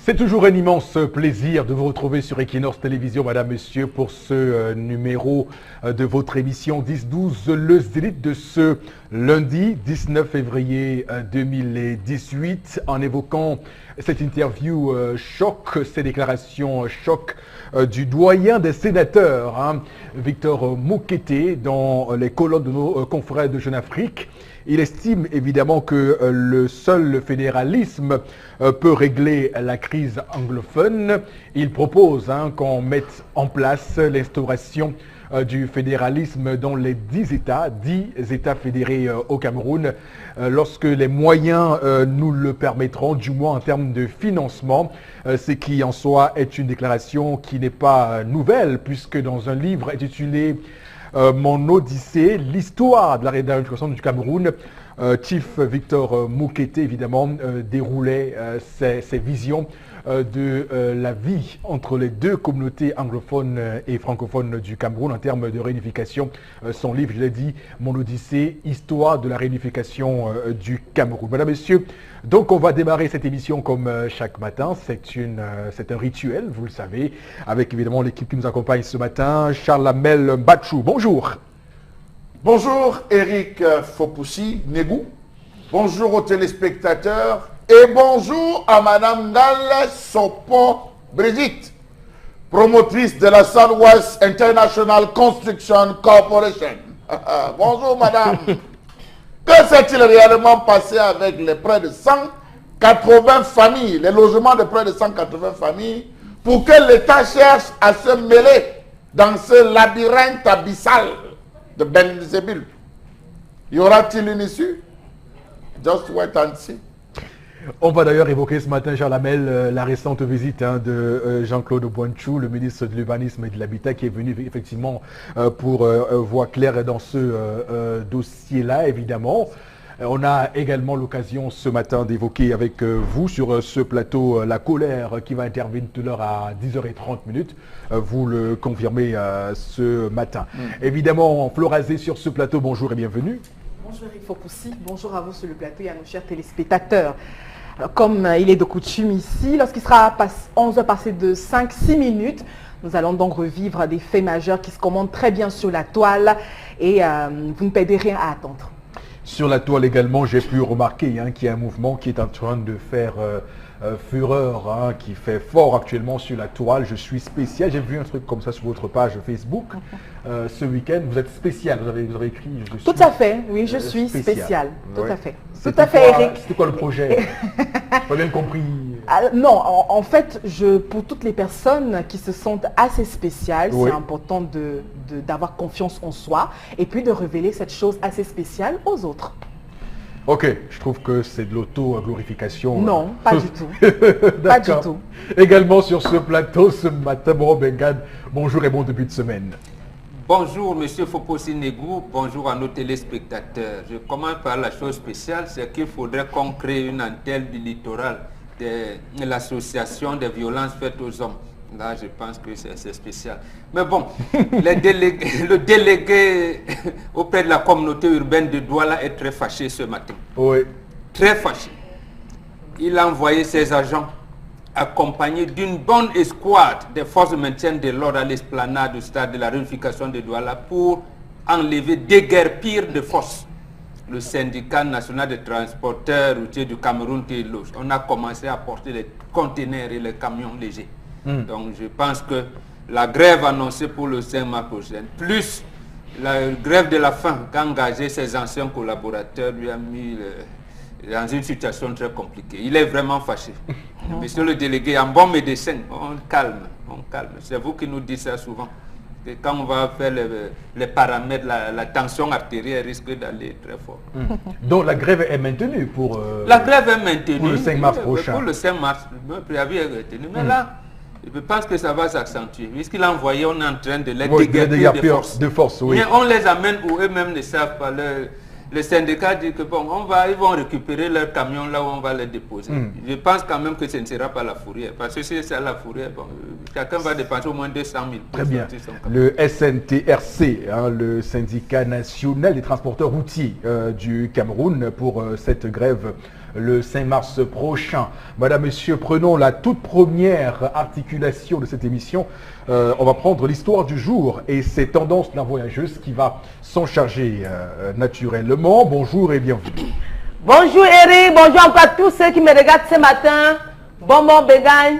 C'est toujours un immense plaisir de vous retrouver sur Equinox Télévision, madame, monsieur, pour ce numéro de votre émission 10-12, le Zénith de ce lundi 19 février 2018, en évoquant cette interview choc, ces déclarations choc du doyen des sénateurs, Victor Mokete, dans les colonnes de nos confrères de Jeune Afrique. Il estime évidemment que le seul fédéralisme peut régler la crise anglophone. Il propose qu'on mette en place l'instauration du fédéralisme dans les 10 États fédérés au Cameroun, lorsque les moyens nous le permettront, du moins en termes de financement, ce qui en soi est une déclaration qui n'est pas nouvelle, puisque dans un livre intitulé Mon Odyssée, l'histoire de la réunification du Cameroun, Chief Victor Mokete, évidemment, déroulait ses visions de la vie entre les deux communautés anglophones et francophones du Cameroun en termes de réunification. Son livre, je l'ai dit, Mon Odyssée, histoire de la réunification du Cameroun. Mesdames, Messieurs, donc on va démarrer cette émission comme chaque matin. C'est un rituel, vous le savez, avec évidemment l'équipe qui nous accompagne ce matin. Charles Amel Mbachou, bonjour. Bonjour Eric Fopoussi Negou. Bonjour aux téléspectateurs. Et bonjour à Madame Gale Sopo Brigitte, promotrice de la Southwest International Construction Corporation. Bonjour Madame. Que s'est-il réellement passé avec les près de 180 familles, les logements de près de 180 familles, pour que l'État cherche à se mêler dans ce labyrinthe abyssal de Belzébul? Y aura-t-il une issue? Just wait and see. On va d'ailleurs évoquer ce matin, Jean Lamel, la récente visite de Jean-Claude Boinchou, le ministre de l'Urbanisme et de l'Habitat, qui est venu effectivement pour voir clair dans ce dossier-là, évidemment. On a également l'occasion ce matin d'évoquer avec vous sur ce plateau la colère qui va intervenir tout à l'heure à 10h30. Vous le confirmez ce matin. Évidemment, Florazé sur ce plateau, bonjour et bienvenue. Bonjour Eric Fopoussi, bonjour à vous sur le plateau et à nos chers téléspectateurs. Alors, comme il est de coutume ici, lorsqu'il sera 11h passé de 5-6 minutes, nous allons donc revivre des faits majeurs qui se commandent très bien sur la toile et vous ne perdez rien à attendre. Sur la toile également, j'ai pu remarquer qu'il y a un mouvement qui est en train de faire fureur, qui fait fort actuellement sur la toile. Je suis spécial, j'ai vu un truc comme ça sur votre page Facebook ce week-end. Vous êtes spécial, vous avez écrit. Tout à fait, oui, je suis spécial. Tout à fait. Tout à fait, Eric. C'était quoi le projet? Pas bien compris. Non, en fait, pour toutes les personnes qui se sentent assez spéciales, oui, c'est important d'avoir confiance en soi et puis de révéler cette chose assez spéciale aux autres. Ok, je trouve que c'est de l'auto-glorification. Non, pas du tout. Pas du tout. Également sur ce plateau ce matin, Moro Bengad, bonjour et bon début de semaine. Bonjour Monsieur Fopoussi Negou, bonjour à nos téléspectateurs. Je commence par la chose spéciale, c'est qu'il faudrait qu'on crée une antenne du littoral de l'association des violences faites aux hommes. Là, je pense que c'est spécial. Mais bon, le délégué auprès de la communauté urbaine de Douala est très fâché ce matin. Oui. Très fâché. Il a envoyé ses agents accompagnés d'une bonne escouade des forces de maintien de l'ordre à l'esplanade du stade de la réunification de Douala pour enlever, déguerpir de force le syndicat national des transporteurs routiers du Cameroun qui est loge. On a commencé à porter les conteneurs et les camions légers. Donc je pense que la grève annoncée pour le 5 mars prochain, plus la grève de la faim qu'a engagé ses anciens collaborateurs, lui a mis dans une situation très compliquée. Il est vraiment fâché. Monsieur le délégué, en bon médecin, on calme. C'est vous qui nous dites ça souvent. Et quand on va faire les paramètres, la tension artérielle risque d'aller très fort. Donc la grève est maintenue pour... la grève est maintenue. Pour le 5 mars prochain. Pour le 5 mars, le préavis est retenu. Mais là, je pense que ça va s'accentuer. Puisqu'il a envoyé, on est en train de les déguerpir de force. Oui. Mais on les amène où eux-mêmes ne savent pas. Le syndicat dit que bon, ils vont récupérer leurs camions là où on va les déposer. Je pense quand même que ce ne sera pas la fourrière. Parce que si c'est la fourrière, bon, chacun va dépenser au moins 200 000. Très bien. Le SNTRC, le syndicat national des transporteurs routiers du Cameroun, pour cette grève le 5 mars prochain. Madame, Messieurs, prenons la toute première articulation de cette émission. On va prendre l'histoire du jour et ses tendances de la voyageuse qui va s'en charger naturellement. Bonjour et bienvenue. Bonjour Eric, bonjour à tous ceux qui me regardent ce matin. Bonbon Bégagne.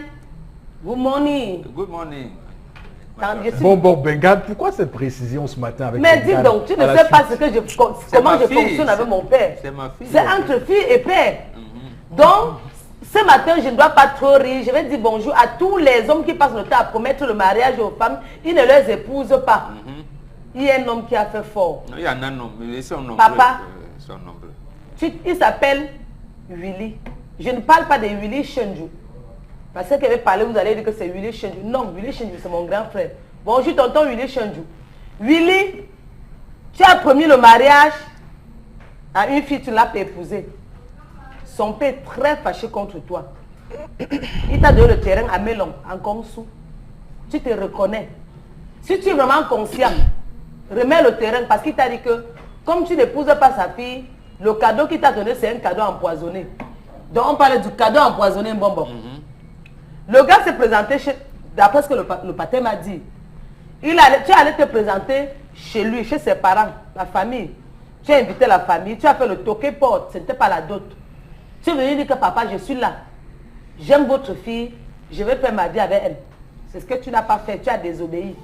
Good morning. Good morning. Bonbon Bengane, pourquoi cette précision ce matin avec Mais Bengane, dis donc, tu ne sais pas comment je fonctionne avec mon père. C'est ma fille. C'est entre fille et père. Donc, ce matin, je ne dois pas trop rire. Je vais dire bonjour à tous les hommes qui passent le temps à promettre le mariage aux femmes. Ils ne les épousent pas. Il y a un homme qui a fait fort. Non, il y en a un homme, mais ils sont nombreux. Papa, Ils sont nombreux. il s'appelle Willy. Je ne parle pas de Willy Chenju. Parce que avait parlé, vous allez dire que c'est Willy Chenju. Non, Willy Chenju, c'est mon grand frère. Bonjour, tonton Willy Chenju. Willy, tu as promis le mariage à une fille, tu ne l'as pas épousée. Son père est très fâché contre toi. Il t'a donné le terrain à Mélon, en Kongsou. Tu te reconnais. Si tu es vraiment conscient, remets le terrain parce qu'il t'a dit que comme tu n'épouses pas sa fille, le cadeau qu'il t'a donné, c'est un cadeau empoisonné. Donc on parle du cadeau empoisonné, bonbon. Le gars s'est présenté chez, d'après ce que le pater m'a dit, tu allais te présenter chez lui, chez ses parents, la famille. Tu as invité la famille, tu as fait le toqué porte, ce n'était pas la dot. Tu es venu dire que papa, je suis là. J'aime votre fille, je vais faire ma vie avec elle. C'est ce que tu n'as pas fait, tu as désobéi.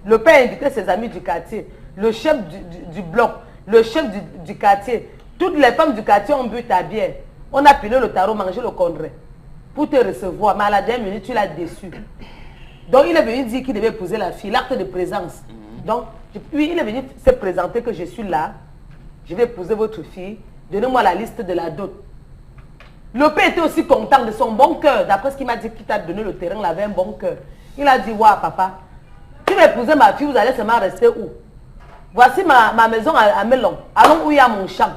Le père a invité ses amis du quartier, le chef du bloc, le chef du quartier. Toutes les femmes du quartier ont bu ta bière. On a pilé le tarot, mangé le congrès pour te recevoir. Mais à la dernière minute, tu l'as déçu. Donc il est venu dire qu'il devait épouser la fille, l'acte de présence. Donc puis il est venu se présenter que je suis là, je vais épouser votre fille, donnez-moi la liste de la dot. Le père était aussi content de son bon cœur. D'après ce qu'il m'a dit qu'il t'a donné le terrain, il avait un bon cœur. Il a dit, waouh papa, tu vas épouser ma fille, vous allez seulement rester où? Voici ma maison à Mélon. Allons où il y a mon champ.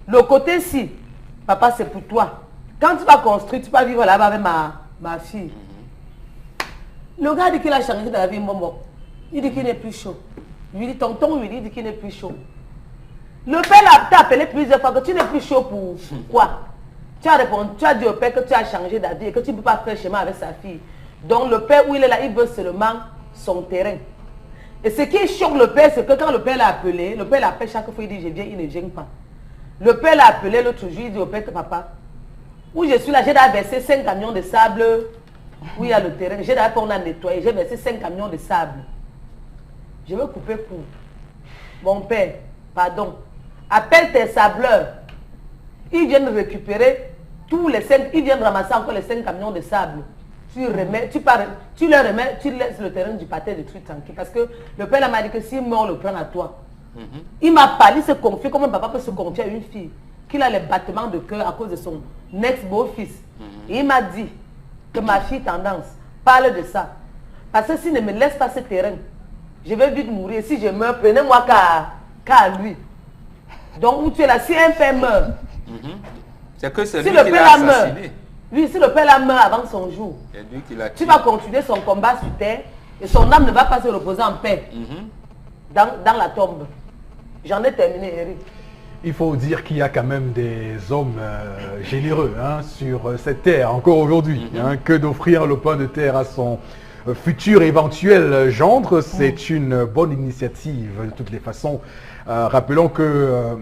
Le côté-ci, papa, c'est pour toi. Quand tu vas construire, tu vas vivre là-bas avec ma fille. Le gars dit qu'il a changé de la vie, Momo. Il dit qu'il n'est plus chaud. Lui dit, tonton, il dit qu'il n'est plus chaud. Le père t'a appelé plusieurs fois que tu n'es plus chaud pour quoi? Tu as répondu, tu as dit au père que tu as changé d'avis et que tu ne peux pas faire chemin avec sa fille. Donc le père où il est là, il veut seulement son terrain. Et ce qui choque le père, c'est que quand le père l'a appelé, le père l'appelle chaque fois, il dit je viens, il ne vient pas. Le père l'a appelé l'autre jour, il dit au père que papa, où je suis là, j'ai versé 5 camions de sable, où il y a le terrain, j'ai d'abord on a nettoyé, j'ai versé 5 camions de sable. Je veux couper pour mon père, pardon, appelle tes sableurs. Ils viennent récupérer tous les 5, ils viennent ramasser encore les 5 camions de sable. Tu leur remets, tu laisses le terrain du pâté de trucs tranquille. Parce que le père m'a dit que si moi on le prend à toi, il m'a parlé, il se confie, comment un papa peut se confier à une fille, qu'il a les battements de cœur à cause de son ex-beau-fils. Et il m'a dit que ma fille tendance, parle de ça. Parce que s'il ne me laisse pas ce terrain, je vais vite mourir. Si je meurs, prenez-moi qu'à lui. Donc où tu es là, si un père meurt, c'est que c'est si lui le qui père l'a la meurt, assassiné. oui, si le père la meurt avant son jour, C'est lui qui l'a tu tué. vas continuer son combat sur terre et son âme ne va pas se reposer en paix dans la tombe. J'en ai terminé, Eric. Il faut dire qu'il y a quand même des hommes généreux sur cette terre, encore aujourd'hui. Que d'offrir le pain de terre à son futur éventuel gendre, c'est une bonne initiative de toutes les façons. Rappelons que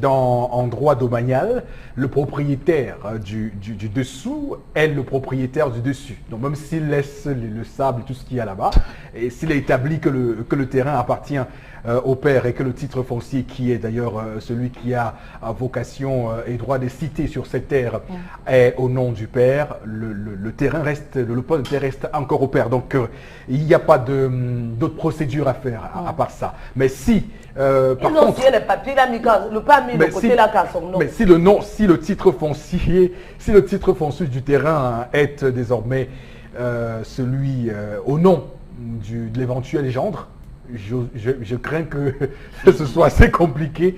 en droit domanial, le propriétaire du dessous est le propriétaire du dessus. Donc même s'il laisse le sable et tout ce qu'il y a là-bas, et s'il est établi que le terrain appartient au père et que le titre foncier, qui est d'ailleurs celui qui a vocation et droit de citer sur cette terre, est au nom du père, le terrain reste, le pot de terre reste encore au père. Donc il n'y a pas d'autre procédure à faire à part ça. Mais si par contre, signé les papiers, il a mis le pas mis de côté là qu'à son nom. Mais si le titre foncier, du terrain est désormais celui au nom de l'éventuel gendre, je crains que ce soit assez compliqué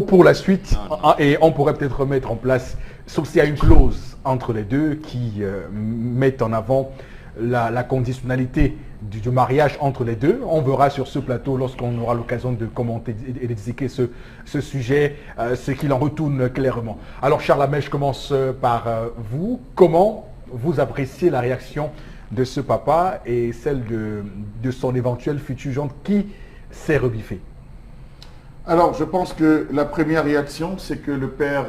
pour la suite. Et on pourrait peut-être mettre en place, sauf s'il y a une clause entre les deux qui met en avant la conditionnalité du mariage entre les deux. On verra sur ce plateau, lorsqu'on aura l'occasion de commenter et d'expliquer ce sujet, ce qu'il en retourne clairement. Alors Charles Amel, je commence par vous. Comment vous appréciez la réaction de ce papa et celle de son éventuel futur gendre qui s'est rebiffé? Alors, je pense que la première réaction, c'est que le père,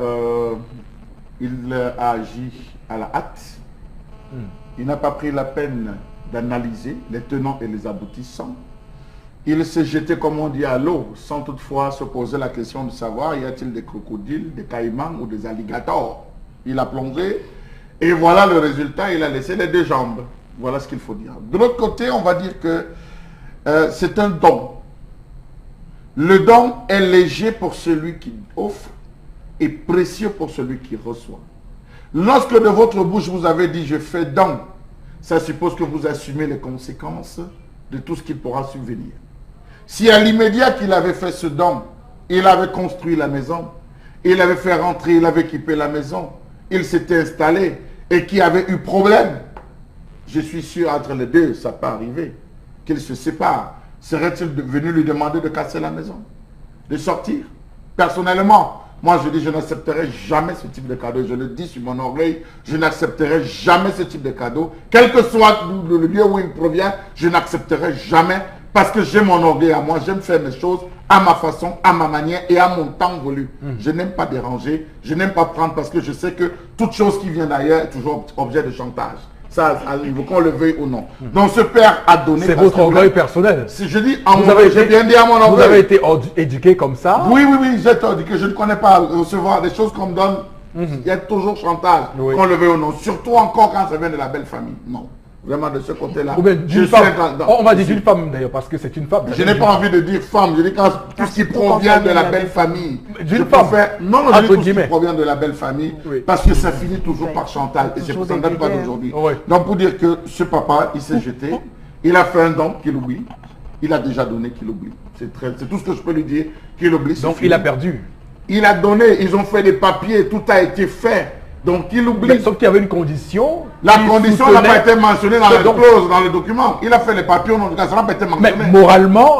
il a agi à la hâte. Il n'a pas pris la peine d'analyser les tenants et les aboutissants. Il s'est jeté, comme on dit, à l'eau, sans toutefois se poser la question de savoir, y a-t-il des crocodiles, des caïmans ou des alligators? Il a plongé, et voilà le résultat, il a laissé les deux jambes. Voilà ce qu'il faut dire. De l'autre côté, on va dire que c'est un don. Le don est léger pour celui qui offre et précieux pour celui qui reçoit. Lorsque de votre bouche vous avez dit « je fais don », ça suppose que vous assumez les conséquences de tout ce qu'il pourra subvenir. Si à l'immédiat qu'il avait fait ce don, il avait construit la maison, il avait fait rentrer, il avait équipé la maison, il s'était installé et qu'il avait eu problème, je suis sûr entre les deux, ça peut arriver, qu'ils se séparent. Serait-il venu lui demander de casser la maison, de sortir? Personnellement, moi je dis je n'accepterai jamais ce type de cadeau. Je le dis sur mon orgueil, je n'accepterai jamais ce type de cadeau. Quel que soit le lieu où il provient, je n'accepterai jamais parce que j'ai mon orgueil à moi. J'aime faire mes choses à ma façon, à ma manière et à mon temps voulu. Je n'aime pas déranger, je n'aime pas prendre parce que je sais que toute chose qui vient d'ailleurs est toujours objet de chantage. Ça, il faut qu'on le veuille ou non. Donc ce père a donné... C'est votre orgueil personnel. Si je dis, j'ai bien dit à mon orgueil. Vous avez été éduqué comme ça? Oui, j'ai été éduqué. Je ne connais pas recevoir des choses qu'on me donne. Il y a toujours chantage, qu'on le veuille ou non. Surtout encore quand ça vient de la belle famille. Non. Vraiment de ce côté-là. On va dire d'une femme d'ailleurs, parce que c'est une femme. Je n'ai pas envie de dire femme. Je dis quand tout ce qui provient de la belle famille. D'une femme. Non, je dis tout ce qui provient de la belle famille. Parce que ça finit toujours par chantage. Et c'est pour ça que ça ne date pas d'aujourd'hui. Donc pour dire que ce papa, il s'est jeté. Il a fait un don qu'il oublie. Il a déjà donné qu'il oublie. C'est tout ce que je peux lui dire qu'il oublie. Donc il a perdu. Il a donné. Ils ont fait des papiers. Tout a été fait. Donc il oublie. Mais sauf qu'il y avait une condition. La condition n'a pas été mentionnée dans la clause, dans le document. Il a fait les papiers, non, ça n'a pas été mentionné. Mais moralement,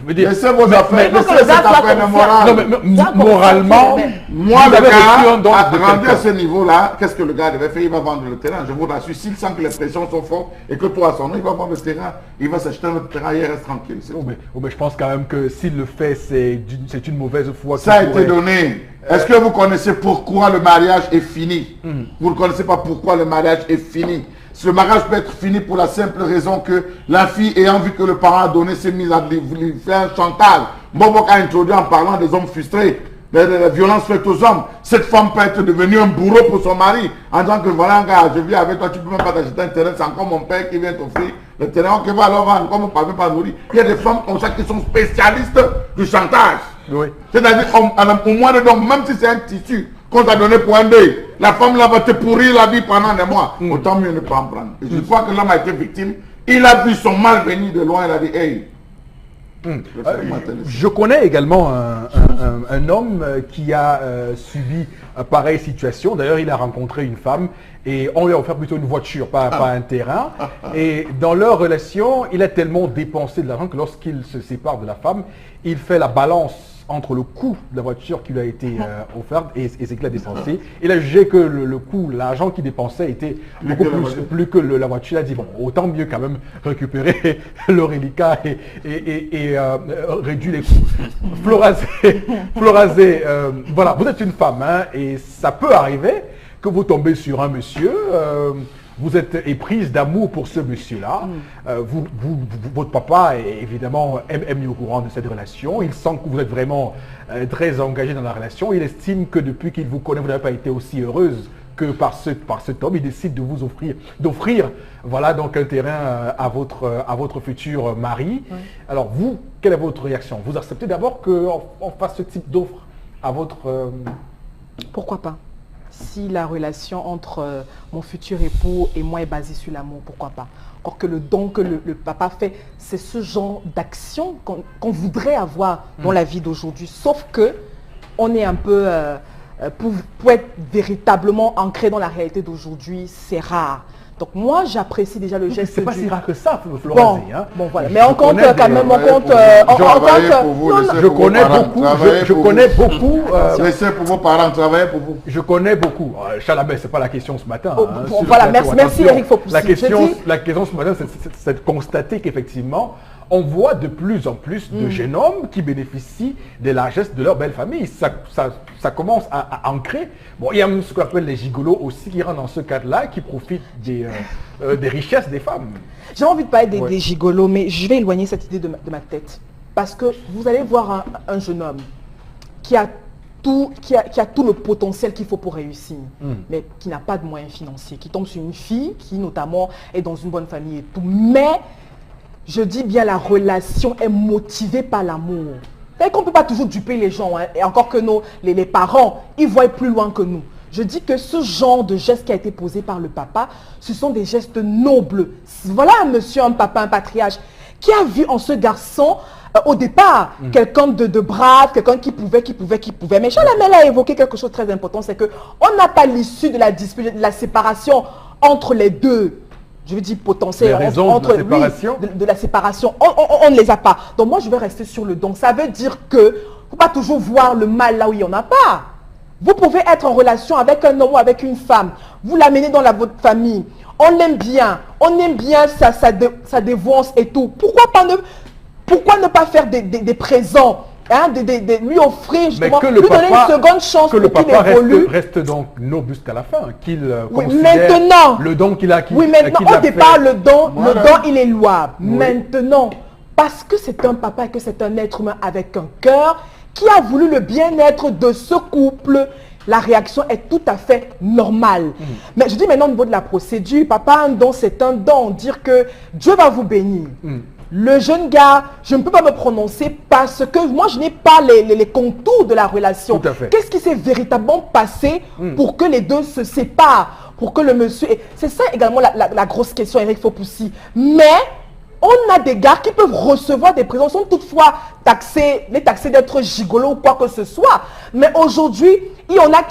laissez vos affaires, laissez cette affaire morale. Moralement, moi le gars a rendu à ce niveau-là, qu'est-ce que le gars devait faire? Il va vendre le terrain. Je vous rassure, s'il sent que les pressions sont fortes et que toi à son nom, il va vendre le terrain. Il va s'acheter un autre terrain et il reste tranquille. Mais je pense quand même que s'il le fait, c'est une mauvaise foi. Ça a été donné. Est-ce que vous connaissez pourquoi le mariage est fini? Vous ne connaissez pas pourquoi le mariage est fini. Ce mariage peut être fini pour la simple raison que la fille, ayant vu que le parent a donné, s'est mise à lui faire un chantage. Mbobok a introduit en parlant des hommes frustrés, la violence faite aux hommes. Cette femme peut être devenue un bourreau pour son mari, en disant que voilà un gars, je vis avec toi, tu ne peux même pas t'acheter un terrain, c'est encore mon père qui vient t'offrir le terrain, qui va alors vendre, comme on ne peut pas nourrir. Il y a des femmes comme ça qui sont spécialistes du chantage. C'est-à-dire, au moins de donc, même si c'est un tissu qu'on t'a donné pour un deuil, la femme là va te pourrir la vie pendant des mois. Autant mieux ne pas en prendre. Et je crois que l'homme a été victime. Il a vu son mal venir de loin, il a dit, hey. Je connais également un homme qui a subi pareille situation. D'ailleurs, il a rencontré une femme et on lui a offert plutôt une voiture, pas un terrain. Et dans leur relation, il a tellement dépensé de l'argent que lorsqu'il se sépare de la femme, il fait la balance entre le coût de la voiture qui lui a été offerte et ce qu'il a dépensé. Il a jugé que le coût, l'argent qu'il dépensait était beaucoup plus que la voiture. Il a dit, bon, autant mieux quand même récupérer le reliquat et réduire les coûts. Florazé, voilà, vous êtes une femme, hein, et ça peut arriver que vous tombez sur un monsieur, vous êtes éprise d'amour pour ce monsieur-là. Votre papa, évidemment, est mis au courant de cette relation. Il sent que vous êtes vraiment très engagé dans la relation. Il estime que depuis qu'il vous connaît, vous n'avez pas été aussi heureuse que par cet homme. Il décide de vous d'offrir voilà, donc un terrain à votre futur mari. Alors vous, quelle est votre réaction? Vous acceptez d'abord qu'on fasse ce type d'offre à votre... Pourquoi pas? Si la relation entre mon futur époux et moi est basée sur l'amour, pourquoi pas? Or que le don que le papa fait, c'est ce genre d'action qu'on voudrait avoir dans la vie d'aujourd'hui. Sauf que on est un peu, pour être véritablement ancré dans la réalité d'aujourd'hui, c'est rare. Donc moi, j'apprécie déjà le geste. C'est pas du... si rare que ça, Bon, Florence. Hein. bon, voilà. Mais on compte quand même, on compte... Je connais beaucoup, je connais beaucoup... Laissez pour vos parents travailler pour vous. Je connais beaucoup. Chalabel, c'est pas la question ce matin. Oh, hein, bon, sur le voilà, plateau, merci attention. Eric Fopoussi. La question ce matin, c'est de constater qu'effectivement, on voit de plus en plus de jeunes hommes qui bénéficient des largesses de leur belle famille. Ça commence à ancrer. Bon, il y a ce qu'on appelle les gigolos aussi qui rentrent dans ce cadre-là, qui profitent des richesses des femmes. J'ai envie de parler des gigolos, mais je vais éloigner cette idée de ma tête. Parce que vous allez voir un jeune homme qui a tout le potentiel qu'il faut pour réussir, mais qui n'a pas de moyens financiers, qui tombe sur une fille qui notamment est dans une bonne famille et tout. Mais je dis bien la relation est motivée par l'amour. C'est qu'on ne peut pas toujours duper les gens, hein, et encore que les parents, ils voient plus loin que nous. Je dis que ce genre de geste qui a été posé par le papa, ce sont des gestes nobles. Voilà un monsieur, un papa, un patriarche, qui a vu en ce garçon, au départ, quelqu'un de brave, quelqu'un qui pouvait. Mais Chalamel a évoqué quelque chose de très important, c'est qu'on n'a pas l'issue de la dispute, de la séparation entre les deux. Je veux dire potentiel, les raisons entre de la séparation, de la séparation, on ne les a pas. Donc moi je vais rester sur le don. Ça veut dire que il ne faut pas toujours voir le mal là où il n'y en a pas. Vous pouvez être en relation avec un homme ou avec une femme. Vous l'amenez dans votre famille. On l'aime bien. On aime bien sa dévoance et tout. Pourquoi ne pas faire des présents, hein, lui offrir, justement, lui donner une seconde chance que le pour qu'il papa évolue. reste donc noble jusqu'à la fin, qu'il Oui, considère maintenant, le don qu'il a acquis. oui, maintenant, au départ, le don, il est louable. Oui. Maintenant, parce que c'est un papa et que c'est un être humain avec un cœur qui a voulu le bien-être de ce couple, la réaction est tout à fait normale. Mais je dis maintenant au niveau de la procédure, papa, un don, c'est un don. Dire que Dieu va vous bénir. Le jeune gars, je ne peux pas me prononcer parce que moi, je n'ai pas les contours de la relation. Tout à fait. Qu'est-ce qui s'est véritablement passé pour que les deux se séparent, pour que le monsieur... C'est ça également la grosse question, Eric Fopoussi. Mais on a des gars qui peuvent recevoir des présents, sont toutefois taxés d'être gigolos ou quoi que ce soit. Mais aujourd'hui, il y en a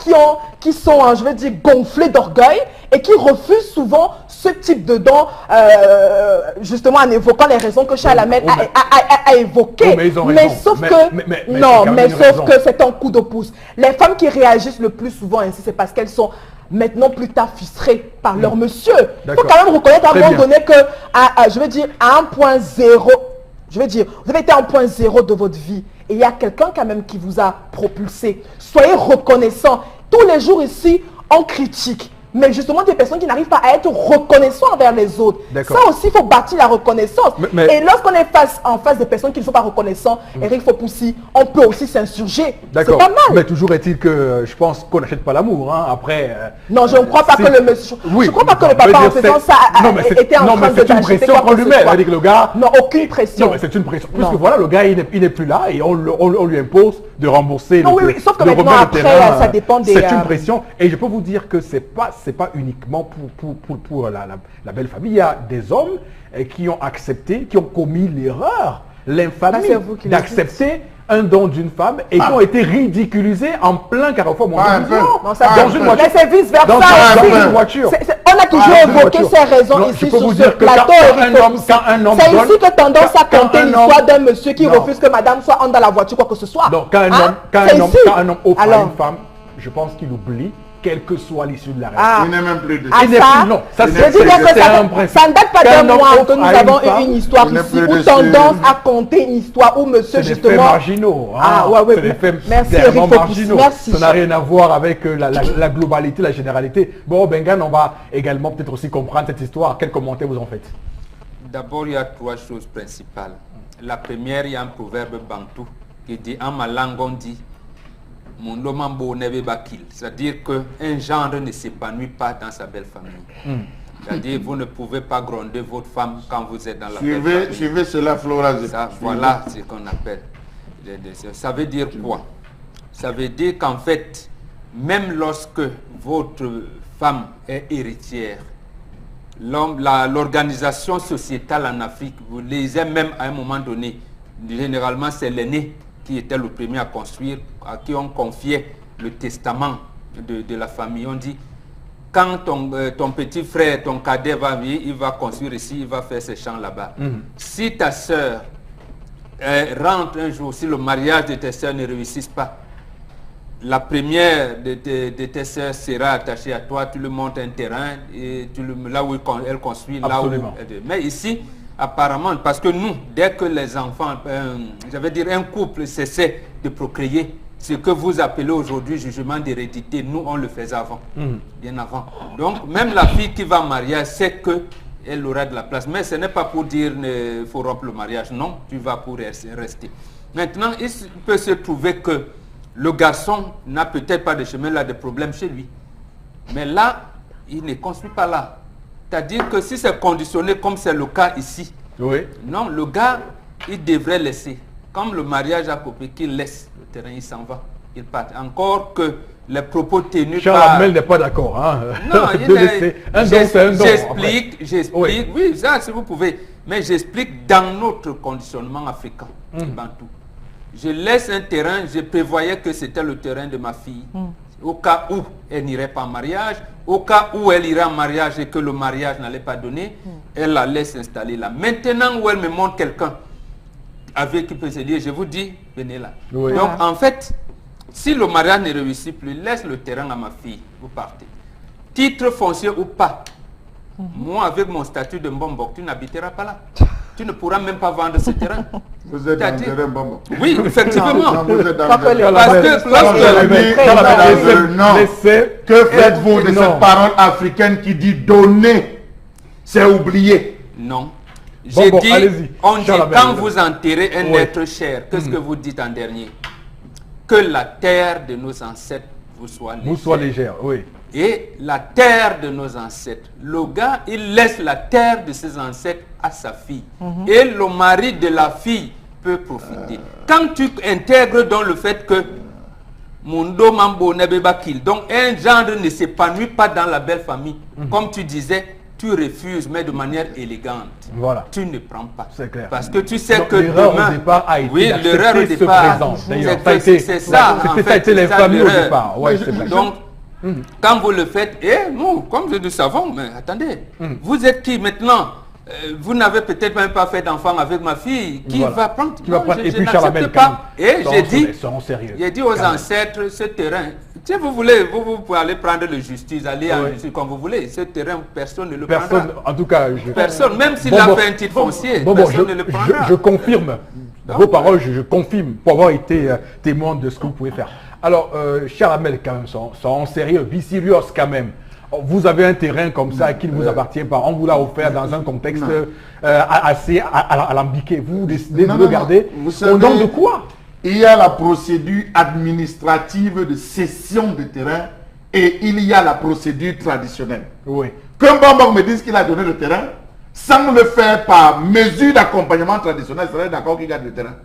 qui sont, je veux dire, gonflés d'orgueil et qui refusent souvent ce type de don, justement en évoquant les raisons que Chalamel a évoquées. Mais sauf que c'est un coup de pouce. Les femmes qui réagissent le plus souvent ainsi, c'est parce qu'elles sont maintenant plus tard frustrées par leur monsieur. Il faut quand même reconnaître à un moment donné que, je veux dire, à 1.0, je veux dire, vous avez été à 1.0 de votre vie et il y a quelqu'un quand même qui vous a propulsé. Soyez reconnaissants. Tous les jours ici, on critique. Mais justement, des personnes qui n'arrivent pas à être reconnaissants envers les autres. Ça aussi, il faut bâtir la reconnaissance. Et lorsqu'on est en face des personnes qui ne sont pas reconnaissantes, Eric Fopoussi, on peut aussi s'insurger. C'est pas mal. Mais toujours est-il que je pense qu'on n'achète pas l'amour. Hein. Après. Non, je ne crois pas que le monsieur. Je ne crois pas que le papa en faisant ça était en train de c'est une pression qu'on lui met. Le gars. Non, aucune pression. Non, mais c'est une pression. Puisque voilà, le gars, il n'est plus là et on lui impose de rembourser. Non, oui, sauf que maintenant, après, ça dépend des. C'est une pression. Et je peux vous dire que c'est pas uniquement pour la belle famille. Il y a des hommes qui ont accepté, qui ont commis l'erreur, l'infamie d'accepter un don d'une femme et qui ont été ridiculisés en plein carrefour mondial. Dans une voiture. Mais c'est vice-versa. Dans une voiture. On a toujours évoqué ces raisons ici sur ce plateau. C'est ici que tendance à compter l'histoire d'un monsieur qui refuse que madame soit dans la voiture, quoi que ce soit. Donc quand un homme offre à une femme, je pense qu'il oublie quelle que soit l'issue de la relation. Il n'est même plus de ça. Non, ça ça ne date pas d'un mois que nous avons eu une histoire ici où tendance à compter une histoire où monsieur justement... C'est des faits marginaux. C'est des faits vraiment marginaux. Ça n'a rien à voir avec la globalité, la généralité. Bon, Bengan, on va également peut-être aussi comprendre cette histoire. Quel commentaire vous en faites? D'abord, il y a trois choses principales. La première, il y a un proverbe bantou qui dit, en ma langue, on dit, c'est-à-dire qu'un gendre ne s'épanouit pas dans sa belle famille. C'est-à-dire vous ne pouvez pas gronder votre femme quand vous êtes dans la belle famille. Suivez cela, Flora. Voilà ce qu'on appelle. Ça veut dire quoi? Ça veut dire qu'en fait, même lorsque votre femme est héritière, l'organisation sociétale en Afrique, vous les aimez même à un moment donné, généralement c'est l'aîné qui était le premier à construire, à qui on confiait le testament de la famille. On dit, quand ton petit frère, ton cadet va venir, il va construire ici, il va faire ses champs là-bas. Si ta soeur rentre un jour, si le mariage de tes soeurs ne réussit pas, la première de tes soeurs sera attachée à toi, tu lui montes un terrain, et là où elle construit, Absolument. là où... Mais ici, apparemment, parce que nous, dès que les enfants, j'allais dire un couple cessait de procréer, ce que vous appelez aujourd'hui jugement d'hérédité, nous on le faisait avant, bien avant. Donc même la fille qui va marier sait qu'elle aura de la place. Mais ce n'est pas pour dire qu'il faut rompre le mariage, non, tu vas pour rester. Maintenant, il peut se trouver que le garçon n'a peut-être pas de chemin là, de problème chez lui. Mais là, il ne construit pas là. C'est-à-dire que si c'est conditionné comme c'est le cas ici, Oui. non, le gars, il devrait laisser. Comme le mariage a coupé, qu'il laisse le terrain, il s'en va, il part. Encore que les propos tenus Charles par... Hamel n'est pas d'accord. Hein, Non, de laisser. Un don, c'est un don. j'explique, Oui. oui, ça si vous pouvez, mais j'explique dans notre conditionnement africain, bantou. Je laisse un terrain, je prévoyais que c'était le terrain de ma fille. Au cas où elle n'irait pas en mariage, au cas où elle irait en mariage et que le mariage n'allait pas donner, elle la laisse installer là. Maintenant où elle me montre quelqu'un avec qui peut se dire, je vous dis, venez là. Oui. Donc en fait, si le mariage ne réussit plus, laisse le terrain à ma fille, vous partez. Titre foncier ou pas, moi avec mon statut de Mbombok, tu n'habiteras pas là. Tu ne pourras même pas vendre ce terrain. Vous êtes dans le C'est-à-dire- terrain Mbombo. Oui, effectivement. Non, vous êtes dans Pas le que les- terrain. Parce que lorsque... Que faites-vous de cette parole africaine qui dit donner, c'est oublier? Non. Bon, J'ai bon, dit, allez-y. on dit Charles quand Abel. vous enterrez un Oui. être cher, qu'est-ce que vous dites en dernier? Que la terre de nos ancêtres vous soit légère. Vous soyez légère, oui. Et la terre de nos ancêtres, le gars, il laisse la terre de ses ancêtres à sa fille. Et le mari de la fille peut profiter. Quand tu intègres dans le fait que Mundo Mambo Nebeba Kill, donc un gendre ne s'épanouit pas dans la belle famille, comme tu disais, tu refuses, mais de manière élégante. Voilà. Tu ne prends pas. C'est clair. Parce que tu sais Donc, que l'erreur demain... au départ a été oui, d'accepter l'erreur au ce départ. présent, d'ailleurs. c'est Ça a que été- c'est ça, c'était- en ça a fait, été c'est ça l'infamie au l'erreur. départ. Ouais, c'est vrai. Donc, quand vous le faites, et nous, comme nous savons, mais attendez, vous êtes qui maintenant? Vous n'avez peut-être même pas fait d'enfant avec ma fille. Qui Voilà. va prendre? Qui va Non, prendre? je Et puis Charles Hamel, n'accepte pas. Et j'ai dit, Soyons sérieux. j'ai dit aux Quand même. ancêtres, ce terrain, si vous voulez, vous pouvez aller prendre le justice, aller en Oui. justice comme vous voulez. Ce terrain, personne ne le Personne, prendra. en tout cas, je... Personne, même s'il Bon, a bon, fait un titre foncier, Bon, personne ne le prendra. je confirme vos paroles, je confirme pour avoir été témoin de ce que vous pouvez faire. Alors, Charles Hamel, quand même, sont sérieux, be serious quand même. Vous avez un terrain comme ça qui ne vous appartient pas. On vous l'a offert dans un contexte assez alambiqué. Vous décidez de le garder. Vous Au savez, nom de quoi? Il y a la procédure administrative de cession de terrain et il y a la procédure traditionnelle. Oui. Qu'un Mbombo me dise qu'il a donné le terrain, sans le faire par mesure d'accompagnement traditionnel, serait d'accord qu'il garde le terrain.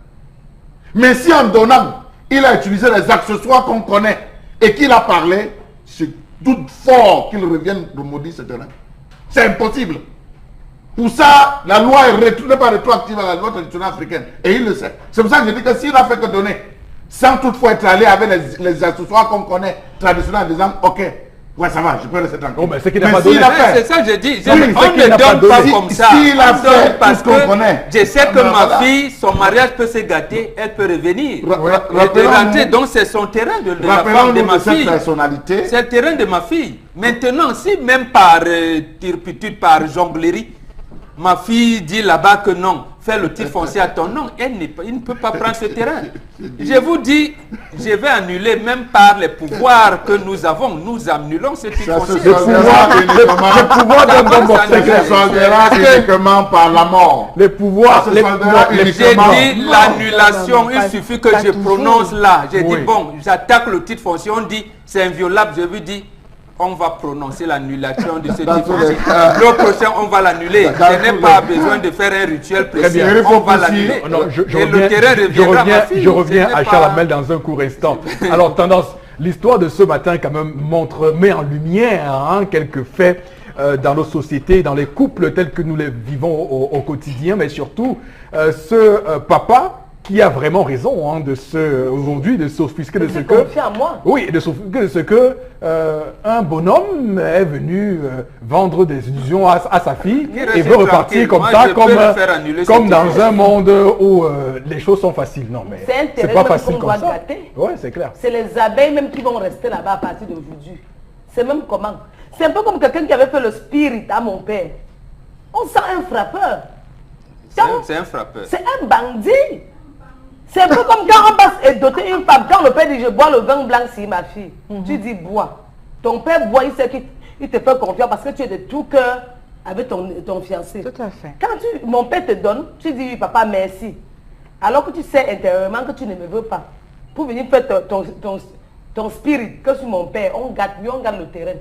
Mais si en donnant, il a utilisé les accessoires qu'on connaît et qu'il a parlé, je doute fort qu'il revienne de maudire ce terrain. C'est impossible. Pour ça, la loi n'est pas rétroactive à la loi traditionnelle africaine. Et il le sait. C'est pour ça que je dis que s'il n'a fait que donner, sans toutefois être allé avec les accessoires qu'on connaît traditionnels, en disant, ok, ouais, ça va, je peux laisser tranquille. Oh, mais c'est qu'il n'a Mais pas s'il donné. a Ouais, fait, c'est ça que je dis. Oui, c'est On qu'il ne n'a pas donne pas donné. comme ça. S'il a On donne fait parce tout ce qu'on que connaît. je sais que Ben ma voilà. fille, son mariage peut se gâter, elle peut revenir. Et de Rappelons-nous- rentrer, donc c'est son terrain de la femme de Rappelons-nous ma de cette fille. personnalité. C'est le terrain de ma fille. Maintenant, si même par turpitude, par jonglerie, ma fille dit là-bas que non, fais le titre foncier à ton nom, il ne peut pas prendre ce terrain. Je vous dis, je vais annuler même par les pouvoirs que nous avons, nous annulons ce titre Ça se foncier. pouvoir d'un D'abord, bon ça c'est ne clair. se soldera uniquement par la mort. Les pouvoirs, Ça se les, soldera les- uniquement- J'ai Non, dit non, l'annulation, non, il pas- suffit que pas je toujours. prononce là. J'ai Oui. dit, bon, j'attaque le titre foncier, on dit c'est inviolable, je lui dis, on va prononcer l'annulation de ce Dans titre tous les foncier. cas- Le prochain, on va l'annuler. Dans Je n'ai tous pas les- besoin de faire un rituel précis. bien. Il faut On va aussi- l'annuler. Non, je Et reviens, le terrain reviendra à ma fille. je reviens Ce à n'est Charles pas- Hamel dans un court instant. Alors, tendance, l'histoire de ce matin quand même met en lumière quelques faits dans nos sociétés, dans les couples tels que nous les vivons au quotidien, mais surtout ce papa qui a vraiment raison hein, de ce aujourd'hui, de s'offusquer de ce que. Confie en moi. Oui, de s'offusquer de ce que un bonhomme est venu vendre des illusions à sa fille et veut repartir comme Moi, ça, je peux le faire annuler, comme c'est dans tout. un monde où les choses sont faciles. Non, mais C'est un c'est terrain pas même facile qu'on comme doit ça. gâter. Oui, c'est clair. C'est les abeilles même qui vont rester là-bas à partir d'aujourd'hui. C'est même comment. C'est un peu comme quelqu'un qui avait fait le spirit à mon père. On sent un frappeur. C'est un frappeur. C'est un bandit. C'est un peu comme quand on passe et doter une femme. Quand le père dit je bois le vin blanc si ma fille, tu dis bois. Ton père boit, il sait qu'il te fait confiance parce que tu es de tout cœur avec ton fiancé. Tout à fait. Quand mon père te donne, tu dis oui papa merci. Alors que tu sais intérieurement que tu ne me veux pas. Pour venir faire ton spirit que sur mon père, on gâte le terrain.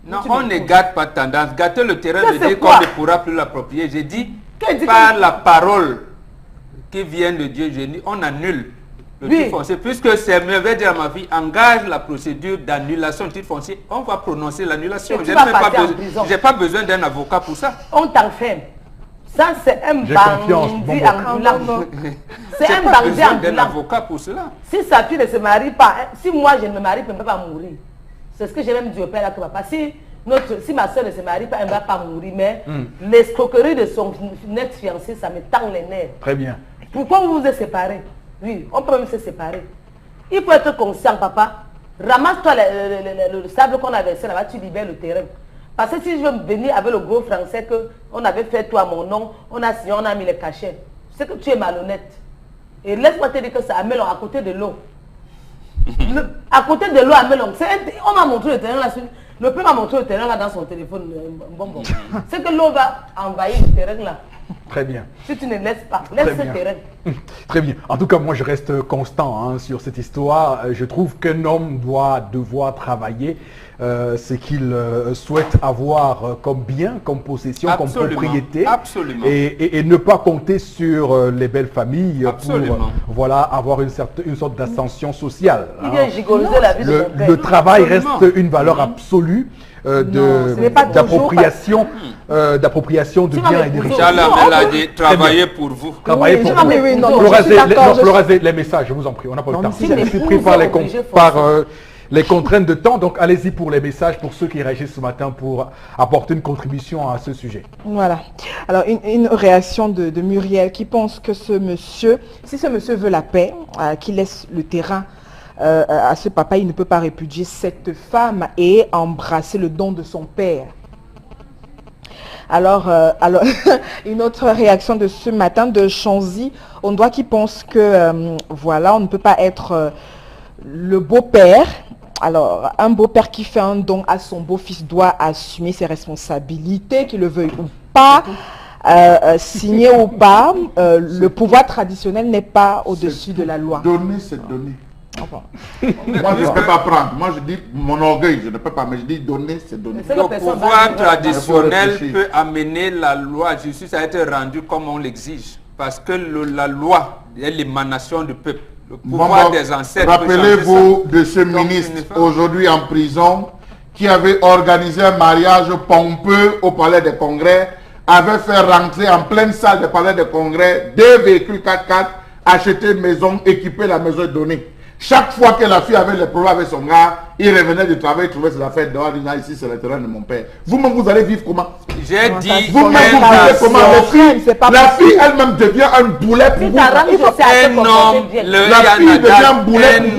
Non, Tu on me ne poses. gâte pas tendance. Gâter le terrain Ça, veut c'est dire quoi? qu'on ne pourra plus l'approprier. J'ai dit, Qu'est-ce que par dit- la parole qui vient de Dieu, j'ai dit, on annule le Oui. titre foncier. Puisque c'est mauvais dire à ma fille, engage la procédure d'annulation du titre foncier, on va prononcer l'annulation. Et tu Je vas n'ai pas, passer en besoin- prison. j'ai pas besoin d'un avocat pour ça. On t'enferme. Ça, c'est un J'ai confiance, bandit bon, ambulant. C'est J'ai un pas bandit besoin d'un ambulant. avocat pour cela. Si sa fille ne se marie pas, hein, si moi je ne me marie pas, elle ne peut pas mourir. C'est ce que j'ai même dit au père là que papa. Si ma soeur ne se marie pas, elle ne va pas mourir. Mais l'escroquerie de son ex-fiancé, ça me tend les nerfs. Très bien. Pourquoi vous vous êtes séparés? Oui, on peut même se séparer. Il faut être conscient, papa. Ramasse-toi le sable qu'on a versé là-bas, tu libères le terrain. Parce que si je veux venir avec le gros français qu'on avait fait toi à mon nom, on a signé, on a mis les cachets. C'est que tu es malhonnête. Et laisse-moi te dire que c'est à Melon, à côté de l'eau. À côté de l'eau à Melon. On m'a montré le terrain là. Le père m'a montré le terrain là dans son téléphone. Bon. C'est que l'eau va envahir le terrain là. Très bien. Si tu ne laisses pas, laisse Très ce bien. terrain. Très bien. En tout cas, moi, je reste constant hein, sur cette histoire. Je trouve qu'un homme doit devoir travailler ce qu'il souhaite avoir comme bien, comme possession, comme Absolument. propriété. Absolument. Et ne pas compter sur les belles familles Absolument. pour voilà, avoir une sorte d'ascension sociale. Il hein. vient gigoliser la vie de mon père. Le travail Absolument. reste une valeur absolue ce n'est pas toujours d'appropriation de Tu vas biens et de m'épouser. richesses. Charles Non, Abel a on peut- dit, travaillez pour vous. Travaillez Oui, pour non, vous. mais oui, non, Florez- je suis d'accord, je- Florez les messages, je vous en prie, on n'a pas Non, le temps. mais Je si suis les pris époux par sont obligés, les contraintes de temps, donc allez-y pour les messages, pour ceux qui réagissent ce matin, pour apporter une contribution à ce sujet. Voilà. Alors, une réaction de Muriel qui pense que ce monsieur, si ce monsieur veut la paix, qu'il laisse le terrain à ce papa, il ne peut pas répudier cette femme et embrasser le don de son père. Alors, une autre réaction de ce matin de Chanzy, on doit qui pense que, voilà, on ne peut pas être le beau-père. Alors, un beau-père qui fait un don à son beau-fils doit assumer ses responsabilités, qu'il le veuille ou pas, signer ou pas. Le pouvoir traditionnel n'est pas au-dessus de la loi. Donner, c'est donner. Enfin, Moi, je ne peux pas prendre. Moi, je dis mon orgueil, je ne peux pas. Mais je dis donner, c'est donner. C'est Le que personne pouvoir va- traditionnel Il faut réfléchir. peut amener la loi justice à être rendue comme on l'exige. Parce que la loi est l'émanation du peuple. Le pouvoir des ancêtres. peut changer Rappelez-vous ça. de ce Donc, ministre il ne faut- aujourd'hui en prison qui avait organisé un mariage pompeux au palais des congrès, avait fait rentrer en pleine salle du palais des congrès 2 véhicules 4x4, acheter une maison, équiper la maison et donner. Chaque fois que la fille avait les problèmes avec son gars, il revenait du travail, il trouvait ses affaires dehors, il disait ici c'est le terrain de mon père. Vous-même vous allez vivre comment? J'ai dit Vous-même vous pas vivez possible. comment? Les filles- C'est pas La possible. fille elle-même devient un boulet pour Si vous. t'arranges, je sais à te un comporter homme, bien. La fille devient boulet.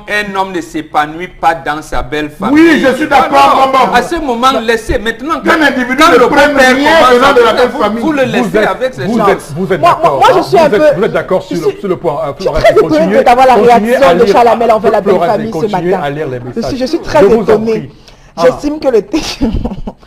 un homme ne s'épanouit pas dans sa belle famille. Oui, je suis d'accord, Alors, maman. à ce moment, laissez. Maintenant, Qu'un individu quand ne le prenne père rien commence venant à de la faire, belle vous- famille. vous le laissez avec ses chances. Vous êtes Moi, d'accord. moi, je hein. suis un peu- Vous êtes d'accord je sur, suis- sur le point. Je suis très étonnée d'avoir la réaction de Charles Hamel envers la belle famille ce Continuez matin. à lire les messages. Je suis très Je vous en étonnée. prie. J'estime que le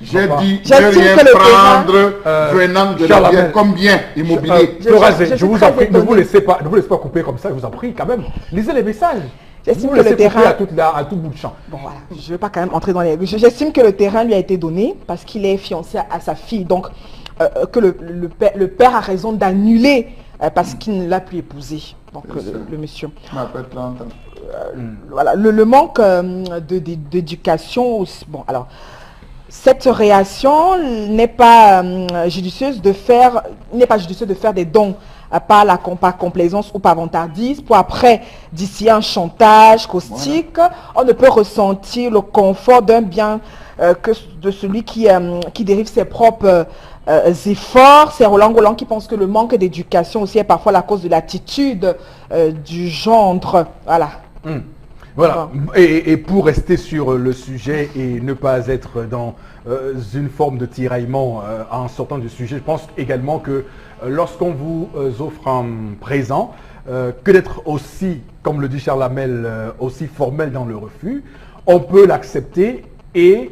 J'ai Papa. dit ne J'estime rien que le prendre venant de Charles la bien Hamel. comme bien immobilier. Florazé, je je suis vous très en prie, ne vous étonnée. laissez pas couper comme ça, je vous en prie quand même. Lisez les messages. J'estime Vous que le laissez couper terrain... à tout bout de champ. Bon voilà, je ne vais pas quand même entrer dans les... J'estime que le terrain lui a été donné parce qu'il est fiancé à sa fille. Donc, que le père a raison d'annuler parce qu'il ne l'a plus épousé. Donc, Bien sûr. le monsieur. Je m'appelle 30 ans. Voilà, le manque d'éducation aussi. Bon, alors, cette réaction n'est pas judicieuse de faire des dons par complaisance ou par vantardise, pour après d'ici un chantage caustique. On ne peut ressentir le confort d'un bien que de celui qui dérive ses propres efforts. C'est Roland Golan qui pense que le manque d'éducation aussi est parfois la cause de l'attitude du gendre. Voilà. Voilà, et pour rester sur le sujet et ne pas être dans une forme de tiraillement en sortant du sujet, je pense également que lorsqu'on vous offre un présent, que d'être aussi, comme le dit Charles Hamel, aussi formel dans le refus, on peut l'accepter et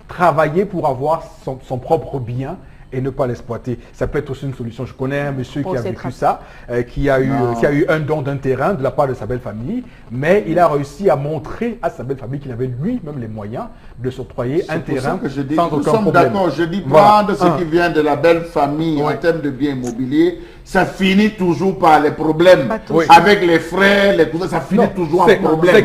travailler pour avoir son propre bien et ne pas l'exploiter. Ça peut être aussi une solution. Je connais un monsieur qui a vécu ça, qui a eu un don d'un terrain de la part de sa belle famille, mais il a réussi à montrer à sa belle famille qu'il avait lui-même les moyens de s'octroyer un terrain que je dis, sans nous aucun sommes problème. d'accord. Je dis, Voilà. prendre ce qui vient de la belle famille en termes de biens immobiliers, ça finit toujours par les problèmes. Avec les frères, ça finit toujours en problème. C'est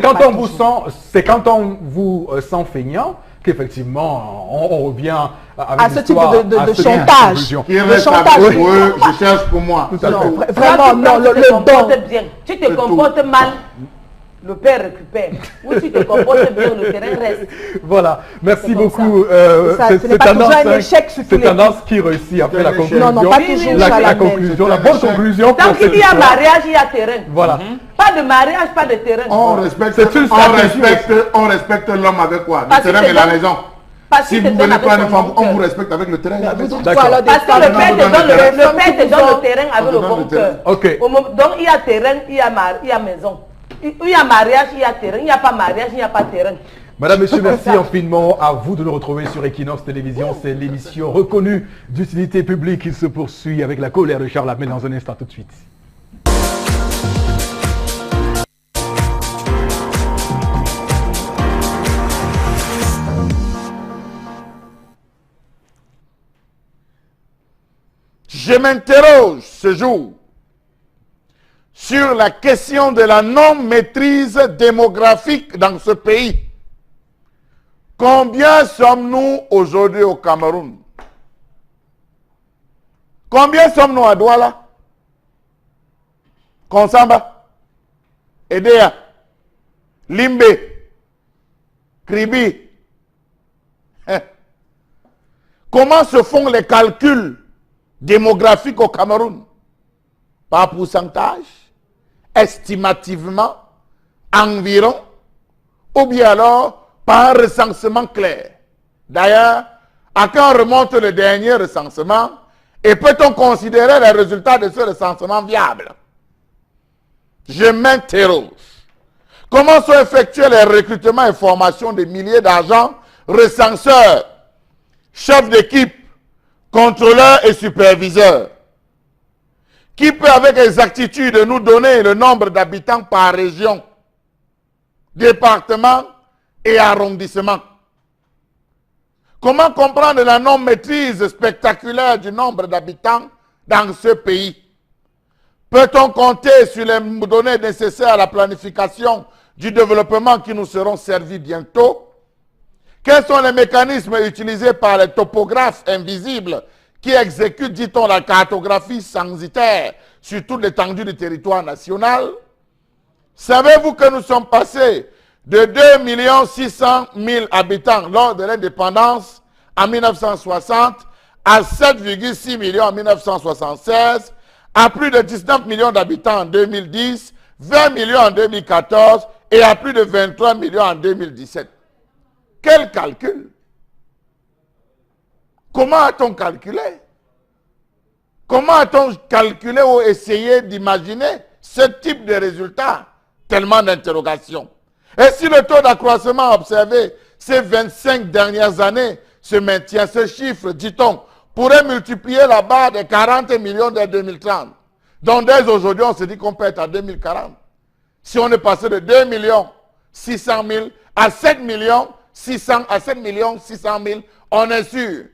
quand on vous sent feignant qu'effectivement, on revient avec à ce type de chantage. Qui reste avec eux, je cherche pour moi. Non, vraiment, non, le don. Bien. Tu te comportes mal, le père récupère. Ou tu te comportes bien, le terrain reste. Voilà, merci beaucoup. C'est tendance qui réussit à faire la conclusion. Non, pas toujours. La conclusion, la bonne conclusion. Tant qu'il y a mariage, il y a terrain. Voilà. Pas de mariage, pas de terrain. On respecte l'homme avec quoi? Le terrain et la maison. Si vous ne venez pas une femme, on vous respecte avec le terrain et la maison. Parce que le père te donne le terrain avec le bon cœur. Donc il y a terrain, il y a maison. Il y a mariage, il y a terrain. Il n'y a pas mariage, il n'y a pas terrain. Madame, Monsieur, merci infiniment à vous de nous retrouver sur Equinox Télévision. C'est l'émission reconnue d'utilité publique qui se poursuit avec la colère de Charles Hamel dans un instant tout de suite. Je m'interroge ce jour sur la question de la non-maîtrise démographique dans ce pays. Combien sommes-nous aujourd'hui au Cameroun? Combien sommes-nous à Douala? Konsamba, Edea, Limbe, Kribi. Comment se font les calculs démographiques au Cameroun? Par pourcentage, estimativement, environ, ou bien alors par un recensement clair. D'ailleurs, à quand remonte le dernier recensement et peut-on considérer les résultats de ce recensement viables? Je m'interroge. Comment sont effectués les recrutements et formations des milliers d'agents, recenseurs, chefs d'équipe, contrôleurs et superviseurs? Qui peut avec exactitude nous donner le nombre d'habitants par région, département et arrondissement? Comment comprendre la non-maîtrise spectaculaire du nombre d'habitants dans ce pays? Peut-on compter sur les données nécessaires à la planification du développement qui nous seront servis bientôt? Quels sont les mécanismes utilisés par les topographes invisibles qui exécutent, dit-on, la cartographie censitaire sur toute l'étendue du territoire national? Savez-vous que nous sommes passés de 2 600 000 habitants lors de l'indépendance en 1960 à 7,6 millions en 1976, à plus de 19 millions d'habitants en 2010, 20 millions en 2014 et à plus de 23 millions en 2017. Quel calcul? Comment a-t-on calculé? Comment a-t-on calculé ou essayé d'imaginer ce type de résultat? Tellement d'interrogations. Et si le taux d'accroissement observé ces 25 dernières années se maintient, ce chiffre, dit-on, pourrait multiplier la barre des 40 millions dès 2030. Donc dès aujourd'hui, on se dit qu'on peut être à 2040. Si on est passé de 2 600 000 à 7 600 000, on est sûr.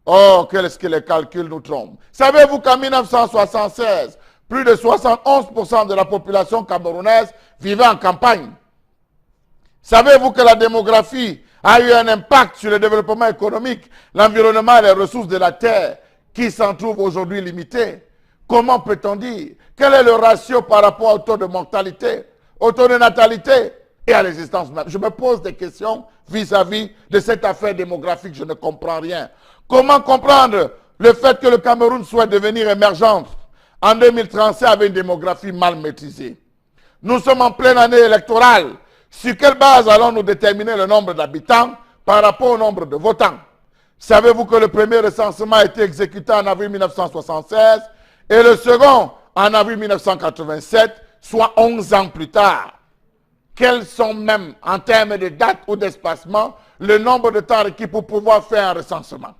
Oh, qu'est-ce que les calculs nous trompent. Savez-vous qu'en 1976, plus de 71% de la population camerounaise vivait en campagne? Savez-vous que la démographie a eu un impact sur le développement économique, l'environnement et les ressources de la terre qui s'en trouvent aujourd'hui limitées? Comment peut-on dire? Quel est le ratio par rapport au taux de mortalité, au taux de natalité et à l'existence même? Je me pose des questions vis-à-vis de cette affaire démographique. Je ne comprends rien. Comment comprendre le fait que le Cameroun souhaite devenir émergent en 2037 avec une démographie mal maîtrisée? Nous sommes en pleine année électorale. Sur quelle base allons-nous déterminer le nombre d'habitants par rapport au nombre de votants? Savez-vous que le premier recensement a été exécuté en avril 1976 et le second en avril 1987, soit 11 ans plus tard? Quels sont même, en termes de date ou d'espacement, le nombre de temps requis pour pouvoir faire un recensement?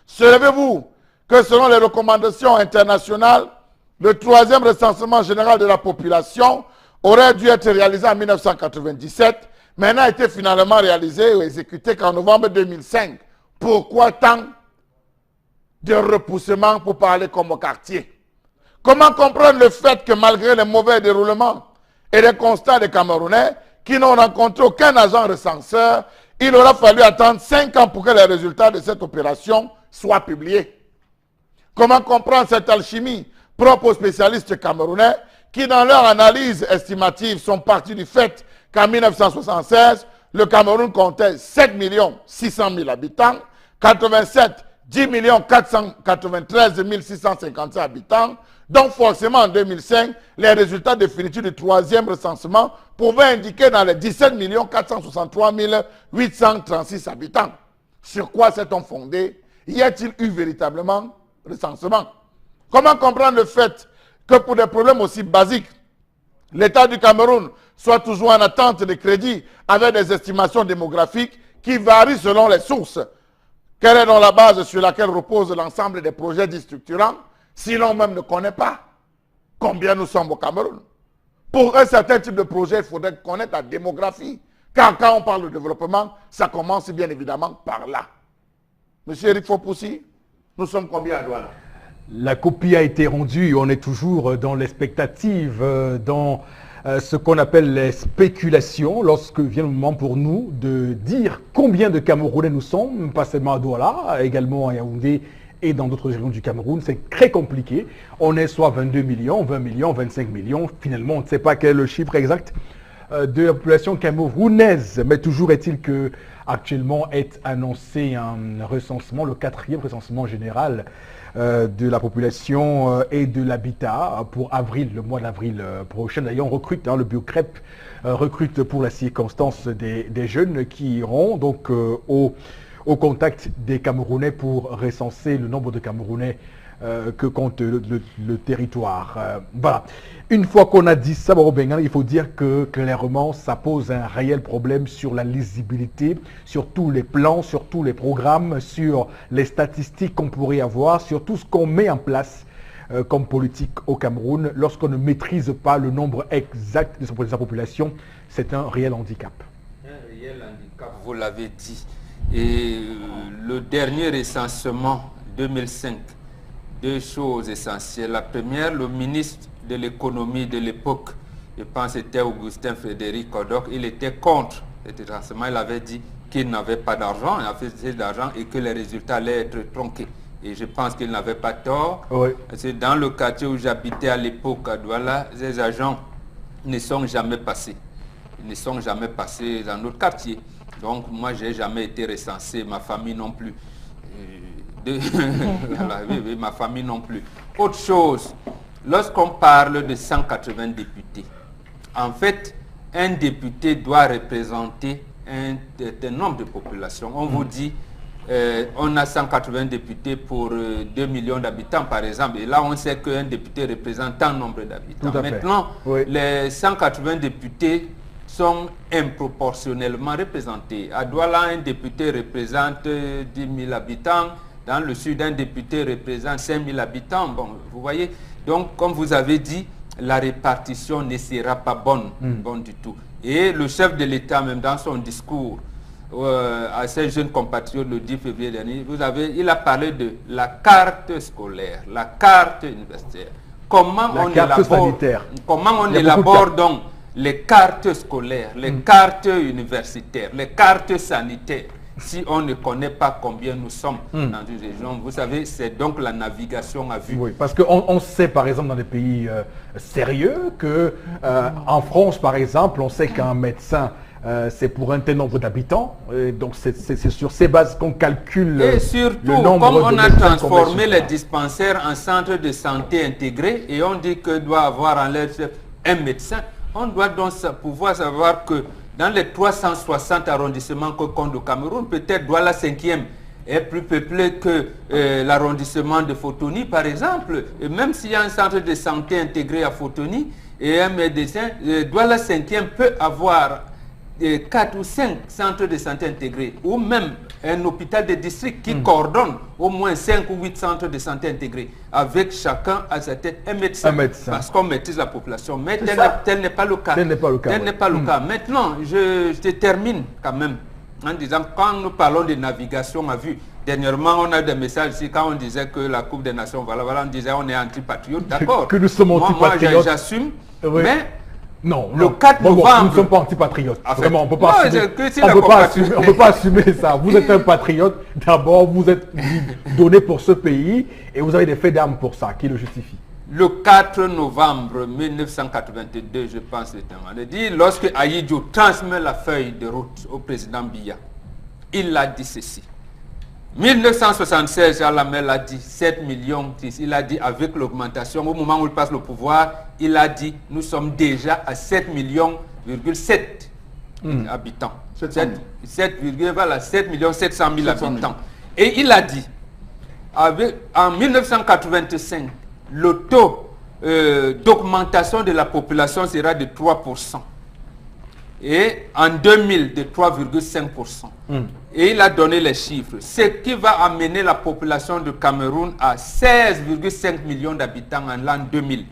Savez-vous que selon les recommandations internationales, le troisième recensement général de la population aurait dû être réalisé en 1997, mais n'a été finalement réalisé ou exécuté qu'en novembre 2005. Pourquoi tant de repoussement pour parler comme au quartier? Comment comprendre le fait que malgré les mauvais déroulements et les constats des Camerounais qui n'ont rencontré aucun agent recenseur, il aura fallu attendre 5 ans pour que les résultats de cette opération soient publiés? Comment comprendre cette alchimie propre aux spécialistes camerounais qui, dans leur analyse estimative, sont partis du fait qu'en 1976, le Cameroun comptait 7 600 000 habitants, 87, 10 493 657 habitants, donc forcément en 2005, les résultats définitifs du troisième recensement pouvaient indiquer dans les 17 463 836 habitants. Sur quoi s'est-on fondé? Y a-t-il eu véritablement recensement? Comment comprendre le fait que pour des problèmes aussi basiques, l'État du Cameroun soit toujours en attente de crédits avec des estimations démographiques qui varient selon les sources? Quelle est donc la base sur laquelle repose l'ensemble des projets dits structurants, si l'on même ne connaît pas combien nous sommes au Cameroun? Pour un certain type de projet, il faudrait connaître la démographie. Car quand on parle de développement, ça commence bien évidemment par là. Monsieur Eric Fopoussi, nous sommes combien à Douala? La copie a été rendue, on est toujours dans l'expectative, dans ce qu'on appelle les spéculations, lorsque vient le moment pour nous de dire combien de Camerounais nous sommes, pas seulement à Douala, également à Yaoundé et dans d'autres régions du Cameroun. C'est très compliqué. On est soit 22 millions, 20 millions, 25 millions. Finalement, on ne sait pas quel est le chiffre exact de la population camerounaise. Mais toujours est-il que actuellement est annoncé un recensement, le 4e recensement général de la population et de l'habitat pour avril, le mois d'avril prochain. D'ailleurs, on recrute, le Biocrep recrute pour la circonstance des jeunes qui iront donc au contact des Camerounais pour recenser le nombre de Camerounais que compte le territoire. Voilà. Une fois qu'on a dit ça, il faut dire que clairement, ça pose un réel problème sur la lisibilité, sur tous les plans, sur tous les programmes, sur les statistiques qu'on pourrait avoir, sur tout ce qu'on met en place comme politique au Cameroun. Lorsqu'on ne maîtrise pas le nombre exact de sa population, c'est un réel handicap. Un réel handicap, vous l'avez dit. Et le dernier recensement 2005, deux choses essentielles. La première, le ministre de l'économie de l'époque, je pense que c'était Augustin Frédéric Kodok, il était contre cet recensement. Il avait dit qu'il n'avait pas d'argent, il avait fait d'argent et que les résultats allaient être tronqués. Et je pense qu'il n'avait pas tort. Oui. Parce que dans le quartier où j'habitais à l'époque à Douala, ces agents ne sont jamais passés. Ils ne sont jamais passés dans notre quartier. Donc moi, je n'ai jamais été recensé, ma famille non plus. Voilà, oui, ma famille non plus. Autre chose, lorsqu'on parle de 180 députés, en fait, un député doit représenter un nombre de populations. On vous dit, on a 180 députés pour 2 millions d'habitants, par exemple. Et là, on sait qu'un député représente un nombre d'habitants. Maintenant, oui, les 180 députés sont improportionnellement représentés. À Douala, un député représente 10 000 habitants. Dans le sud, un député représente 5 000 habitants. Bon, vous voyez. Donc, comme vous avez dit, la répartition ne sera pas bonne, bonne du tout. Et le chef de l'État, même dans son discours à ses jeunes compatriotes le 10 février dernier, il a parlé de la carte scolaire, la carte universitaire. Comment on élabore donc les cartes scolaires, les cartes universitaires, les cartes sanitaires? si on ne connaît pas combien nous sommes dans une région. Vous savez, c'est donc la navigation à vue. Oui, parce qu'on sait par exemple dans des pays sérieux que en France par exemple, on sait qu'un médecin c'est pour un tel nombre d'habitants, donc c'est sur ces bases qu'on calcule et surtout, le nombre comme on de a médecins transformé les conventionnels. dispensaires en centres de santé intégrés et on dit que doit avoir en leur chef un médecin, on doit donc pouvoir savoir que dans les 360 arrondissements que compte le Cameroun, peut-être Douala 5e est plus peuplé que l'arrondissement de Fotoni, par exemple. Et même s'il y a un centre de santé intégré à Fotoni et un médecin, Douala 5e peut avoir 4 ou 5 centres de santé intégrés, ou même un hôpital de district qui coordonne au moins 5 ou 8 centres de santé intégrés, avec chacun à sa tête un médecin. Parce qu'on maîtrise la population. Mais tel n'est pas le cas. Tel n'est pas le cas. Tel n'est pas le cas. Maintenant, je termine quand même en disant, quand nous parlons de navigation à vue, dernièrement, on a des messages ici, quand on disait que la Coupe des Nations, voilà, on disait on est anti-patriote, d'accord. Que nous sommes anti-patriotes. Moi, j'assume, Oui. mais Non, le 4 novembre... nous ne sommes pas antipatriotes. En fait, Vraiment, on ne peut pas non, assumer. c'est On la peut pas comparaison. assumer, on peut pas assumer ça. Vous êtes un patriote. D'abord, vous êtes donné pour ce pays et vous avez des faits d'armes pour ça qui le justifient. Le 4 novembre 1982, je pense, c'est un vendredi, lorsque Ahidjo transmet la feuille de route au président Biya, il a dit ceci. 1976, Jean Lamel a dit 7 millions, il a dit avec l'augmentation, au moment où il passe le pouvoir, il a dit nous sommes déjà à 7 millions, 7 habitants. 7 millions 700 000 habitants. Et il a dit, en 1985, le taux d'augmentation de la population sera de 3%. Et en 2000, de 3,5%. Et il a donné les chiffres. Ce qui va amener la population du Cameroun à 16,5 millions d'habitants en l'an 2000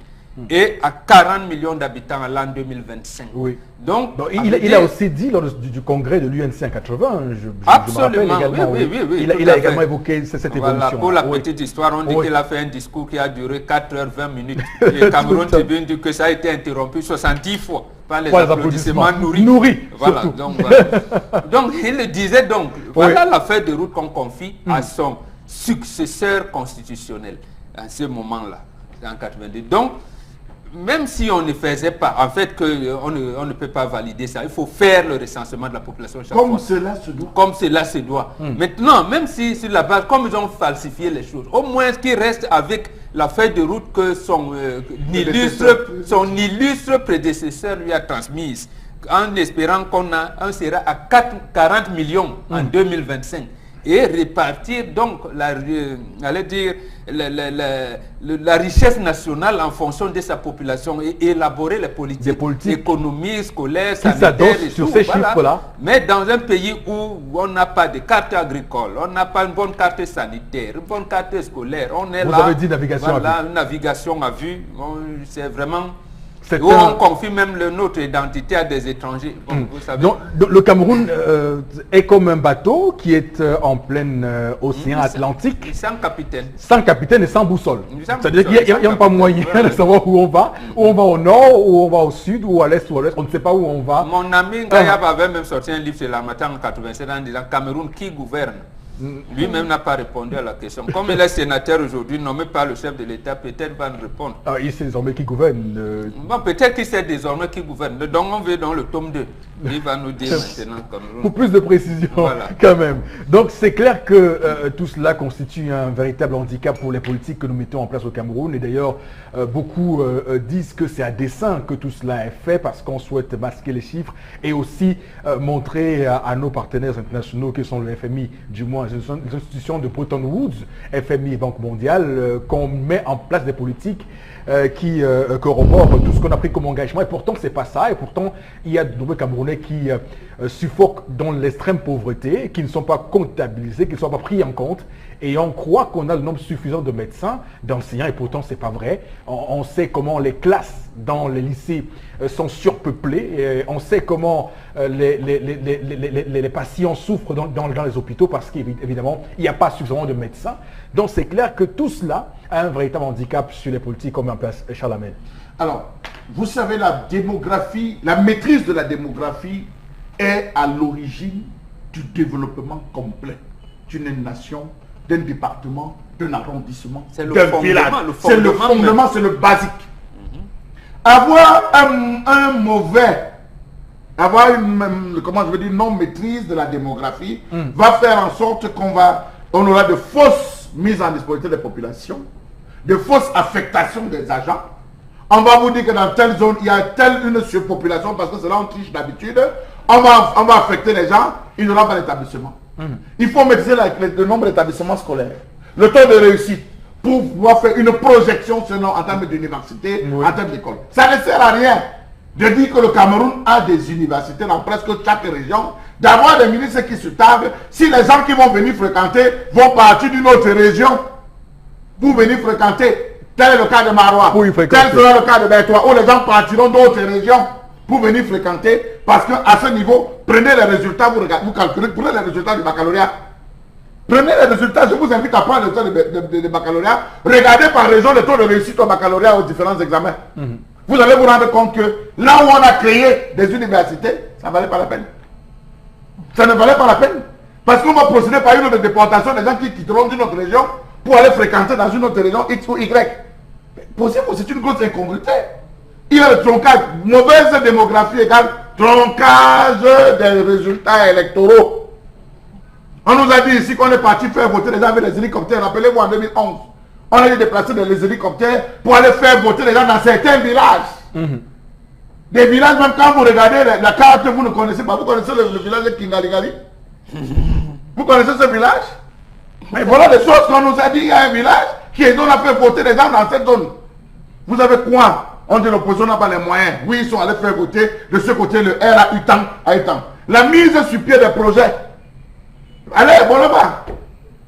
et à 40 millions d'habitants en l'an 2025. Oui. Donc il a aussi dit lors du congrès de l'UNC en 80, je me rappelle également, oui, il a également évoqué cette évolution. Pour la petite histoire, on dit qu'il a fait un discours qui a duré 4 h 20 minutes. Et Cameroun Tribune dit que ça a été interrompu 70 fois par les applaudissements nourris. Voilà, donc, donc il le disait donc, voilà la feuille de route qu'on confie à son successeur constitutionnel à ce moment-là, en 82. Donc, même si on ne faisait pas, en fait, on ne peut pas valider ça. Il faut faire le recensement de la population chaque fois. Comme cela se doit. Comme cela se doit. Maintenant, même si sur la base, comme ils ont falsifié les choses, au moins qu'ils restent avec la feuille de route que son illustre prédécesseur lui a transmise, en espérant qu'on sera à 40 millions en 2025. Et répartir donc la richesse nationale en fonction de sa population et élaborer les politiques économiques, scolaires, sanitaires et sur tout, ces chiffres-là. Mais dans un pays où on n'a pas de carte agricole, on n'a pas une bonne carte sanitaire, une bonne carte scolaire, on est là. Vous avez dit navigation à vue. Une navigation à vue, c'est vraiment... Où on confie même notre identité à des étrangers. Bon, vous savez. Donc, le Cameroun est comme un bateau qui est en plein océan Atlantique. Sans capitaine. Sans capitaine et sans boussole. C'est-à-dire qu'il n'y a pas moyen de savoir où on va. Où on va au nord, où on va au sud, ou à l'est ou à l'ouest. On ne sait pas où on va. Mon ami Ngayab avait même sorti un livre sur la matin en 87 en disant Cameroun qui gouverne. Lui-même n'a pas répondu à la question. Comme il est sénateur aujourd'hui, nommé par le chef de l'État, peut-être va nous répondre. Ah, il sait désormais qui gouverne. Bon, peut-être qu'il sait désormais qui gouverne. Donc on veut dans le tome 2. Il va nous dire maintenant Cameroun. Pour plus de précision, quand même. Donc c'est clair que tout cela constitue un véritable handicap pour les politiques que nous mettons en place au Cameroun. Et d'ailleurs, beaucoup disent que c'est à dessein que tout cela est fait parce qu'on souhaite masquer les chiffres et aussi montrer à nos partenaires internationaux que sont le FMI, du moins les institutions de Bretton Woods, FMI et Banque mondiale, qu'on met en place des politiques qui corroborent tout ce qu'on a pris comme engagement. Et pourtant, c'est pas ça. Et pourtant, il y a de nombreux Camerounais qui suffoquent dans l'extrême pauvreté, qui ne sont pas comptabilisés, qui ne sont pas pris en compte. Et on croit qu'on a le nombre suffisant de médecins, d'enseignants, et pourtant c'est pas vrai. On sait comment les classes dans les lycées sont surpeuplées, et on sait comment les patients souffrent dans les hôpitaux parce qu'évidemment il n'y a pas suffisamment de médecins. Donc c'est clair que tout cela a un véritable handicap sur les politiques comme en place Charles Amel. Alors, vous savez, la démographie, la maîtrise de la démographie est à l'origine du développement complet d'une nation, d'un département, d'un arrondissement, d'un village. C'est le fondement, c'est le basique. Avoir un mauvais, avoir une, comment je veux dire, non-maîtrise de la démographie va faire en sorte on aura de fausses mises en disponibilité des populations, de fausses affectations des agents. On va vous dire que dans telle zone, il y a une surpopulation parce que c'est là on triche d'habitude. On va affecter les gens, il n'y aura pas d'établissement. Il faut maîtriser le nombre d'établissements scolaires, le taux de réussite, pour pouvoir faire une projection selon en termes d'université, en termes d'école. Ça ne sert à rien de dire que le Cameroun a des universités dans presque chaque région, d'avoir des ministres qui se tablent, si les gens qui vont venir fréquenter vont partir d'une autre région pour venir fréquenter. Tel est le cas de Marois, tel sera le cas de Bertois, où les gens partiront d'autres régions pour venir fréquenter, parce qu'à ce niveau, prenez les résultats, vous calculez, prenez les résultats du baccalauréat. Prenez les résultats, je vous invite à prendre les résultats de baccalauréat, regardez par région le taux de réussite au baccalauréat aux différents examens. Vous allez vous rendre compte que là où on a créé des universités, ça ne valait pas la peine. Ça ne valait pas la peine. Parce qu'on va procéder par une autre déportation des gens qui quitteront d'une autre région pour aller fréquenter dans une autre région X ou Y. Possible, c'est une grosse incongruité. Il y a le troncage. Mauvaise démographie égale troncage des résultats électoraux. On nous a dit ici qu'on est parti faire voter les gens avec les hélicoptères. Rappelez-vous en 2011. On a déplacé les hélicoptères pour aller faire voter les gens dans certains villages. Des villages, même quand vous regardez la carte, vous ne connaissez pas. Vous connaissez le village de Kingaligali? Vous connaissez ce village? Mais voilà des choses qu'on nous a dit. Il y a un village qui est donné à faire voter les gens dans cette zone. Vous avez quoi? On dit l'opposition n'a pas les moyens. Oui, ils sont allés faire voter de ce côté, le R a eu tant, a eu tant. La mise sur pied des projets. Allez, bon là-bas.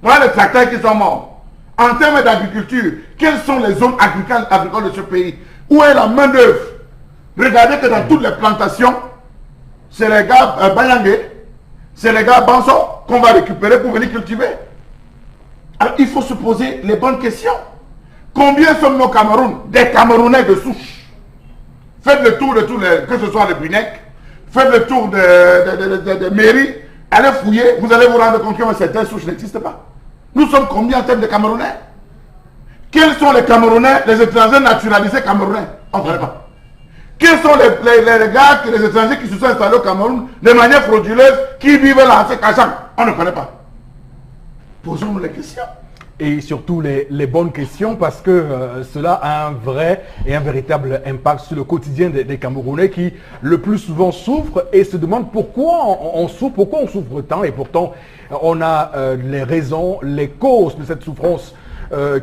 Voilà les tracteurs qui sont morts. En termes d'agriculture, quelles sont les zones agricoles de ce pays? Où est la main-d'œuvre? Regardez que dans toutes les plantations, c'est les gars Bayangé, c'est les gars Banso qu'on va récupérer pour venir cultiver. Alors il faut se poser les bonnes questions. Combien sommes nos Cameroun? Des Camerounais de souche. Faites le tour de tous les, que ce soit le Bunec, faites le tour de mairies, allez fouiller, vous allez vous rendre compte que certaines souches n'existent pas. Nous sommes combien en termes de Camerounais? Quels sont les Camerounais, les étrangers naturalisés Camerounais? On ne connaît pas. Quels sont les étrangers qui se sont installés au Cameroun de manière frauduleuse, qui vivent là en se cachant? On ne connaît pas. Posons-nous les questions. Et surtout les bonnes questions, parce que cela a un vrai et un véritable impact sur le quotidien des Camerounais qui le plus souvent souffrent et se demandent pourquoi on souffre tant, et pourtant on a les raisons, les causes de cette souffrance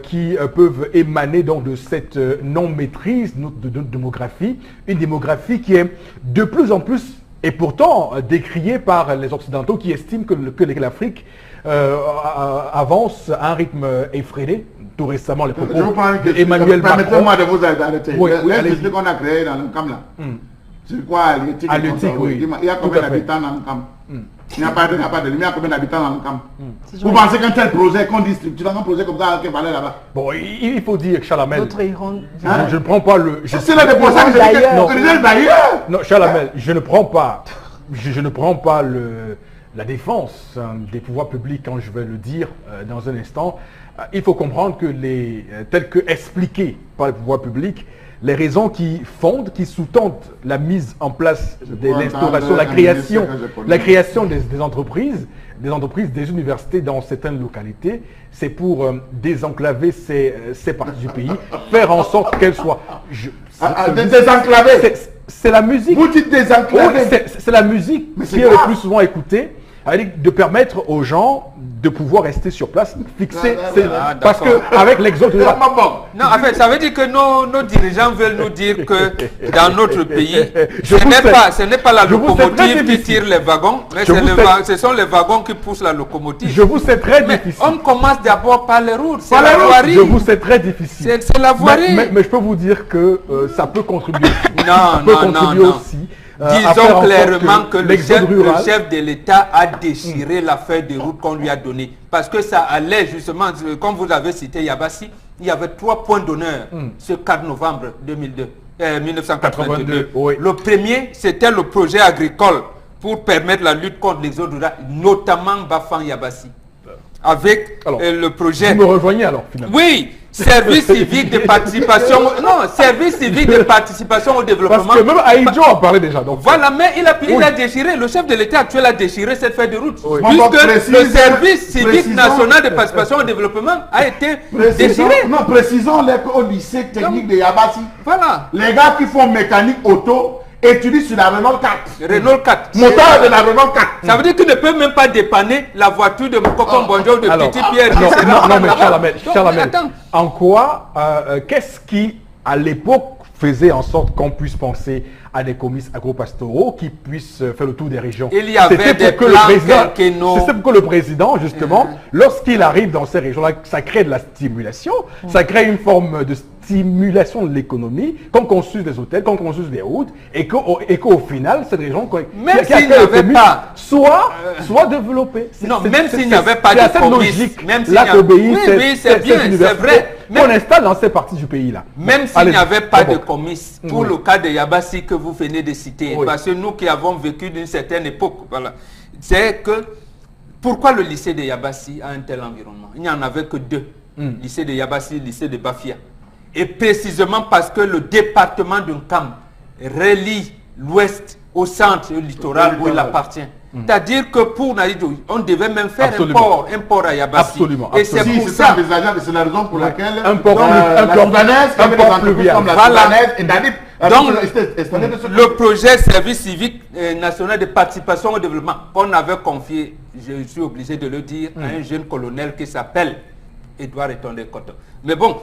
qui peuvent émaner donc de cette non-maîtrise de notre démographie, une démographie qui est de plus en plus et pourtant décriée par les Occidentaux qui estiment que l'Afrique avance à un rythme effréné. Tout récemment, les propos d'Emmanuel Macron. Permettez-moi de vous arrêter. Oui, L'institut qu'on a créé dans le CAM là, c'est quoi Halieutique? Oui. Il y a combien d'habitants dans le CAM? Il n'y a pas de lumière. Il y a combien d'habitants dans le CAM? Vous pensez qu'un tel projet, qu'on dit structurant, un projet comme ça, qui va aller là-bas? Bon, il faut dire que Chalamel, je ne prends pas le... C'est là des projets que je dis d'ailleurs. Non, Chalamel, je ne prends pas la défense des pouvoirs publics, quand je vais le dire dans un instant. Il faut comprendre que tel que expliqué par les pouvoirs publics, les raisons qui fondent, qui sous-tendent la mise en place de l'instauration, la création des entreprises, des universités dans certaines localités, c'est pour désenclaver ces parties du pays, faire en sorte qu'elles soient... Désenclaver. C'est la musique. Vous dites désenclaver. C'est la musique qui est le plus souvent écoutée, de permettre aux gens de pouvoir rester sur place, fixer... parce qu'avec l'exode de la... Non, en fait, ça veut dire que nos dirigeants veulent nous dire que dans notre pays, ce n'est pas la locomotive qui tire les wagons, mais ce sont les wagons qui poussent la locomotive. Je vous sais très difficile. On commence d'abord par les routes, c'est la voirie. Je vous sais très difficile. C'est la voirie. Mais je peux vous dire que ça peut contribuer. Non. Aussi. Disons clairement que le chef de l'État a déchiré la feuille de route qu'on lui a donnée. Parce que ça allait justement, comme vous avez cité Yabassi, il y avait 3 points d'honneur ce 4 novembre 1982. Oui. Le premier, c'était le projet agricole pour permettre la lutte contre l'exode rural, notamment Bafang Yabassi. Avec Alors, le projet... Vous me rejoignez alors finalement? Oui, service civique de participation... Non, service civique de participation au développement. Parce que même Aïdjo en parlait déjà. Donc, Voilà, mais il a déchiré, le chef de l'État actuel a déchiré cette feuille de route. Oui. Puisque le service civique national de participation au développement a été déchiré. Non, précisons au lycée technique de Yabassi. Voilà. Les gars qui font mécanique auto étudient sur la Renault 4. Renault 4. Moteur de la Renault 4. Ça veut dire qu'il ne peut même pas dépanner la voiture de Cocon Bonjour de alors, Petit Pierre. non, mais Charlamel, Donc, attends. en quoi, qu'est-ce qui, à l'époque, faisait en sorte qu'on puisse penser à des comices agro-pastoraux qui puissent faire le tour des régions? Il y avait C'était des pour que le plans président, quinquennaux. c'est pour que le président, justement, lorsqu'il arrive dans ces régions-là, ça crée de la stimulation, ça crée une forme de stimulation de l'économie, qu'on construise des hôtels, qu'on construise des routes, et qu'au final, cette région Même s'il n'y avait pas... soit développée. Non, même s'il n'y avait pas de cette comices, logique, même s'il là n'y a- qu'obéit Oui, c'est bien, c'est vrai. on installe dans ces parties du pays-là. Même s'il Allez, n'y avait pas de d'abord. comices, pour Oui. le cas de Yabassi que vous venez de citer, Oui. parce que nous qui avons vécu d'une certaine époque, voilà, c'est que pourquoi le lycée de Yabassi a un tel environnement? Il n'y en avait que deux, lycée de Yabassi, lycée de Bafia. Et précisément parce que le département d'Unkam relie l'ouest au centre et au littoral où il appartient. C'est-à-dire que pour Naïdou, on devait même faire Absolument. un port à Yabassi. Absolument, Et c'est absolument. pour Si, ça. c'est envisageable, c'est la raison pour laquelle Un port la Soudanaise, un comme port des entreprises fluvial. comme la Voilà. Soudanaise et Nadip, Donc, le projet service civique national de participation au développement qu'on avait confié, je suis obligé de le dire, à un jeune colonel qui s'appelle Edouard Etonde Koto. Mais bon,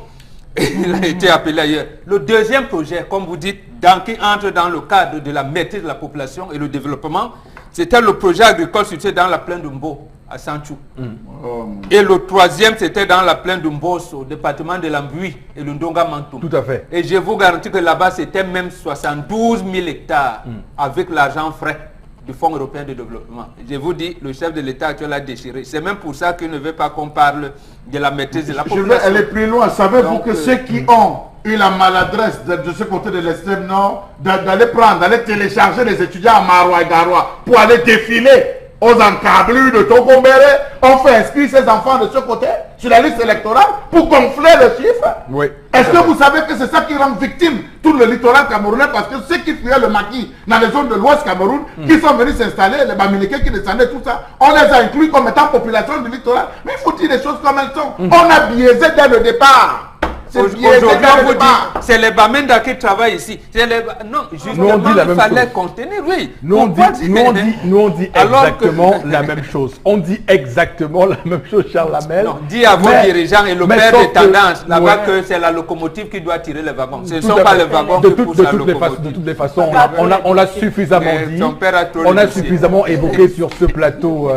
il a été appelé ailleurs. Le deuxième projet, comme vous dites, qui entre dans le cadre de la maîtrise de la population et le développement, c'était le projet agricole situé dans la plaine de Mbo, à Sanchou. Et le troisième, c'était dans la plaine de Mbos, au département de l'Ambui et le Ndonga Mantoum. Tout à fait. Et je vous garantis que là-bas, c'était même 72 000 hectares avec l'argent frais du Fonds européen de développement. Je vous dis, le chef de l'État actuel a déchiré. C'est même pour ça qu'il ne veut pas qu'on parle de la maîtrise de la Je population. vais aller plus loin. Savez-vous Donc, que ceux qui ont eu la maladresse de ce côté de l'extrême nord, d'aller télécharger les étudiants à Maroua et Garoua pour aller défiler aux encablures de Togombéré, ont fait inscrire ces enfants de ce côté sur la liste électorale pour gonfler le chiffre? Oui. Est-ce que vous savez que c'est ça qui rend victime tout le littoral camerounais? Parce que ceux qui fuyaient le maquis dans les zones de l'Ouest Cameroun, qui sont venus s'installer, les Bamileke qui descendaient, tout ça, on les a inclus comme étant population du littoral. Mais il faut dire les choses comme elles sont. On a biaisé dès le départ. C'est biaisé Aujourd'hui, dès on le vous dit, départ. c'est les Bamenda qui travaillent ici. Non, justement, on dit la il même fallait chose. contenir, oui. Nous on dit Alors exactement que- la même chose. On dit exactement la même chose, Charles Lamel. Non, dis à vos Mais- dirigeants et le mais père sauf des tendances, que- là-bas, ouais. que c'est la locomotive qui doit tirer les wagons. Ce ne Tout sont à pas fait. les wagons de qui toutes poussent de la toutes les locomotive. de toutes les façons, Pas on l'a suffisamment Mais dit. ton père a trop On a négocié. suffisamment évoqué sur ce plateau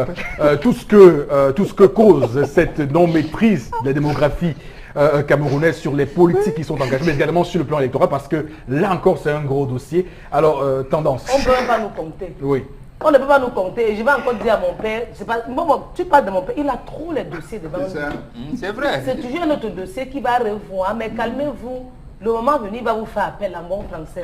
tout ce que cause cette non-maîtrise de la démographie camerounaise sur les politiques qui sont engagées, mais également sur le plan électoral, parce que là encore c'est un gros dossier. Alors, tendance. On ne peut même pas nous compter. Oui. On ne peut pas nous compter. Je vais encore dire à mon père, je sais pas, tu parles de mon père, il a trop les dossiers devant lui. C'est vrai. C'est toujours un autre dossier qui va revoir, mais calmez-vous. Le moment venu, il va vous faire appel à bon français.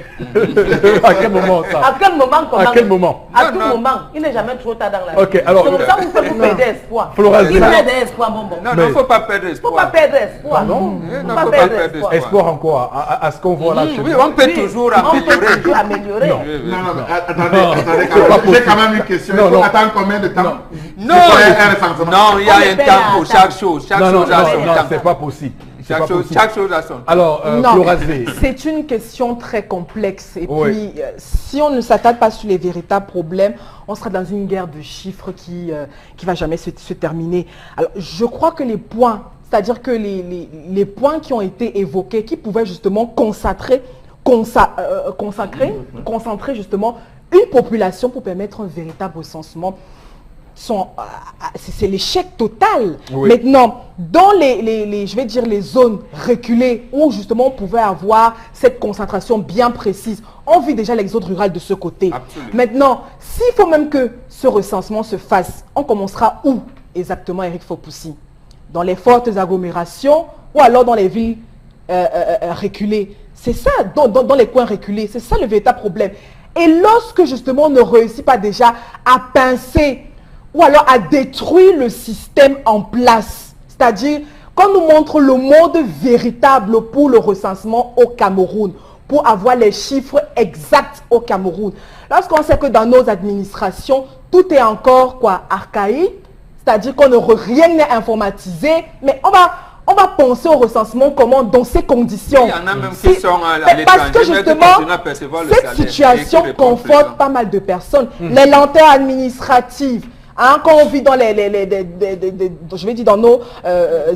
À quel moment ça? À quel moment comment? À quel moment? À Non, tout non. moment. Il n'est jamais trop tard dans la vie. Ok, alors, c'est pour ça que vous faites vous perdre espoir. Flora Il Zéna. perd espoir, bon. Non, Mais- il ne faut pas perdre Faut espoir. pas perdre espoir. Non. Faut Non, pas faut pas perdre perdre espoir. Espoir en quoi? À ce qu'on voit là chez Oui, nous. on peut toujours On peut améliorer. toujours améliorer. Non. Non, mais attendez, C'est quand pas même. J'ai possible. quand même une question. Non, Il faut non. attendre combien de temps? Non. Non, un recensement. non, il y a On un les paie temps à pour temps. chaque chose. Chaque Non, non, chose a son non, temps. c'est pas possible. C'est pas possible. Chaque chose a son temps. Alors, Non, Florazé. c'est une question très complexe. Et Oui. puis, si on ne s'attarde pas sur les véritables problèmes, on sera dans une guerre de chiffres qui va jamais se terminer. Alors, je crois que les points, c'est-à-dire que les points qui ont été évoqués, qui pouvaient justement concentrer justement une population pour permettre un véritable recensement, c'est l'échec total. Oui. Maintenant, dans je vais dire les zones reculées où justement on pouvait avoir cette concentration bien précise, on vit déjà l'exode rural de ce côté. Absolument. Maintenant, s'il faut même que ce recensement se fasse, on commencera où exactement, Eric Fopoussi? Dans les fortes agglomérations ou alors dans les villes reculées? C'est ça, dans les coins reculés, c'est ça le véritable problème. Et lorsque justement on ne réussit pas déjà à pincer ou alors à détruire le système en place, c'est-à-dire qu'on nous montre le mode véritable pour le recensement au Cameroun, pour avoir les chiffres exacts au Cameroun. Lorsqu'on sait que dans nos administrations, tout est encore quoi, archaïque, c'est-à-dire qu'on ne rien n'est informatisé, mais on va penser au recensement comment dans ces conditions. Il y en a même qui sont à l'étranger, parce que justement, cette situation conforte pas mal de personnes. Les lenteurs administratives, hein, quand on vit dans je vais dire dans nos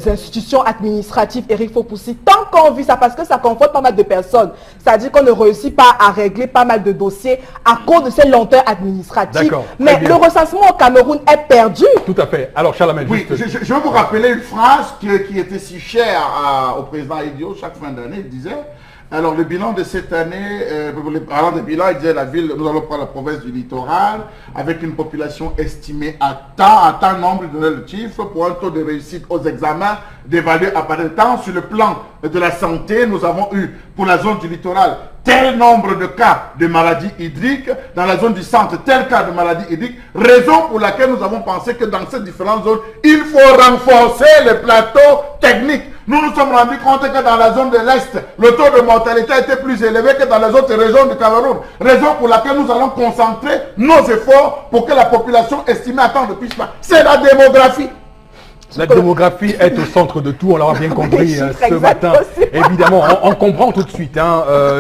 institutions administratives, Eric Fopoussi, tant qu'on vit ça, parce que ça conforte pas mal de personnes, c'est-à-dire qu'on ne réussit pas à régler pas mal de dossiers à cause de ces lenteurs administratives. Mais le recensement au Cameroun est perdu. Tout à fait. Alors, Charles Amel, oui, je vais vous rappeler une phrase qui était si chère au président Idio chaque fin d'année. Il disait, alors le bilan de cette année, parlant de bilan, il disait nous allons prendre la province du littoral avec une population estimée à tant nombre de chiffres pour un taux de réussite aux examens d'évaluer à partir de temps. Sur le plan de la santé, nous avons eu pour la zone du littoral tel nombre de cas de maladies hydriques, dans la zone du centre tel cas de maladies hydriques, raison pour laquelle nous avons pensé que dans ces différentes zones, il faut renforcer les plateaux techniques. Nous nous sommes rendus compte que dans la zone de l'Est, le taux de mortalité était plus élevé que dans les autres régions du Cameroun. Raison pour laquelle nous allons concentrer nos efforts pour que la population estimée à temps ne puisse pas. C'est la démographie. La démographie est au centre de tout, on l'aura bien compris ce matin. Évidemment, on comprend tout de suite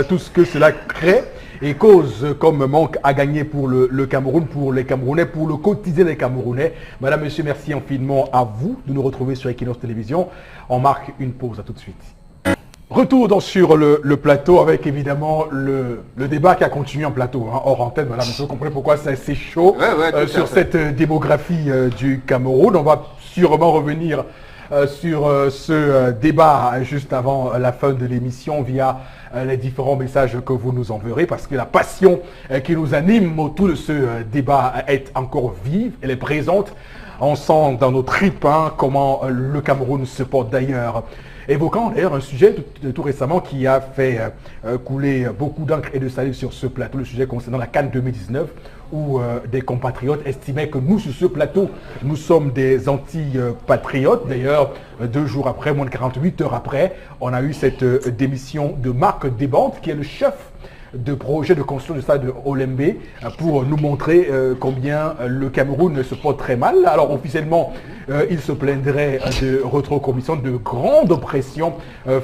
tout ce que cela crée et cause comme manque à gagner pour le Cameroun, pour les Camerounais, pour le quotidien des Camerounais. Madame, monsieur, merci infiniment à vous de nous retrouver sur Equinox Télévision. On marque une pause, à tout de suite. Retour sur le plateau avec évidemment le débat qui a continué en plateau, hors antenne. Voilà, vous comprenez pourquoi c'est assez chaud sur cette démographie du Cameroun. On va sûrement revenir sur ce débat juste avant la fin de l'émission via les différents messages que vous nous enverrez parce que la passion qui nous anime autour de ce débat est encore vive, elle est présente. On sent dans nos tripes comment le Cameroun se porte d'ailleurs. Évoquant d'ailleurs un sujet tout récemment qui a fait couler beaucoup d'encre et de salive sur ce plateau, le sujet concernant la CAN 2019, où des compatriotes estimaient que nous, sur ce plateau, nous sommes des anti-patriotes. D'ailleurs, 2 jours après, moins de 48 heures après, on a eu cette démission de Marc Desbandes, qui est le chef de projet de construction du stade de Olembe pour nous montrer combien le Cameroun se porte très mal. Alors officiellement, il se plaindrait de rétrocommission, de grande pression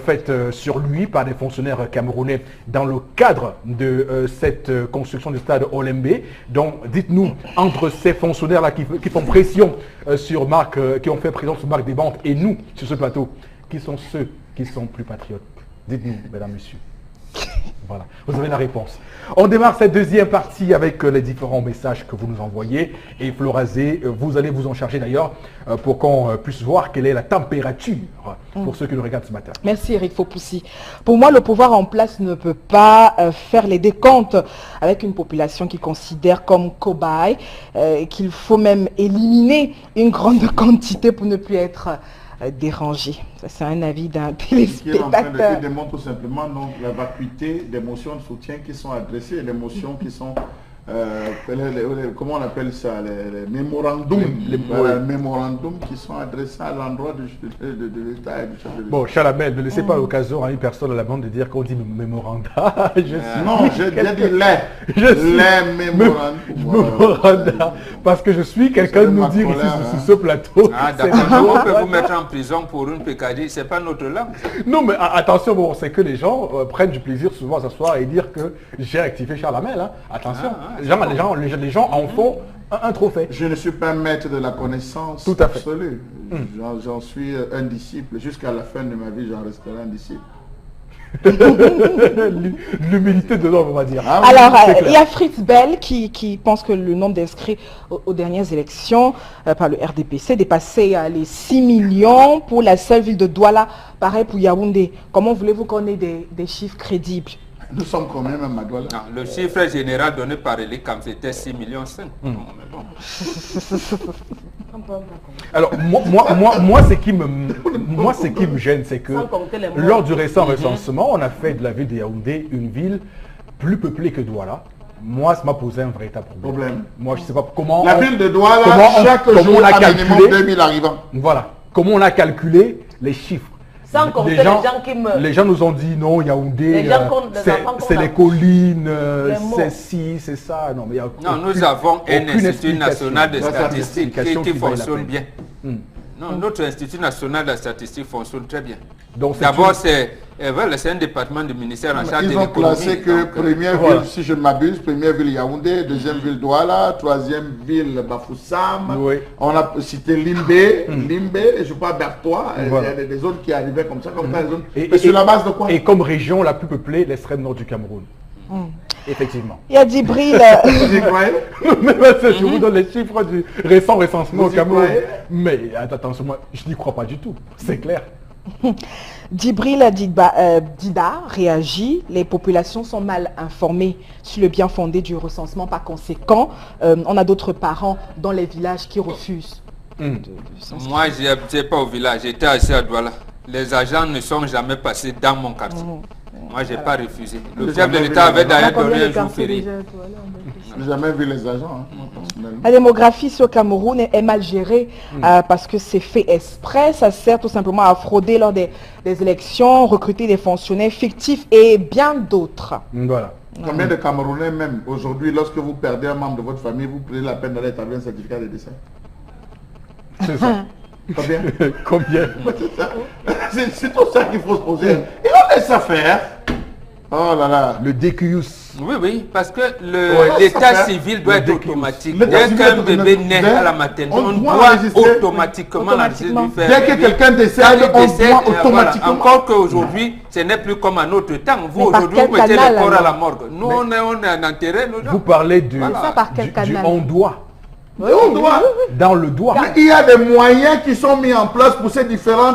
faite sur lui par des fonctionnaires camerounais dans le cadre de cette construction du stade Olembe. Donc dites-nous, entre ces fonctionnaires-là qui font pression sur Marc, qui ont fait pression sur Marc Desbandes et nous, sur ce plateau, qui sont ceux qui sont plus patriotes? Dites-nous, mesdames, messieurs. Voilà, vous avez la réponse. On démarre cette deuxième partie avec les différents messages que vous nous envoyez. Et Florazé, vous allez vous en charger d'ailleurs pour qu'on puisse voir quelle est la température pour ceux qui nous regardent ce matin. Merci Eric Fopoussi. Pour moi, le pouvoir en place ne peut pas faire les décomptes avec une population qui considère comme cobaye qu'il faut même éliminer une grande quantité pour ne plus être dérangé. Ça, c'est un avis d'un téléspectateur. Qui démontre tout simplement donc, la vacuité des motions de soutien qui sont adressées, les motions qui sont, comment on appelle ça, les mémorandums, les mémorandums qui sont adressés à l'endroit de l'État et du chef de l'État. Bon, Chalamel, ne laissez pas l'occasion à une personne à la bande de dire qu'on dit mémoranda. Non, j'ai dit les mémorandums. Parce que je suis quelqu'un de nous dire ici sur ce plateau. Ah, d'accord. On peut vous mettre en prison pour une pécadille, c'est pas notre langue. Non, mais attention, bon, c'est que les gens prennent du plaisir souvent à s'asseoir et dire que j'ai activé Chalamel. Attention. Les gens en font un trophée. Je ne suis pas maître de la connaissance tout à fait absolue. J'en suis un disciple. Jusqu'à la fin de ma vie, j'en resterai un disciple. L'humilité de l'homme, on va dire. Alors, il y a Fritz Bell qui pense que le nombre d'inscrits aux dernières élections par le RDPC dépassait les 6 millions pour la seule ville de Douala. Pareil pour Yaoundé. Comment voulez-vous qu'on ait des chiffres crédibles? Nous sommes quand même à Douala. Le chiffre général donné par Elicam, c'était 6,5 millions. Alors, moi, ce qui me gêne, c'est que lors du récent recensement, on a fait de la ville de Yaoundé une ville plus peuplée que Douala. Moi, ça m'a posé un véritable problème. Moi, je ne sais pas comment... La ville de Douala, chaque comment jour, on a a minimum calculé, 2000 arrivants. Voilà. Comment on a calculé les chiffres. Sans compter les gens qui meurent. Les gens nous ont dit non, Yaoundé, Les gens comptent les enfants c'est qu'on les a. collines, Les mots. c'est ci, c'est ça. Non, mais il y a Non, nous aucune- avons un aucune institut explication. national de Ça, c'est statistiques explication qui qui vaille la fonctionne peine. bien. Non, notre institut national de statistique fonctionne très bien. Donc, c'est D'abord, une- c'est un département du ministère en charge de Ils ont l'économie. classé que donc, première voilà. ville, si je ne m'abuse, première ville Yaoundé, deuxième ville Douala, troisième ville Bafoussam. Oui. On a cité Limbe, et je crois Bertois. Voilà. Il y a des zones qui arrivaient comme ça, comme ça. Les zones. Et- Mais sur la base de quoi? Et comme région la plus peuplée, l'extrême nord du Cameroun. Effectivement. Il y a Djibril. Vous y croyez? Mais je vous donne les chiffres du récent recensement Vous au y Cameroun. croyez? Mais attention, moi, je n'y crois pas du tout. C'est clair. Djibril Dida réagit, les populations sont mal informées sur le bien fondé du recensement. Par conséquent, on a d'autres parents dans les villages qui refusent. moi, je n'habitais pas au village, j'étais assis à Douala. Les agents ne sont jamais passés dans mon quartier. Moi, je n'ai pas refusé. Le J'ai chef de jamais l'État vu avait les d'ailleurs Combien donné de un jour quartiers férié. déjà, toi, là, Je n'ai jamais vu les agents, moi, personnellement. La démographie sur Cameroun est mal gérée parce que c'est fait exprès. Ça sert tout simplement à frauder lors des élections, recruter des fonctionnaires fictifs et bien d'autres. Voilà. Combien de Camerounais même, aujourd'hui, lorsque vous perdez un membre de votre famille, vous prenez la peine d'aller établir un certificat de décès? C'est ça. Combien? Combien? C'est tout ça qu'il faut se poser. Et on laisse ça faire. Oh là là. Le DQUS. Oui, oui, parce que Ouais, l'état ça fait- civil doit le être déclin. automatique. L'état Dès civil qu'un est bébé automatique. naît à la maternité, On on doit doit enregistrer automatiquement l'enregistrer, lui faire Dès que revivre. quelqu'un décède, Quand il on décède, doit voilà. automatiquement. Encore qu'aujourd'hui, ce n'est plus comme à notre temps. Vous, Mais par aujourd'hui, quel vous mettez canal, les corps à alors la morgue. Nous, on est enterrés, nos gens. Vous parlez du, Ça par quel du canal? on doit. On doit. Dans le doigt. Il y a des moyens qui sont mis en place pour ces différents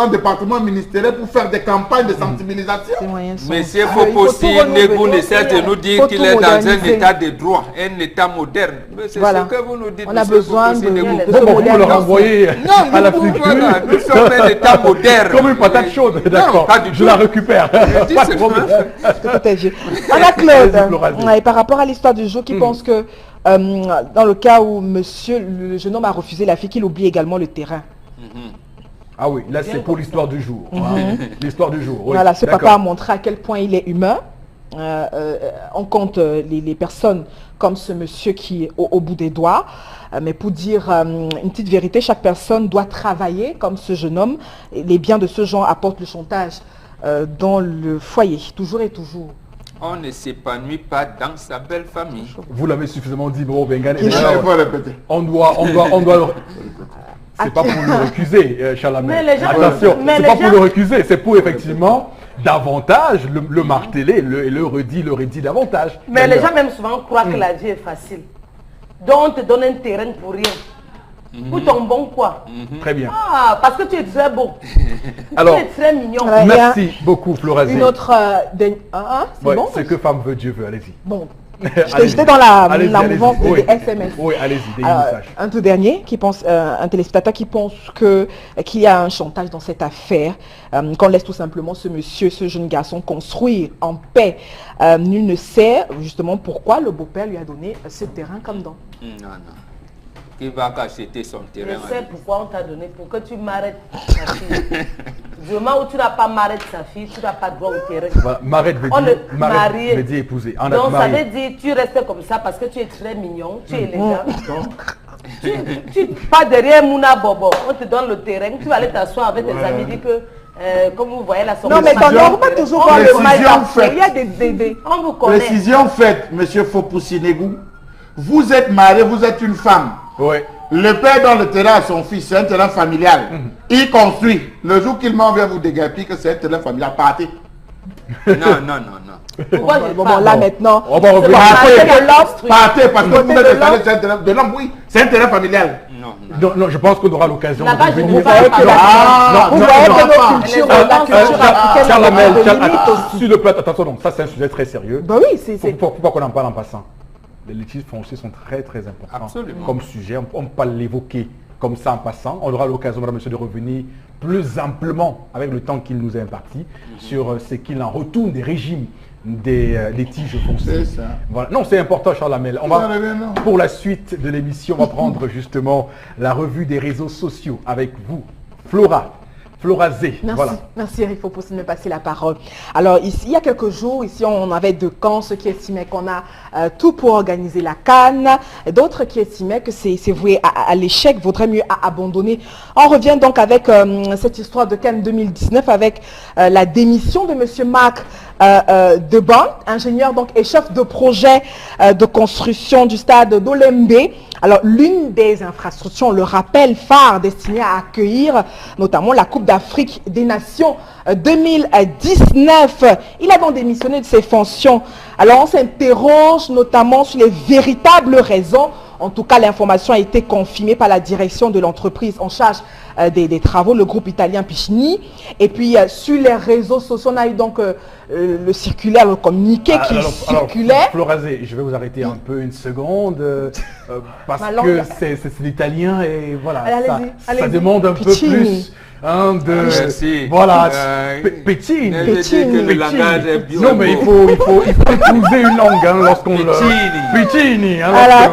départements ministériels pour faire des campagnes de sensibilisation. Ces moyens sont- Monsieur Ah, il faut Fopossi tout renouveler, Negou essaie de nous faut dire qu'il tout est dans un moderniser. état de droit, un état moderne. Mais c'est Voilà. ce que vous nous dites. On a monsieur besoin Fopossi de- Negou. de- Bon, vous me le modernisation. renvoyez à la figure. Voilà, nous sommes un état moderne. Comme une patate chaude, d'accord. pas du Je tout. la récupère. dis Pas de c'est problème. Tout protégé. Anna Vas-y, Claude, Florazé. et par rapport à l'histoire du jour, qui pense que dans le cas où monsieur, le jeune homme a refusé la fille, qu'il oublie également le terrain. Ah oui, là c'est pour l'histoire du jour. L'histoire du jour. oui. Voilà, ce D'accord. papa a montré à quel point il est humain. On compte les personnes comme ce monsieur qui est au bout des doigts. Mais pour dire une petite vérité, chaque personne doit travailler comme ce jeune homme. Et les biens de ce genre apportent le chantage dans le foyer, toujours et toujours. On ne s'épanouit pas dans sa belle famille. Vous l'avez suffisamment dit, Bro Bengane. Il faut répéter. On doit c'est pas pour le recuser, Chalamel. Mais les gens- Attention, mais c'est les pas pour gens- le recuser, c'est pour effectivement davantage le marteler, et le redit davantage. Mais les gens même souvent croient que la vie est facile. Donc on te donne un terrain pour rien. Pour ton bon quoi. Très bien. Ah, parce que tu es très beau. Alors, tu es très mignon. Voilà. merci beaucoup, Florazé. Une autre... c'est Ouais, bon c'est que femme veut, Dieu veut, allez-y. Bon, Allez-y. j'étais dans la Allez-y, allez-y. mouvance Oui. des SMS. Oui, allez-y, des Alors, messages. un tout dernier, un téléspectateur qui pense qu'il y a un chantage dans cette affaire, qu'on laisse tout simplement ce monsieur, ce jeune garçon construire en paix. Nul ne sait justement pourquoi le beau-père lui a donné ce terrain comme don. Non, non. Qui va acheter son Je terrain? sais pourquoi on t'a donné, pour que tu m'arrêtes ta fille. Du moment où tu n'as pas marié sa fille, tu n'as pas droit au terrain. Voilà, Marette veut On dire, le Marette marié. veut dire épouser. On a Donc ça marié. veut dire tu restes comme ça parce que tu es très mignon, tu es élégant. tu pas derrière Mouna Bobo, on te donne le terrain, tu vas aller t'asseoir avec tes amis, dis que comme vous voyez la somme. Non mais Précision- on ne peut pas toujours voir le mal précision parfait. faite. Il y a des... On vous connaît. Précision faite, monsieur Fopoussi Negou. Vous êtes marié, vous êtes une femme. Oui. Le père donne le terrain à son fils, c'est un terrain familial. Il construit. Le jour qu'il m'en vient vous déguerpir que c'est un terrain familial, partez. Non, non, non, non. Pourquoi je Bon, parle là maintenant, On va revenir. c'est Partez, de l'offre. partez, parce que Côté vous de êtes l'homme. installé sur un terrain de l'homme, oui, c'est un terrain familial. Non, non. Non, non, je pense qu'on aura l'occasion de Là-bas, je revenir. vous parle pas. Ah, Vous non, voyez non, que non, nos cultures, la culture africaine, Charles Lamel, a des limites aussi. sur le plateau, attention, donc ça c'est un sujet très sérieux. Bah oui, c'est... Faut pas qu'on en parle en passant. Les litiges fonciers sont très très importants Absolument. comme sujet. On ne peut pas l'évoquer comme ça en passant. On aura l'occasion, madame, monsieur, de revenir plus amplement avec le temps qu'il nous a imparti sur ce qu'il en retourne des régimes des litiges fonciers. C'est ça. Voilà. Non, c'est important, Charles Hamel. Pour la suite de l'émission, on va prendre justement la revue des réseaux sociaux avec vous, Flora Zé. Merci, Voilà. merci Eric Fopoussi de me passer la parole. Alors ici, il y a quelques jours, ici on avait deux camps, ceux qui estimaient qu'on a tout pour organiser la CAN, d'autres qui estimaient que c'est voué à l'échec, vaudrait mieux abandonner. On revient donc avec cette histoire de CAN 2019 avec la démission de M. Marc Deban, ingénieur donc et chef de projet de construction du stade d'Olembe. Alors, l'une des infrastructures, on le rappelle, phare destinée à accueillir notamment la Coupe d'Afrique des Nations 2019. Il a donc démissionné de ses fonctions. Alors, on s'interroge notamment sur les véritables raisons. En tout cas, l'information a été confirmée par la direction de l'entreprise en charge des travaux, le groupe italien Pichini. Et puis, sur les réseaux sociaux, on a eu donc le circulaire, le communiqué qui circulait. Alors, Flora Zé, je vais vous arrêter un peu une seconde, parce que c'est l'italien et voilà, ça demande un peu plus. Merci. Voilà, Pétine. Non, mais il faut éprouver une langue lorsqu'on le... Pétini.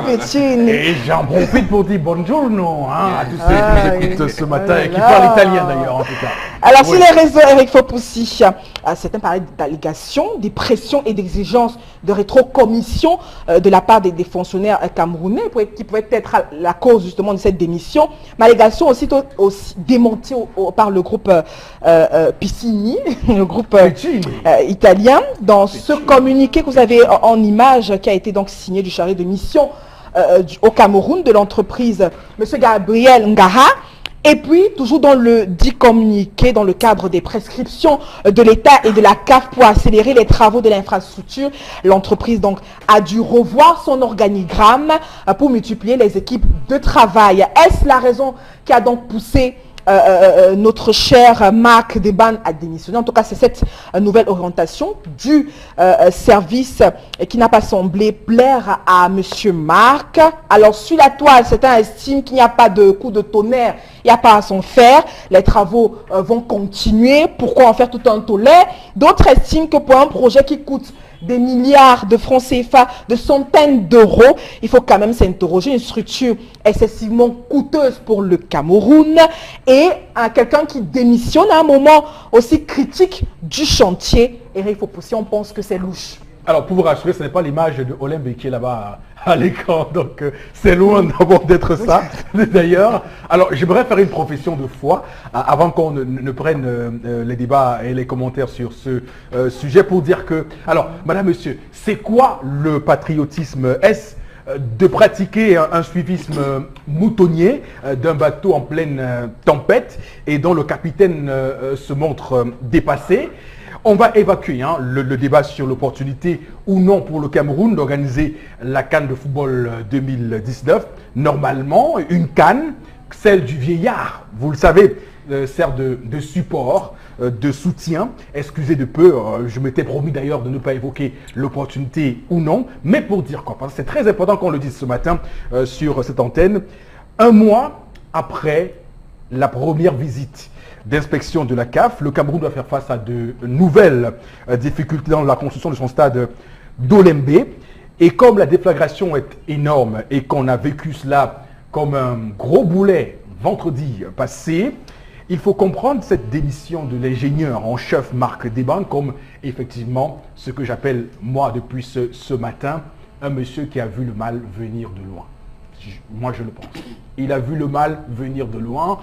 Pétini. Et j'en profite pour dire buongiorno à tous ceux qui nous écoutent ce matin et qui parlent italien d'ailleurs en tout cas. Alors sur les réseaux, Eric Fopoussi, certains parlaient d'allégations, des pressions et d'exigences de rétrocommission de la part des fonctionnaires camerounais qui pouvaient être la cause justement de cette démission. Mais allégation aussi démentie par le groupe Pichini, le groupe italien, dans ce communiqué que vous avez en image qui a été donc signé du chargé de mission au Cameroun de l'entreprise, M. Gabriel Ngara. Et puis, toujours dans le dit communiqué, dans le cadre des prescriptions de l'État et de la CAF pour accélérer les travaux de l'infrastructure, l'entreprise donc a dû revoir son organigramme pour multiplier les équipes de travail. Est-ce la raison qui a donc poussé notre cher Marc Deban a démissionné? En tout cas, c'est cette nouvelle orientation du service qui n'a pas semblé plaire à M. Marc. Alors, sur la toile, certains estiment qu'il n'y a pas de coup de tonnerre, il n'y a pas à s'en faire. Les travaux vont continuer. Pourquoi en faire tout un tollé? D'autres estiment que pour un projet qui coûte des milliards de francs CFA, de centaines d'euros, il faut quand même s'interroger, une structure excessivement coûteuse pour le Cameroun et quelqu'un qui démissionne à un moment aussi critique du chantier. Eric Fopoussi, on pense que c'est louche. Alors pour vous rassurer, ce n'est pas l'image de Olembe qui est là-bas à l'écran, donc c'est loin d'abord d'être ça d'ailleurs. Alors j'aimerais faire une profession de foi avant qu'on ne prenne les débats et les commentaires sur ce sujet pour dire que, alors madame, monsieur, c'est quoi le patriotisme? Est-ce de pratiquer un suivisme moutonnier d'un bateau en pleine tempête et dont le capitaine se montre dépassé? On va évacuer le débat sur l'opportunité ou non pour le Cameroun d'organiser la CAN de football 2019. Normalement, une CAN, celle du vieillard, vous le savez, sert de support, de soutien. Excusez de peu, je m'étais promis d'ailleurs de ne pas évoquer l'opportunité ou non, mais pour dire quoi, parce que c'est très important qu'on le dise ce matin sur cette antenne. Un mois après la première visite d'inspection de la CAF, le Cameroun doit faire face à de nouvelles difficultés dans la construction de son stade d'Olembe. Et comme la déflagration est énorme et qu'on a vécu cela comme un gros boulet vendredi passé, il faut comprendre cette démission de l'ingénieur en chef Marc Deban comme effectivement ce que j'appelle moi depuis ce matin, un monsieur qui a vu le mal venir de loin. Moi je le pense. Il a vu le mal venir de loin.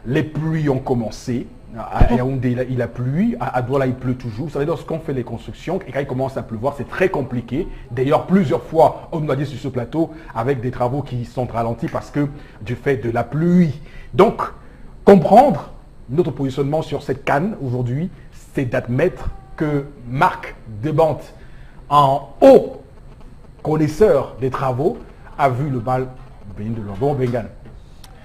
Les pluies ont commencé. À Yaoundé, il a plu. À Douala, il pleut toujours. Vous savez, lorsqu'on fait les constructions, et quand il commence à pleuvoir, c'est très compliqué. D'ailleurs, plusieurs fois, on nous a dit sur ce plateau, avec des travaux qui sont ralentis parce que du fait de la pluie. Donc, comprendre notre positionnement sur cette CAN aujourd'hui, c'est d'admettre que Marc Deban, en haut connaisseur des travaux, a vu le mal venir de loin. Bon, Bengan.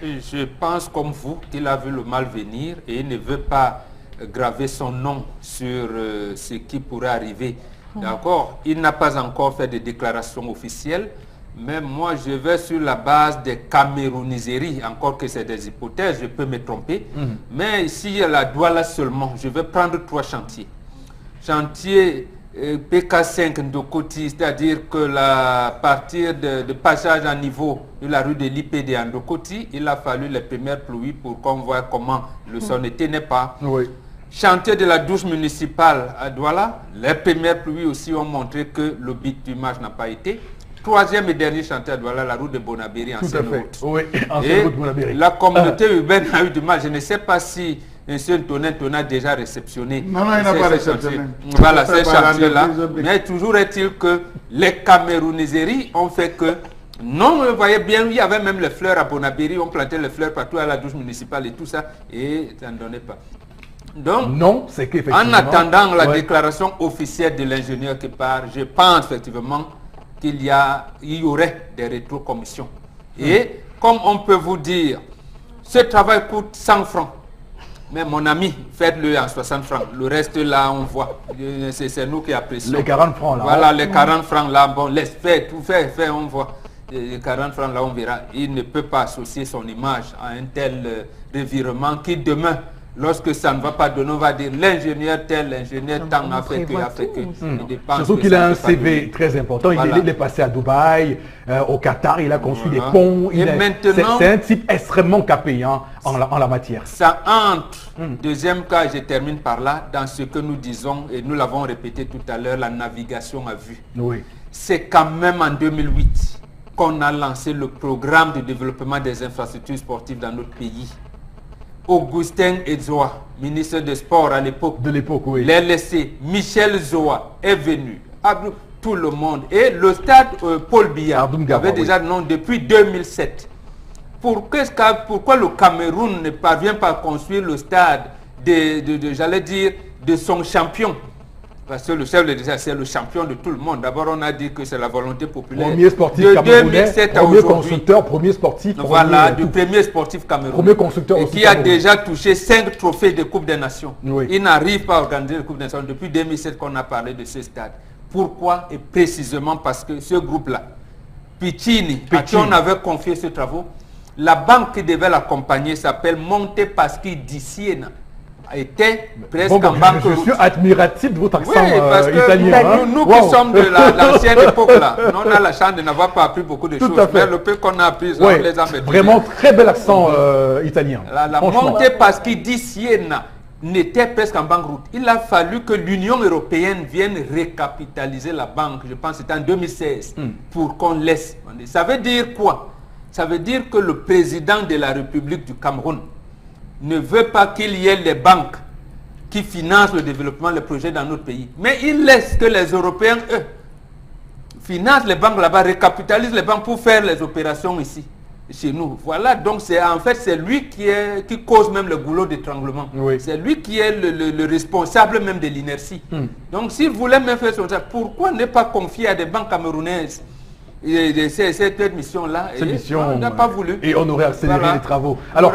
Je pense comme vous qu'il a vu le mal venir et il ne veut pas graver son nom sur ce qui pourrait arriver. D'accord? Il n'a pas encore fait de déclaration officielle, mais moi je vais sur la base des camerouniseries, encore que c'est des hypothèses, je peux me tromper. Mais ici à la Douala seulement, je vais prendre 3 chantiers. Chantier PK5 Ndokoti, c'est-à-dire que à partir de passage à niveau de la rue de l'IPD à Ndokoti, il a fallu les premières pluies pour qu'on voit comment le sol ne tenait pas. Oui. Chantier de la douche municipale à Douala, les premières pluies aussi ont montré que le bitumage n'a pas été. Troisième et dernier chantier à Douala, la route de Bonabéry, ancienne route. Oui, Et route de Bonabéry. la communauté urbaine a eu du mal. Je ne sais pas si M. Tonin a déjà réceptionné. Non, il n'a pas réceptionné. Voilà, ces chantiers-là. Mais toujours est-il que les Camerounaiseries ont fait que, non, vous voyez bien, il y avait même les fleurs à Bonabéry, on plantait les fleurs partout à la douche municipale et tout ça, et ça ne donnait pas. Donc, non, c'est qu'effectivement... En attendant la déclaration officielle de l'ingénieur qui part, je pense effectivement qu'il y aurait des rétrocommissions. Et comme on peut vous dire, ce travail coûte 100 francs. Mais mon ami, faites-le en 60 francs. Le reste là, on voit. C'est nous qui apprécions. Les 40 francs là. Voilà, les 40 francs là, bon, laisse faire, tout faire, on voit. Les 40 francs là, on verra. Il ne peut pas associer son image à un tel revirement qui demain, lorsque ça ne va pas donner, on va dire l'ingénieur tel, l'ingénieur tant a fait que. Surtout qu'il a un CV très important. Voilà. Il est passé à Dubaï, au Qatar, il a construit des ponts. C'est un type extrêmement capé en la matière. Ça entre, deuxième cas, je termine par là, dans ce que nous disons, et nous l'avons répété tout à l'heure, la navigation à vue. Oui. C'est quand même en 2008 qu'on a lancé le programme de développement des infrastructures sportives dans notre pays. Augustin Edzoa, ministre des Sports à l'époque, oui. Les laissés, Michel Zoa est venu, tout le monde. Et le stade Paul Biya avait déjà le nom depuis 2007. Pourquoi le Cameroun ne parvient pas à construire le stade j'allais dire, de son champion? Parce que le chef de l'État, c'est le champion de tout le monde. D'abord, on a dit que c'est la volonté populaire. Premier sportif camerounais, premier sportif. Voilà, du premier sportif camerounais. Premier constructeur aussi. Qui a déjà touché 5 trophées de Coupe des Nations. Oui. Il n'arrive pas à organiser la Coupe des Nations. Depuis 2007 qu'on a parlé de ce stade. Pourquoi? Et précisément parce que ce groupe-là, Piccini, à qui on avait confié ce travaux, la banque qui devait l'accompagner s'appelle Montepaschi di Siena. Était presque en banque. Je suis admiratif de votre accent parce que italien. Nous qui sommes de l'ancienne époque là, on a la chance de n'avoir pas appris beaucoup de choses. Mais le peu qu'on a appris, on les a maîtrisés. Vraiment très bel accent italien. La montée parce qu'il dit Siena n'était presque en banqueroute. Il a fallu que l'Union européenne vienne récapitaliser la banque, je pense que c'était en 2016, pour qu'on laisse. Ça veut dire quoi? Ça veut dire que le président de la République du Cameroun ne veut pas qu'il y ait les banques qui financent le développement, les projets dans notre pays. Mais il laisse que les Européens, eux, financent les banques là-bas, récapitalisent les banques pour faire les opérations ici, chez nous. Voilà, donc en fait, c'est lui qui cause même le goulot d'étranglement. Oui. C'est lui qui est le responsable même de l'inertie. Donc s'il voulait même faire ça, pourquoi ne pas confier à des banques camerounaises cette mission-là, on n'a pas voulu. Et on aurait accéléré les travaux. Alors,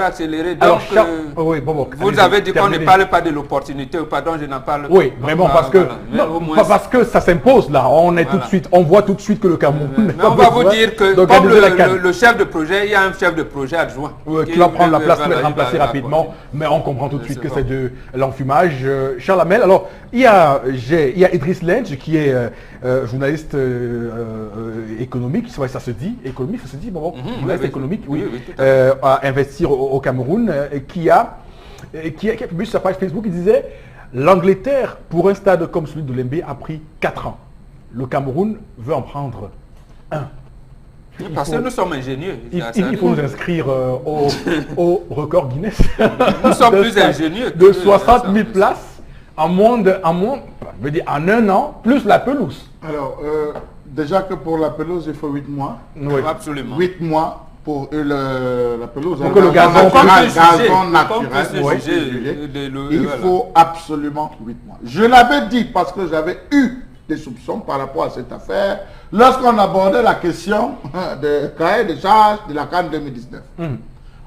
vous avez dit qu'on ne parle pas de l'opportunité, pardon, je n'en parle pas. Oui, vraiment, parce que ça s'impose là. On voit tout de suite que le Cameroun n'est pas on va vous dire que comme le chef de projet, il y a un chef de projet adjoint. Qui va prendre la place, remplacer rapidement, mais on comprend tout de suite que c'est de l'enfumage. Charles Hamel, alors, il y a Idriss Lench qui est journaliste économique, ça se dit, journaliste économique, à investir au Cameroun, qui a publié sur sa page Facebook, il disait l'Angleterre, pour un stade comme celui de l'Embe, a pris 4 ans. Le Cameroun veut en prendre 1. Parce que nous sommes ingénieux. Il faut nous inscrire au record Guinness. Nous sommes plus ingénieux. De 60 000 places en un an, plus la pelouse. Alors, déjà que pour la pelouse, il faut 8 mois. Oui, absolument. 8 mois pour la pelouse. Pour que le gazon naturel. Il faut absolument 8 mois. Je l'avais dit parce que j'avais eu des soupçons par rapport à cette affaire lorsqu'on abordait la question de cahier de charge de la CAN 2019.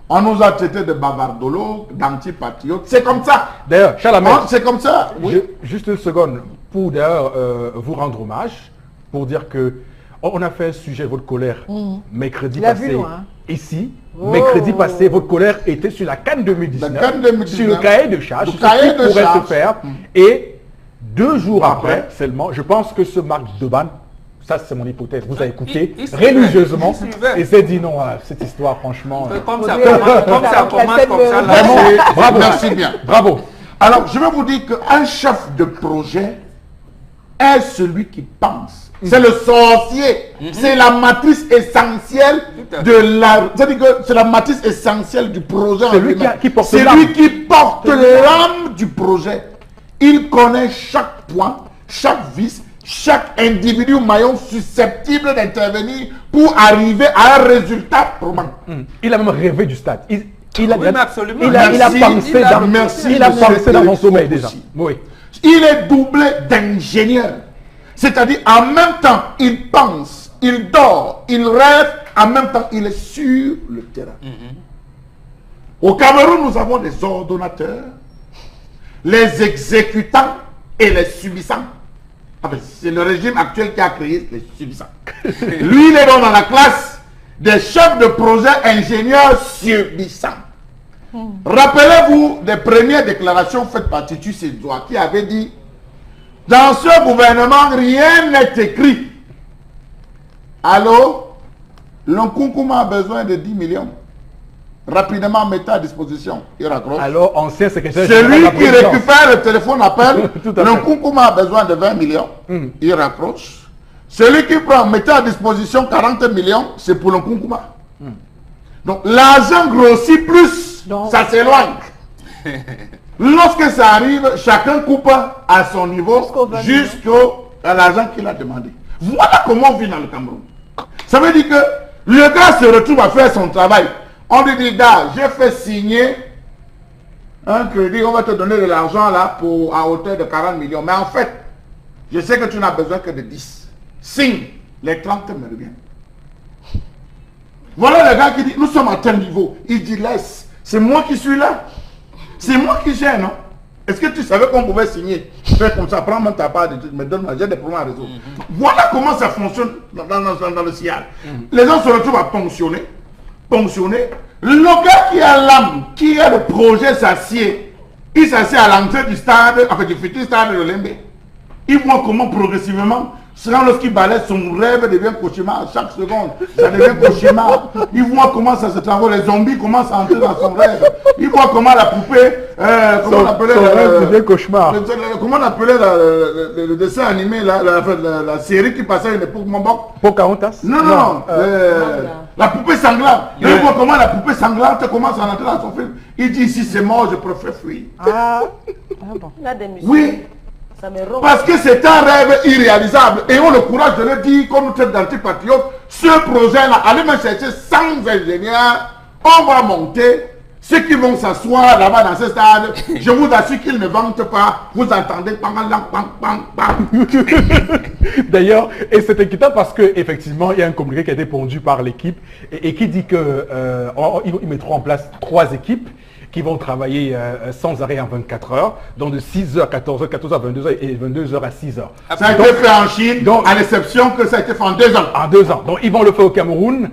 On nous a traité de bavardolo, d'antipatriotes. C'est comme ça. D'ailleurs, Charles, c'est comme ça. Oui. Juste une seconde pour d'ailleurs vous rendre hommage, pour dire que on a fait un sujet de votre colère mercredi passé ici. Mercredi passé, votre colère était sur la CAN 2019, sur le cahier de charge, sur ce qui pourrait se faire. Et 2 jours après seulement, je pense que ce Marc Deban, ça c'est mon hypothèse, vous avez écouté il suivait, religieusement il suivait. et s'est dit non, cette histoire franchement... Comme ça commence comme ça. Là, Vraiment, bravo. Merci bien. Bravo. Alors, je vais vous dire qu'un chef de projet est celui qui pense. C'est le sorcier. C'est la matrice essentielle Tout à fait. de la... C'est-à-dire que c'est la matrice essentielle du projet. C'est en lui lui-même. qui porte C'est l'âme. lui qui porte l'âme du projet. Il connaît chaque point, chaque vis, chaque individu maillon susceptible d'intervenir pour arriver à un résultat probant. Il a même rêvé du stade. Il a, Oui, mais absolument. il a Merci, pensé dans, merci, il a monsieur pensé dans son sommeil Félix déjà. aussi. Oui. Il est doublé d'ingénieur. C'est-à-dire, en même temps, il pense, il dort, il rêve, en même temps, il est sur le terrain. Au Cameroun, nous avons des ordonnateurs, les exécutants et les subissants. Enfin, c'est le régime actuel qui a créé les subissants. Lui, il est donc dans la classe des chefs de projet ingénieurs subissants. Rappelez-vous des premières déclarations faites par Titus Sédoua qui avait dit: dans ce gouvernement, rien n'est écrit. Allô? L'Onkunkuma a besoin de 10 millions. Rapidement, mettez à disposition. Il raccroche. Alors, ancien secrétaire C'est général de lui la qui présidence. récupère le téléphone, appelle. Tout à fait. L'Onkunkuma a besoin de 20 millions. Il raccroche. Celui qui prend, mettez à disposition 40 millions, c'est pour l'Onkunkuma. Donc, l'argent grossit plus, Donc- ça s'éloigne. Lorsque ça arrive, chacun coupe à son niveau jusqu'à l'argent qu'il a demandé. Voilà comment on vit dans le Cameroun. Ça veut dire que le gars se retrouve à faire son travail. On lui dit: gars, j'ai fait signer un crédit, on va te donner de l'argent là à hauteur de 40 millions. Mais en fait, je sais que tu n'as besoin que de 10. Signe, les 30 me reviennent. Voilà le gars qui dit: nous sommes à tel niveau. Il dit: laisse, c'est moi qui suis là. C'est moi qui gère, non? Est-ce que tu savais qu'on pouvait signer? Faire comme ça, prends-moi ta part, me donne-moi, j'ai des problèmes à résoudre. Voilà comment ça fonctionne dans le ciel. Les gens se retrouvent à ponctionner. Le gars qui a l'âme, qui a le projet s'assied, il s'assied à l'entrée du stade, enfin du futur stade de Lembe. Il voit comment progressivement, lorsqu'il balaye, son rêve devient cauchemar chaque seconde. Ça devient cauchemar. Il voit comment ça se travaille, les zombies commencent à entrer dans son rêve. Il voit comment la poupée, comment on appelait son rêve devient cauchemar. comment on appelait le dessin animé, la série qui passait à une époque, mon bon. Pocahontas? Non. La poupée sanglante. Il voit comment la poupée sanglante commence à entrer dans son film. Il dit: si c'est mort, je préfère fuir. Il a des muscles. Oui. Ça me rend. Parce que c'est un rêve irréalisable. Et on a le courage de le dire comme nous sommes d'antipatriotes. Ce projet-là, allez me chercher 100 ingénieurs. On va monter. Ceux qui vont s'asseoir là-bas dans ce stade, je vous assure qu'ils ne vantent pas. Vous entendez bang, bang, bang, bang. D'ailleurs, et c'est inquiétant parce que effectivement, il y a un communiqué qui a été pondu par l'équipe et qui dit que ils mettront en place 3 équipes qui vont travailler sans arrêt en 24 heures, donc de 6h à 14h, 14h à 22h et 22h à 6h. Ça a été fait en Chine, à l'exception que ça a été fait en 2 ans. En 2 ans. Donc ils vont le faire au Cameroun,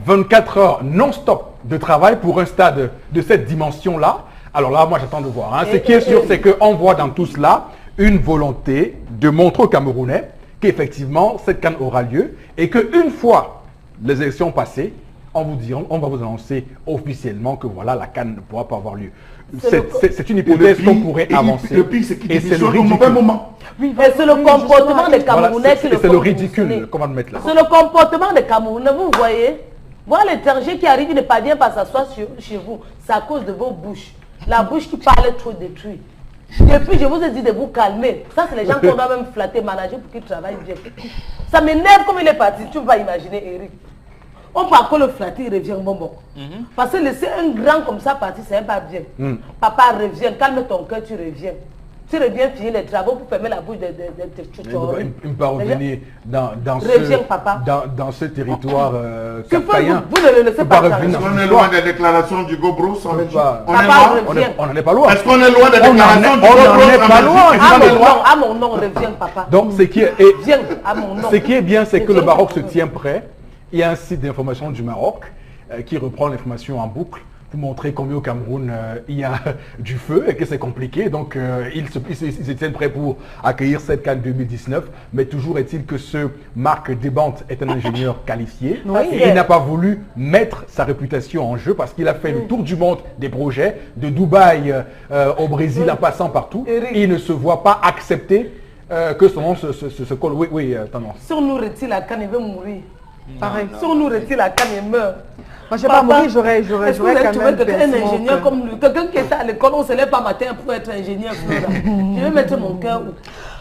24 heures non-stop de travail pour un stade de cette dimension-là. Alors là, moi j'attends de voir. Hein. Ce qui est sûr, c'est qu'on voit dans tout cela une volonté de montrer aux Camerounais qu'effectivement cette CAN aura lieu et qu'une fois les élections passées, on va vous annoncer officiellement que voilà, la CAN ne pourra pas avoir lieu. C'est une hypothèse qu'on pourrait avancer. Le pire, c'est qu'il et c'est le au mauvais ridicule. moment. Et c'est le comportement des Camerounais qui le C'est font le ridicule fonctionner. qu'on va le mettre là. C'est le comportement des Camerounais, vous voyez. Voir l'étranger qui arrive, il ne parvient pas à s'asseoir chez vous. C'est à cause de vos bouches. La bouche qui parle trop détruit. Depuis, je vous ai dit de vous calmer. Ça, c'est les gens qu'on doit même flatter, manager pour qu'ils travaillent bien. Ça m'énerve comme il est parti. Tu vas imaginer, Eric. On peut encore le flatter, il revient bonbon. Parce que laisser un grand comme ça partir, c'est pas bien. Papa revient, calme ton cœur, tu reviens. Tu reviens finir les travaux pour fermer la bouche de Il ne peut pas revenir dans ce territoire carpatien. Vous ne le laissez pas revenir. On est loin des déclarations du Gobros. On n'en est pas loin. Est-ce qu'on est loin des déclarations du Gobros? On n'en est pas loin. À mon nom, reviens, papa. Donc, ce qui est bien, c'est que le Maroc se tient prêt. Il y a un site d'information du Maroc qui reprend l'information en boucle pour montrer combien au Cameroun il y a du feu et que c'est compliqué. Donc ils se tiennent prêts pour accueillir cette CAN 2019. Mais toujours est-il que ce Marc Desbantes est un ingénieur qualifié. Oui. Et il n'a pas voulu mettre sa réputation en jeu parce qu'il a fait le tour du monde des projets, de Dubaï au Brésil en passant partout. Il ne se voit pas accepter que son nom se colle. Oui, tendance. Si on nous retire la canne, il veut mourir. Pareil. Si on nous retire la canne, il meurt. Moi, je vais pas mourir, j'aurais quand même un ingénieur comme lui. Quelqu'un qui est à l'école, on ne se lève pas matin pour être ingénieur. Je vais mettre mon cœur où?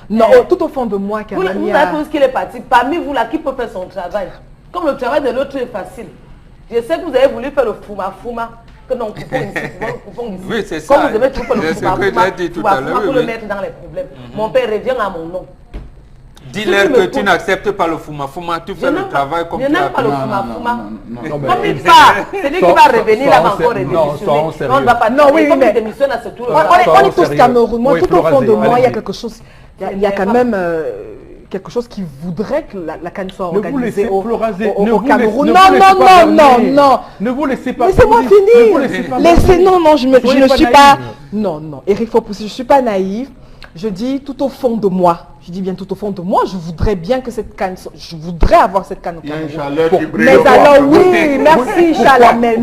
Non, tout au fond de moi, quand même. Vous avez ce qu'il est parti. Parmi vous, là, qui peut faire son travail? Comme le travail de l'autre est facile. Je sais que vous avez voulu faire le fouma-fouma. Que non, coupons ici, coupons ici. Oui, c'est ça. Comme vous avez tout fait le fouma-fouma pour le mettre dans les problèmes. Mon père revient à mon nom. Dis-leur que tu n'acceptes pas le fouma-fouma, tu fais le travail comme tu as Je n'aime pas le fait. fouma-fouma. Comme il part, c'est lui qui va revenir, là, va encore redémissionner. On ne va pas. Non, oui, mais démissionne à ce tour. On est tous Cameroun. Moi, tout au fond de moi, il y a quelque chose. Il y a quand même quelque chose qui voudrait que la CAN soit organisée au Cameroun. Non. Ne vous laissez pas. Laissez-moi finir. Laissez, non, je ne suis pas. Non, Éric Fopoussi, je ne suis pas naïve. Je dis tout au fond de moi. Je dis bien tout au fond de moi, je voudrais bien que cette CAN, je voudrais avoir cette CAN au Cameroun. Mais alors, oui, merci Chalamel.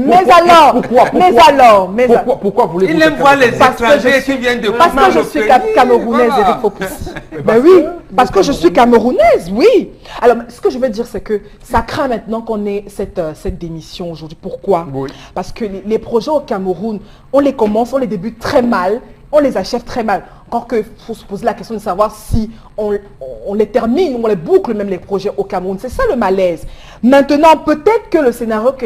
Pourquoi voulez-vous? Il aime voir les étrangers qui viennent de Parce que je suis camerounaise, Éric Fopoussi. Ben oui, parce que je suis camerounaise, oui. Alors, ce que je veux dire, c'est que ça craint maintenant qu'on ait cette démission aujourd'hui. Pourquoi? Parce que les projets au Cameroun, on les commence, on les débute très mal, on les achève très mal. Encore qu'il faut se poser la question de savoir si on les termine, on les boucle même les projets au Cameroun. C'est ça le malaise. Maintenant, peut-être que le scénario que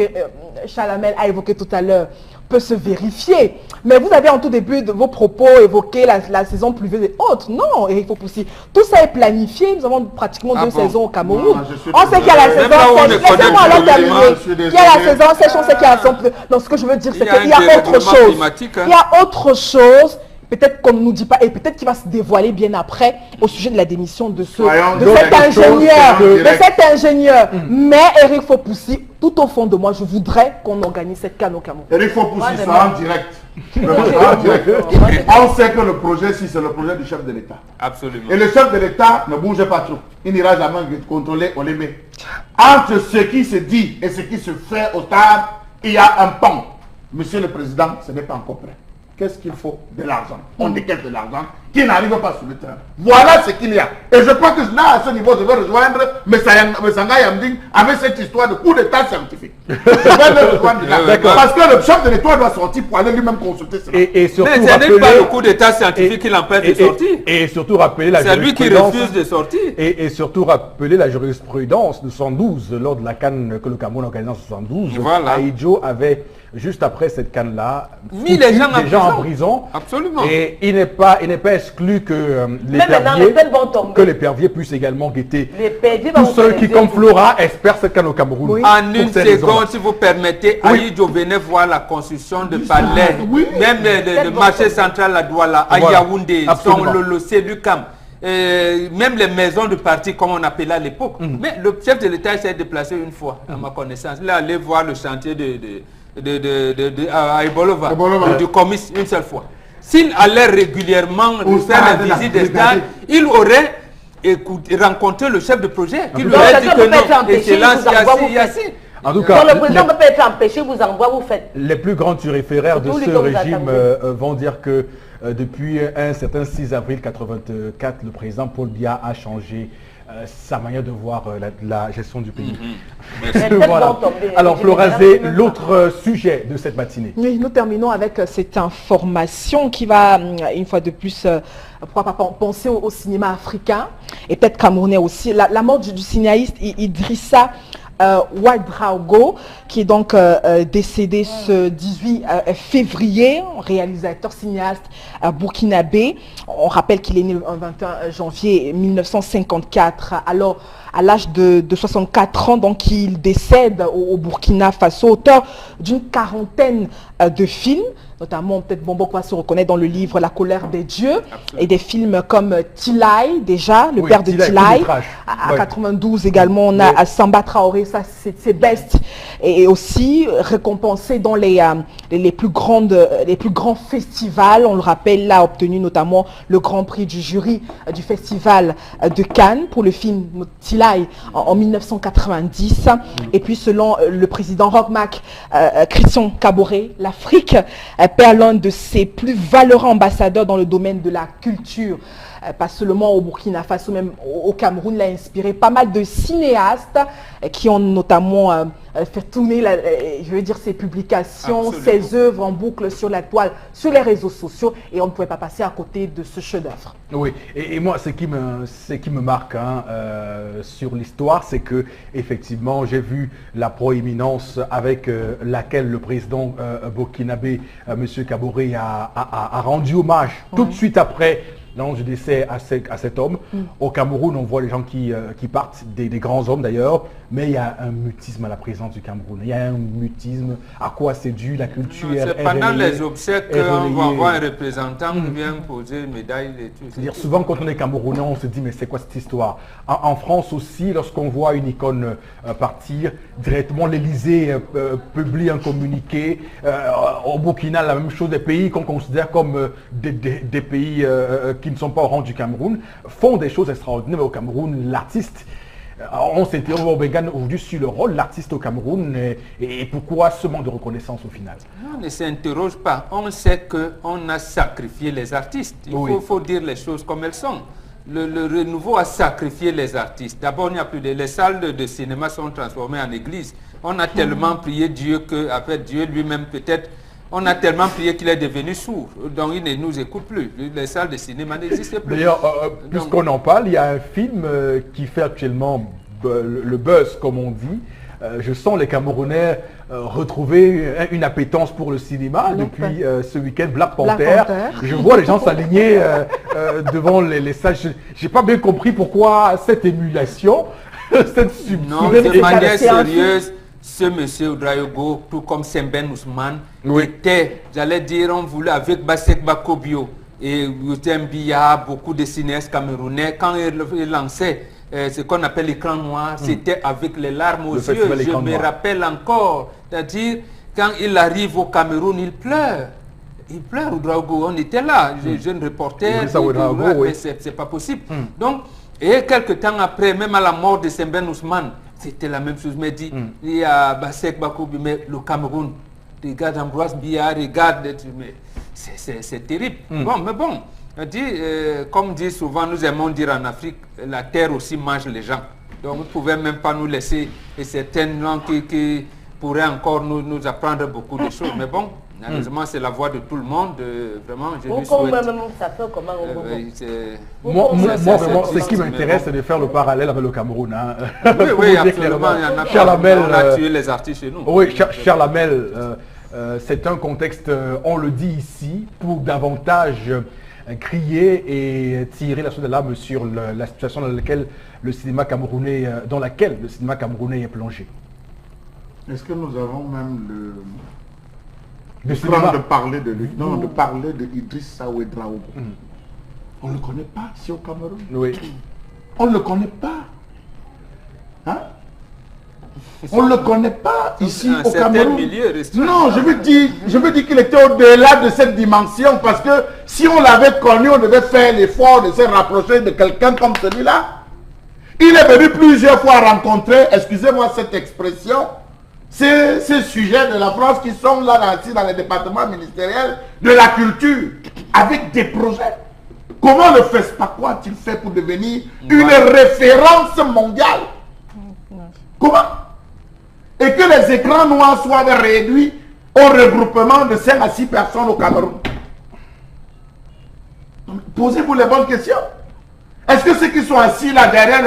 Chalamel a évoqué tout à l'heure peut se vérifier. Mais vous avez en tout début de vos propos évoqué la saison pluvieuse et autres. Non, Éric Fopoussi. Tout ça est planifié. Nous avons pratiquement 2 saisons au Cameroun. On sait qu'il y a la saison sèche. Laissez-moi alors terminer. Il y a la saison sèche, on sait qu'il y a la saison pluvieuse. Donc ce que je veux dire, c'est qu'il y a autre chose. Il y a autre chose. Peut-être qu'on ne nous dit pas, et peut-être qu'il va se dévoiler bien après au sujet de la démission de cet ingénieur. Mais Éric Fopoussi, tout au fond de moi, je voudrais qu'on organise cette CAN au Cameroun. Éric Fopoussi, ça en direct. On sait que le projet, si c'est le projet du chef de l'État. Absolument. Et le chef de l'État ne bouge pas trop. Il n'ira jamais contrôler, on les met. Entre ce qui se dit et ce qui se fait au table, il y a un pont. Monsieur le Président, ce n'est pas encore prêt. Qu'est-ce qu'il faut? De l'argent. On décaisse de l'argent qui n'arrive pas sur le terrain. Voilà ce qu'il y a. Et je crois que là, à ce niveau, je vais rejoindre Messanga Yamding avec cette histoire de coup d'état scientifique. Je vais le rejoindre là. Parce que le chef de l'État doit sortir pour aller lui-même consulter cela. Et surtout mais ce n'est pas le coup d'état scientifique qui l'empêche de sortir. Et surtout rappeler la jurisprudence. C'est lui qui refuse de sortir. Et surtout rappeler la jurisprudence de 112 lors de la CAN que le Cameroun a organisée en 72. Voilà. Aïdjo avait, juste après cette CAN-là, mis les gens en prison. Absolument. Et il n'est pas exclu que les perviers puissent également guetter tous ceux qui, comme Flora, espèrent cette CAN au Cameroun. Oui. En une seconde, si vous permettez, Aïdjo venait voir la construction de palais, même le marché central à Douala, à Yaoundé, Son Lolo, Lucam. Même les maisons de parti, comme on appelait à l'époque. Mais le chef de l'État s'est déplacé une fois, à ma connaissance. Il est allé voir le chantier à Ibolova, du comice une seule fois. S'il allait régulièrement faire les visites des stades, il aurait rencontré le chef de projet qui lui aurait dit que non. Et c'est là, en tout cas, le président peut être empêché, vous envoie, vous faites. Les plus grands turiféraires de ce régime vont dire que depuis un certain 6 avril 1984, le président Paul Biya a changé sa manière de voir la gestion du pays. Voilà. Alors, Florazé, l'autre sujet de cette matinée. Oui, nous terminons avec cette information qui va, une fois de plus, pourquoi pas penser au cinéma africain et peut-être camerounais aussi. La mort du cinéaste Idrissa Ouedraogo, qui est donc décédé ce 18 février, réalisateur cinéaste burkinabé. On rappelle qu'il est né le 21 janvier 1954. Alors, à l'âge de 64 ans. Donc il décède au Burkina Faso, auteur d'une quarantaine de films, notamment peut-être Bombo va se reconnaître dans le livre La colère des dieux. Absolument. Et des films comme Tilai, déjà, le père de Tilai. À 92 également, on a Samba Traoré, ça c'est best. Et aussi récompensé dans les plus grands festivals. On le rappelle, là, obtenu notamment le grand prix du jury du festival de Cannes pour le film Tilai en 1990. Et puis selon le président Rockmac, Christian Kaboré, l'Afrique perd l'un de ses plus valeureux ambassadeurs dans le domaine de la culture. Pas seulement au Burkina Faso, même au Cameroun, il a inspiré pas mal de cinéastes qui ont notamment fait tourner, ses publications, absolument, ses œuvres en boucle sur la toile, sur les réseaux sociaux, et on ne pouvait pas passer à côté de ce chef-d'œuvre. Oui, et moi, ce qui me marque sur l'histoire, c'est que effectivement, j'ai vu la proéminence avec laquelle le président burkinabé, M. Kaboré, a rendu hommage tout de suite après l'annonce du décès à cet homme. Au Cameroun, on voit les gens qui partent, des grands hommes d'ailleurs, mais il y a un mutisme à la présence du Cameroun. Il y a un mutisme. À quoi c'est dû? La culture est pendant les obsèques qu'on va avoir un représentant qui vient poser une médaille et tout. C'est-à-dire souvent quand on est Camerounais, on se dit mais c'est quoi cette histoire? En France aussi, lorsqu'on voit une icône partir, directement l'Élysée publie un communiqué. Au Burkina, la même chose, des pays qu'on considère comme des pays qui ne sont pas au rang du Cameroun, font des choses extraordinaires. Mais au Cameroun, l'artiste, on s'interroge aujourd'hui sur le rôle de l'artiste au Cameroun et pourquoi ce manque de reconnaissance au final. On ne s'interroge pas. On sait qu'on a sacrifié les artistes. Il faut dire les choses comme elles sont. Le renouveau a sacrifié les artistes. D'abord, il n'y a plus les salles de cinéma sont transformées en églises. On a tellement prié Dieu qu'après Dieu lui-même peut-être, on a tellement prié qu'il est devenu sourd, donc il ne nous écoute plus. Les salles de cinéma n'existent plus. D'ailleurs, puisqu'on en parle, il y a un film qui fait actuellement le buzz, comme on dit. Je sens les Camerounais retrouver une appétence pour le cinéma depuis ce week-end, Black Panther. Je vois les gens s'aligner devant les salles. Je n'ai pas bien compris pourquoi cette émulation, cette subtilité. Non, de manière sérieuse. Ce monsieur Oudraogo, tout comme Semben Ousmane, était, j'allais dire, on voulait avec Basek Bakobio et Biya, beaucoup de cinéastes camerounais, quand ils lançaient ce qu'on appelle l'écran noir, c'était avec les larmes aux yeux. Je me rappelle encore, c'est-à-dire, quand il arrive au Cameroun, il pleure. Il pleure, Oudraogo, on était là, jeune reporter, mais c'est pas possible. Donc, et quelques temps après, même à la mort de Semben Ousmane, c'était la même chose, mais dit, il y a Basek Bakoubi, mais le Cameroun, regarde Ambroise Biya, regarde, mais c'est terrible. Bon, mais bon, comme dit souvent, nous aimons dire en Afrique, la terre aussi mange les gens. Donc vous ne pouvez même pas nous laisser, et certaines langues qui pourraient encore nous apprendre beaucoup de choses. Mais bon, malheureusement, c'est la voix de tout le monde. Vraiment, je lui souhaite. Ça fait comment moi, vraiment, ce qui m'intéresse, c'est de faire le parallèle avec le Cameroun. Hein. Oui, absolument. Il y en a Charles Hamel, on a tué les artistes chez nous. Oui, Charles Hamel, c'est un contexte, on le dit ici, pour davantage crier et tirer la sonne d'alarme sur la situation dans laquelle le cinéma camerounais est plongé. Est-ce que nous avons même de parler de lui, non, de parler de Idrissa Ouedraogo. On ne le connaît pas ici au Cameroun. Oui. On ne le connaît pas. Hein? On ne le connaît pas ici au Cameroun. Non, je veux dire qu'il était au-delà de cette dimension parce que si on l'avait connu, on devait faire l'effort de se rapprocher de quelqu'un comme celui-là. Il est venu plusieurs fois rencontrer, excusez-moi cette expression, ces sujets de la France qui sont là dans les départements ministériels de la culture avec des projets. Comment le FESPACO a-t-il fait pour devenir une référence mondiale? Comment? Et que les écrans noirs soient réduits au regroupement de 5 à 6 personnes au Cameroun. Posez-vous les bonnes questions. Est-ce que ceux qui sont assis là derrière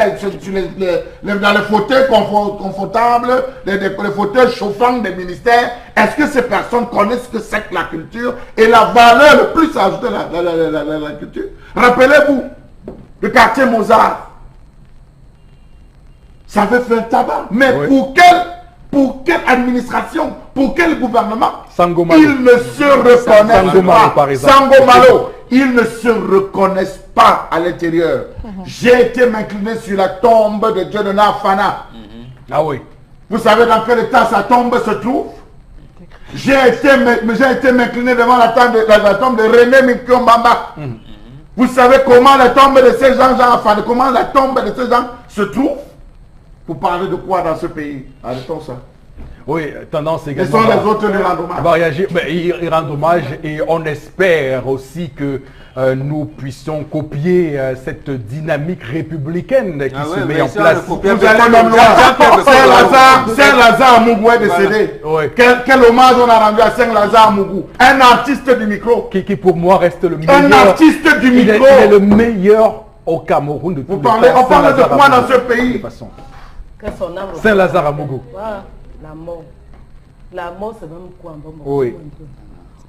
dans les fauteuils confortables, les fauteuils chauffants des ministères, est-ce que ces personnes connaissent ce que c'est que la culture et la valeur le plus ajoutée de la culture? Rappelez-vous le quartier Mozart. ça veut faire tabac. Mais Oui. pour quelle administration, pour quel gouvernement? Sangomalo. Ils ne se reconnaissent Sangomalo, par pas. exemple. Sangomalo, ils ne se reconnaissent pas à l'intérieur. J'ai été m'incliner sur la tombe de Dieu de Nafana. Ah oui. Vous savez dans quel état sa tombe se trouve? J'ai été m'incliner devant la tombe de René Mikiombamba. Vous savez comment la tombe de ces gens, comment la tombe de ces gens se trouve? Vous parlez de quoi dans ce pays? Arrêtons ça. Oui, tendance Ce également. sont les autres qui rendent hommage. Va réagir. Mais ils rendent hommage et on espère aussi que nous puissions copier cette dynamique républicaine qui se met en place. Vous allez même loin. Saint-Lazare Mougou est décédé. Oui. Quel hommage on a rendu à Saint-Lazare Mougou? Un artiste du micro. Qui pour moi reste le meilleur. Un artiste du Il micro. est le meilleur au Cameroun de tous Vous les parlez, temps. on parle de Saint-Lazare quoi à dans Mougou, ce pays? de toute façon. Que son âme. Saint-Lazare à Mougou. Voilà, la mort. La mort, c'est même quoi un bon Oui.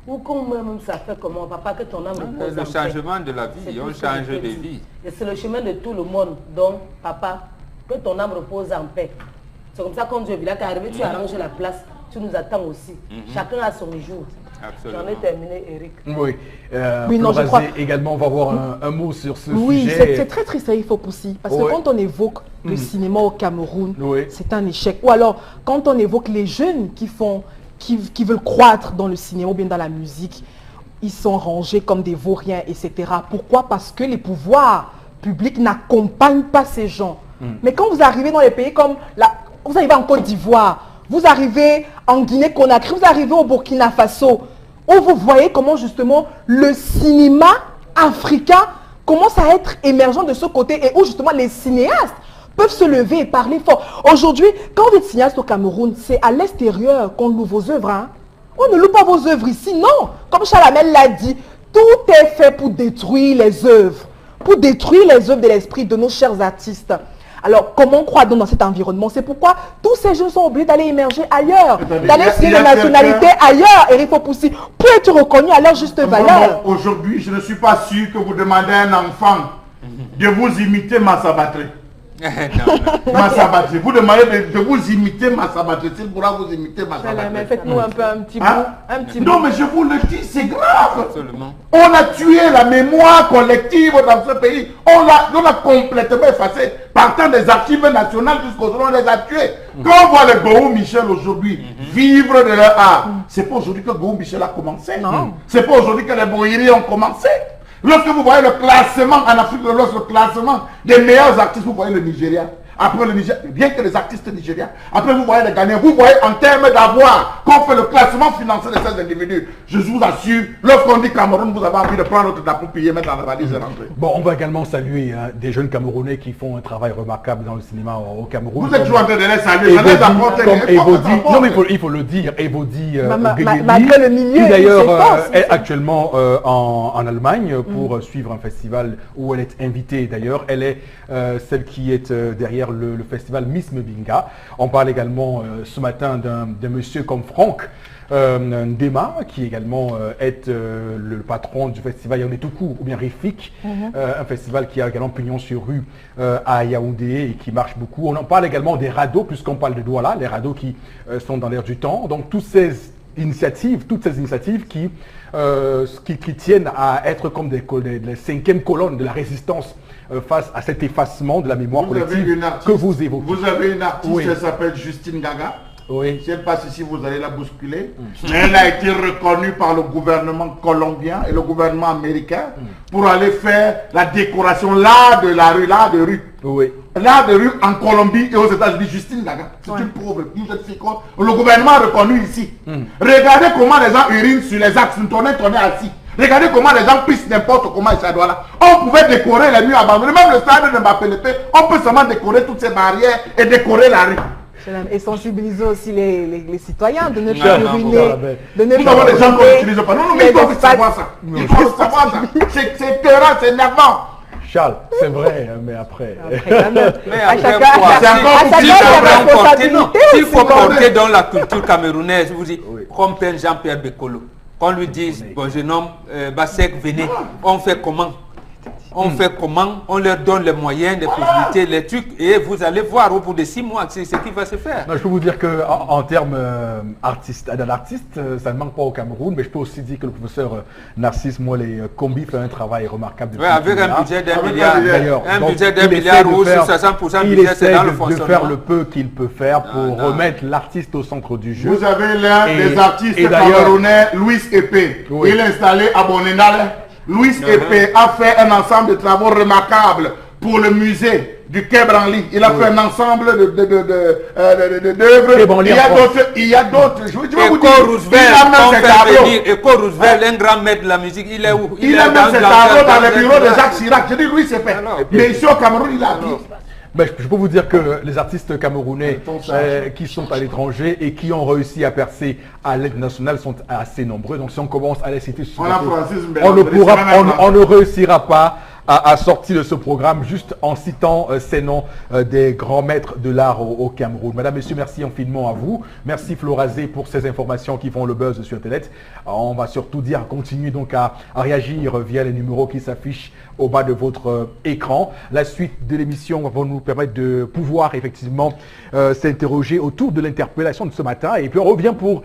Ou comme même ça fait comment, papa, que ton âme repose Le en paix. changement de la C'est vie, tout on ce change que je de peux dire. vie. Et c'est le chemin de tout le monde. Donc, papa, que ton âme repose en paix. C'est comme ça quand Dieu est là, qu'arrivé, tu arranges la place, tu nous attends aussi. Chacun a son jour. Absolument. J'en ai terminé, Eric. Oui. Oui, non, je Florazé crois- également, on va avoir un mot sur ce Oui, sujet. c'est très triste, il faut pousser. Parce Ouais. que quand on évoque le cinéma au Cameroun, Oui. c'est un échec. Ou alors, quand on évoque les jeunes qui veulent croître dans le cinéma ou bien dans la musique, ils sont rangés comme des vauriens, etc. Pourquoi? Parce que les pouvoirs publics n'accompagnent pas ces gens. Mais quand vous arrivez dans les pays comme vous arrivez en Côte d'Ivoire, vous arrivez en Guinée-Conakry, vous arrivez au Burkina Faso, où vous voyez comment justement le cinéma africain commence à être émergent de ce côté et où justement les cinéastes peuvent se lever et parler fort. Aujourd'hui, quand vous êtes cinéaste au Cameroun, c'est à l'extérieur qu'on loue vos œuvres. Hein. On ne loue pas vos œuvres ici, non. Comme Chalamel l'a dit, tout est fait pour détruire les œuvres, pour détruire les œuvres de l'esprit de nos chers artistes. Alors, comment croire donc dans cet environnement? C'est pourquoi tous ces jeunes sont obligés d'aller émerger ailleurs, Attendez, d'aller il signer y a de nationalité ailleurs, Eric Fopoussi, pour être reconnu à leur juste valeur. Aujourd'hui, je ne suis pas sûr que vous demandez à un enfant de vous imiter Massa Batré. Massa Batré. Vous demandez de vous imiter Massa Batré. S'il pourra vous imiter Massa Mais Batré. faites-nous un peu un petit bout. Hein? Un petit Non, bout. mais je vous le dis, c'est grave. Absolument. On a tué la mémoire collective dans ce pays. On l'a complètement effacé. Partant des archives nationales jusqu'aujourd'hui, on les a tués. Quand on voit les Gou Michel aujourd'hui vivre de leur art, c'est pas aujourd'hui que Gou Michel a commencé. Non. C'est pas aujourd'hui que les Bohiri ont commencé. Lorsque vous voyez le classement en Afrique de l'Ouest, le classement des meilleurs artistes, vous voyez le Nigeria. Après le Nigeria, bien que les artistes nigériens, après vous voyez les Ghanéens, vous voyez en termes d'avoir, quand on fait le classement financier de ces individus, je vous assure, lorsqu'on dit Cameroun, vous avez envie de prendre notre drapeau, payer, mettre dans la valise et rentrer. Bon, on va également saluer des jeunes Camerounais qui font un travail remarquable dans le cinéma au Cameroun. Vous êtes toujours en train de les saluer, Evodi, j'en ai d'apporter. comme Evodi, non mais il faut le dire, Evodi Guéguéli, malgré le milieu, qui d'ailleurs il s'efforce, est actuellement en Allemagne pour suivre un festival où elle est invitée d'ailleurs. Elle est celle qui est derrière le festival Miss Mbinga. On parle également ce matin d'un monsieur comme Franck Ndema, qui également est le patron du festival Yaoundé-Toukou, ou bien Rifik, un festival qui a également pignon sur rue à Yaoundé et qui marche beaucoup. On en parle également des radeaux, puisqu'on parle de Douala, les radeaux qui sont dans l'air du temps. Donc toutes ces initiatives qui tiennent à être comme les cinquièmes colonnes de la résistance face à cet effacement de la mémoire collective que vous évoquez. Vous avez une artiste, Oui. elle s'appelle Justine Gaga. Oui. Si elle passe ici, vous allez la bousculer. Elle a été reconnue par le gouvernement colombien et le gouvernement américain pour aller faire la décoration l'art de la rue, l'art de rue. Oui. L'art de rue en Colombie et aux États-Unis. Justine Gaga, c'est une pauvre, une jeune fille que le gouvernement a reconnue ici. Regardez comment les gens urinent sur les axes, tournez assis. Regardez comment les gens pissent n'importe comment ici à Douala. On pouvait décorer les murs abandonnés, même le stade de Mbappé, on peut seulement décorer toutes ces barrières et décorer la rue. Et sensibiliser aussi les citoyens de ne plus Non, non, uriner, de ne Nous plus avons des gens qui uriner n'utilisent pas. Non, non, mais les ils doivent espaces. savoir ça. Ils doivent savoir ça. C'est terrain, c'est énervant. Charles, c'est vrai, hein, mais après. Après, quand même, Mais à après chacun quoi? C'est encore à plus chacun grave. sa responsabilité S'il faut aussi. porter dans la culture camerounaise, je vous dis, comme Père Jean-Pierre Bekolo, qu'on lui dise, bon jeune homme, Bassek, venez, on fait comment? on fait comment, on leur donne les moyens, les possibilités, les trucs, et vous allez voir au bout de 6 mois, c'est ce qui va se faire. Non, je peux vous dire que en termes d'artistes, ça ne manque pas au Cameroun, mais je peux aussi dire que le professeur Narcisse Mollé Kombi fait un travail remarquable. Oui, avec un budget d'1 milliard, Donc, budget d'1 il milliard essaie de ou faire- 60% du il budget, c'est essaie dans le de fonctionnement. faire le peu qu'il peut faire pour Non. remettre l'artiste au centre du jeu. Vous avez l'un Et- des artistes et d'ailleurs- camerounais, Louis Epé. Oui. Il est installé à Bonendal. Louis Epé a fait un ensemble de travaux remarquables pour le musée du Quai Branly. Il a fait un ensemble d'œuvres. Quai Branly en France. Il y a d'autres. Je veux vous Eco dire, il Roosevelt, a même on ses fait tableaux. venir Eco Roosevelt, un grand maître de la musique, il est où? Il a est même ses tableaux dans les bureaux de Jacques Jacques Chirac. Je dis Louis Epé. Alors. Mais ici au Cameroun, il a appris. Ben, je peux vous dire que les artistes camerounais Ton sage. qui sont à l'étranger et qui ont réussi à percer à l'international sont assez nombreux. Donc si on commence à les citer, On a Francis on ne, Mbembe, pourra, c'est même on ne réussira pas à sortir de ce programme juste en citant ces noms des grands maîtres de l'art au Cameroun. Madame, Messieurs, merci infiniment à vous. Merci Florazé pour ces informations qui font le buzz sur Internet. On va surtout dire, continuez donc à réagir via les numéros qui s'affichent au bas de votre écran. La suite de l'émission va nous permettre de pouvoir effectivement s'interroger autour de l'interpellation de ce matin. Et puis on revient pour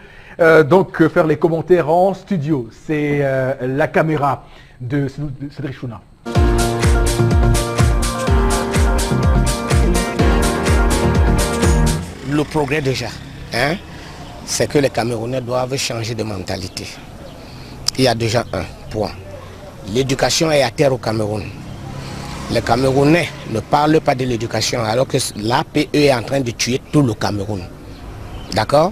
donc faire les commentaires en studio. C'est la caméra de Cédric Chouna. Le progrès déjà, hein, c'est que les Camerounais doivent changer de mentalité. Il y a déjà un point. L'éducation est à terre au Cameroun. Les Camerounais ne parlent pas de l'éducation alors que l'APE est en train de tuer tout le Cameroun. D'accord?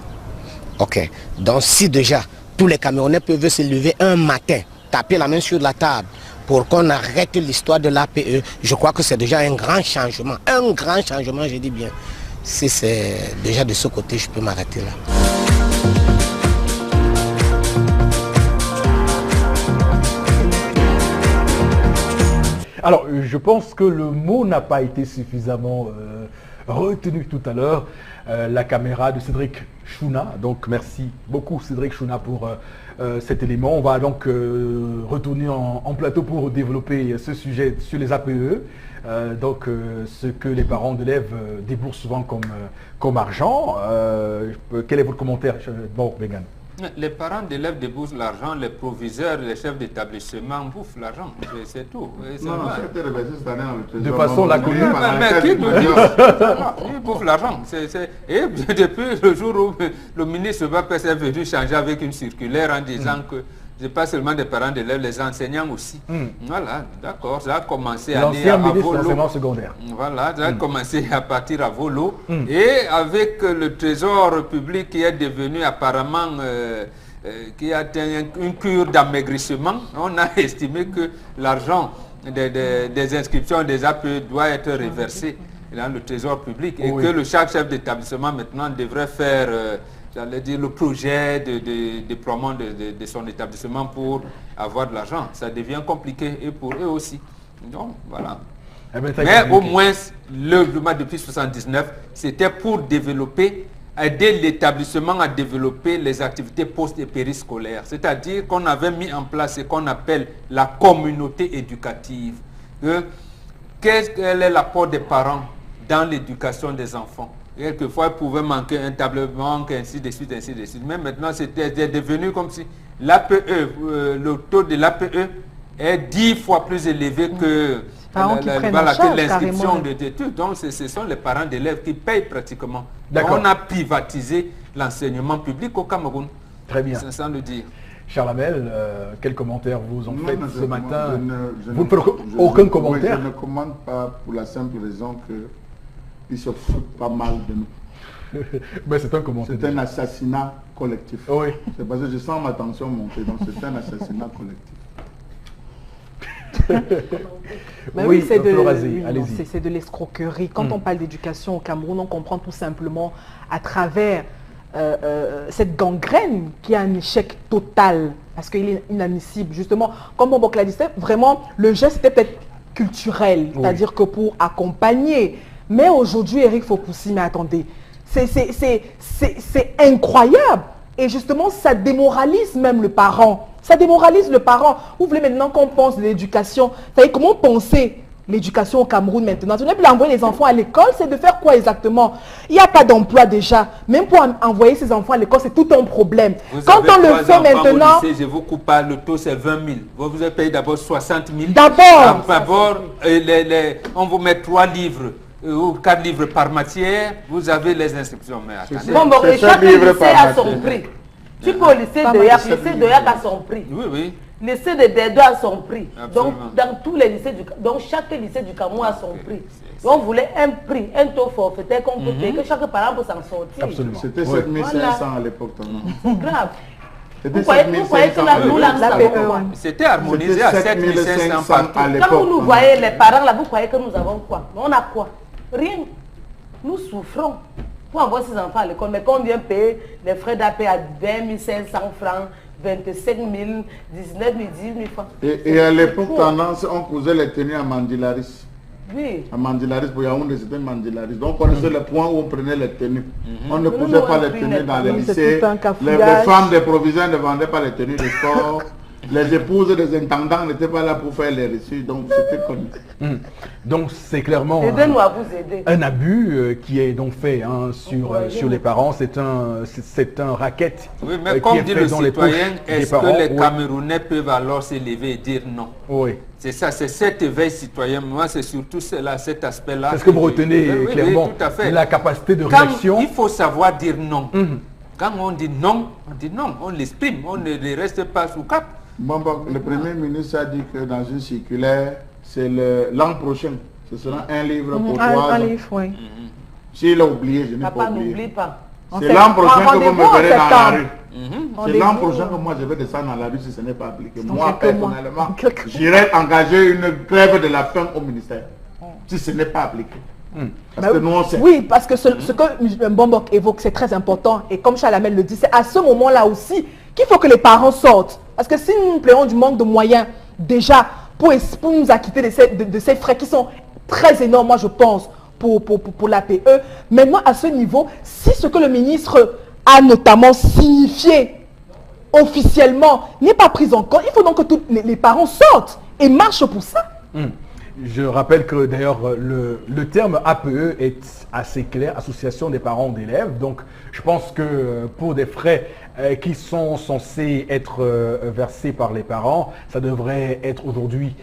Ok. Donc si déjà tous les Camerounais peuvent se lever un matin, taper la main sur la table pour qu'on arrête l'histoire de l'APE, je crois que c'est déjà un grand changement. Un grand changement, je dis bien. Si c'est déjà de ce côté, je peux m'arrêter là. Alors, je pense que le mot n'a pas été suffisamment retenu tout à l'heure. La caméra de Cédric Chouna. Donc, merci beaucoup Cédric Chouna pour cet élément. On va donc retourner en plateau pour développer ce sujet sur les APE. Ce que les parents d'élèves déboursent souvent comme argent. Quel est votre commentaire? Bon, Bengan. Les parents d'élèves déboursent l'argent, les proviseurs, les chefs d'établissement bouffent l'argent, c'est tout. C'est Non, normal. ça a été reversé cette année dans le trésor. De façon laconique. Mais qui te dit? Ils bouffent l'argent. Et depuis le jour où le ministre Bapes est venu changer avec une circulaire en disant que c'est pas seulement des parents d'élèves, les enseignants aussi. Voilà, d'accord, ça a commencé à aller L'ancien à ministre de volo. l'enseignement secondaire. Voilà, ça a commencé à partir à volo. Et avec le trésor public qui est devenu apparemment, qui a atteint une cure d'amaigrissement, on a estimé que l'argent des inscriptions des APE doit être reversé dans le trésor public et que chaque chef d'établissement maintenant devrait faire j'allais dire le projet de déploiement de son établissement pour avoir de l'argent. Ça devient compliqué et pour eux aussi. Donc voilà. Mais au moins, le gouvernement depuis 1979, c'était pour développer, aider l'établissement à développer les activités post et périscolaires. C'est-à-dire qu'on avait mis en place ce qu'on appelle la communauté éducative. Quel est l'apport des parents dans l'éducation des enfants? Quelquefois, il pouvait manquer un tablement, ainsi de suite, ainsi de suite. Mais maintenant, c'était devenu comme si l'APE, le taux de l'APE est 10 fois plus élevé que l'inscription d'études. Donc, ce sont les parents d'élèves qui payent pratiquement. On a privatisé l'enseignement public au Cameroun. Très bien. C'est sans le dire. Charles Hamel, quel commentaire vous en faites ce matin? Vous ne faites aucun commentaire? Je ne commande pas pour la simple raison que ils se foutent pas mal de nous. Mais c'est un commentaire. C'est un assassinat collectif. Oui. C'est parce que je sens ma tension monter, donc c'est un assassinat collectif. Oui, c'est de l'escroquerie. Quand on parle d'éducation au Cameroun, on comprend tout simplement à travers cette gangrène qui a un échec total, parce qu'il est inadmissible. Justement, comme Bobo l'a dit, vraiment, le geste était peut-être culturel, c'est-à-dire que pour accompagner. Mais aujourd'hui, Eric Fopoussi, mais attendez, c'est incroyable. Et justement, ça démoralise même le parent. Ça démoralise le parent. Vous voulez maintenant qu'on pense de l'éducation. Vous savez comment penser l'éducation au Cameroun maintenant? Tu n'as plus envoyer les enfants à l'école, c'est de faire quoi exactement? Il n'y a pas d'emploi déjà. Même pour envoyer ses enfants à l'école, c'est tout un problème. Quand on le fait maintenant... Lycée, je vous coupe pas, le taux c'est 20 000. Vous avez payé d'abord 60 000. D'abord, on vous met 3 livres ou 4 livres par matière. Vous avez les inscriptions. Mais attendez. Bon, chaque lycée a son prix. Tu peux au lycée de Yac a son prix. Oui, oui. Le lycée de Dedo a son prix. Absolument. Donc, dans tous les lycées donc chaque lycée du Cameroun a son prix. Donc, on voulait un prix, un taux forfaitaire qu'on peut payer, que chaque parent peut s'en sortir. Absolument. C'était 7500 à l'époque. C'est grave. C'était Vous croyez que là, nous, là, c'était harmonisé à 7500 par l'époque. Quand vous nous voyez, les parents, là, vous croyez que nous avons quoi? On a quoi? Rien. Nous souffrons pour envoyer ses enfants à l'école. Mais quand on vient payer les frais d'AP à 20 500 francs, 25 000, 19 000, 18 000 francs. Et à l'époque, tendance, on cousait les tenues à Mandilaris. Oui. À Mandilaris, pour Yaoundé, c'était Mandilaris. Donc, on connaissait le point où on prenait les tenues. On ne cousait pas les tenues dans les lycées. Les femmes des provisions ne vendaient pas les tenues de sport. Les épouses des intendants n'étaient pas là pour faire les reçus, donc c'était connu. Donc c'est clairement Aidez-nous à vous aider. Un abus qui est donc fait sur les parents. C'est un racket. Oui, mais comme dit le citoyen, est-ce que les Camerounais peuvent alors s'élever et dire non? Oui. C'est ça, c'est cet éveil citoyen. Moi, c'est surtout cet aspect-là. Est-ce que vous retenez clairement tout à fait. La capacité de réaction? Il faut savoir dire non. Quand on dit non, on l'exprime, on ne reste pas sous cap. Bon, le Premier ministre a dit que dans une circulaire, c'est l'an prochain. Ce sera un livre pour 3 ans. Un livre, oui. S'il a oublié, je n'ai pas Papa, oublié. n'oublie pas. C'est l'an prochain que vous me verrez dans la rue. C'est l'an Rendez-vous. prochain que moi je vais descendre dans la rue si ce n'est pas appliqué. Dans Moi, quelques mois. personnellement, Quelques mois. j'irai engager une grève de la faim au ministère. Si ce n'est pas appliqué. Parce que nous, on sait. Oui, parce que ce que Mbombok évoque, c'est très important. Et comme Chalamel le dit, c'est à ce moment-là aussi qu'il faut que les parents sortent. Parce que si nous nous plaignons du manque de moyens, déjà, pour nous acquitter de ces frais qui sont très énormes, moi je pense, pour l'APE, maintenant à ce niveau, si ce que le ministre a notamment signifié officiellement n'est pas pris en compte, il faut donc que tous les parents sortent et marchent pour ça. Je rappelle que d'ailleurs le terme APE est assez clair, Association des parents d'élèves. Donc je pense que pour des frais qui sont censés être versés par les parents, ça devrait être aujourd'hui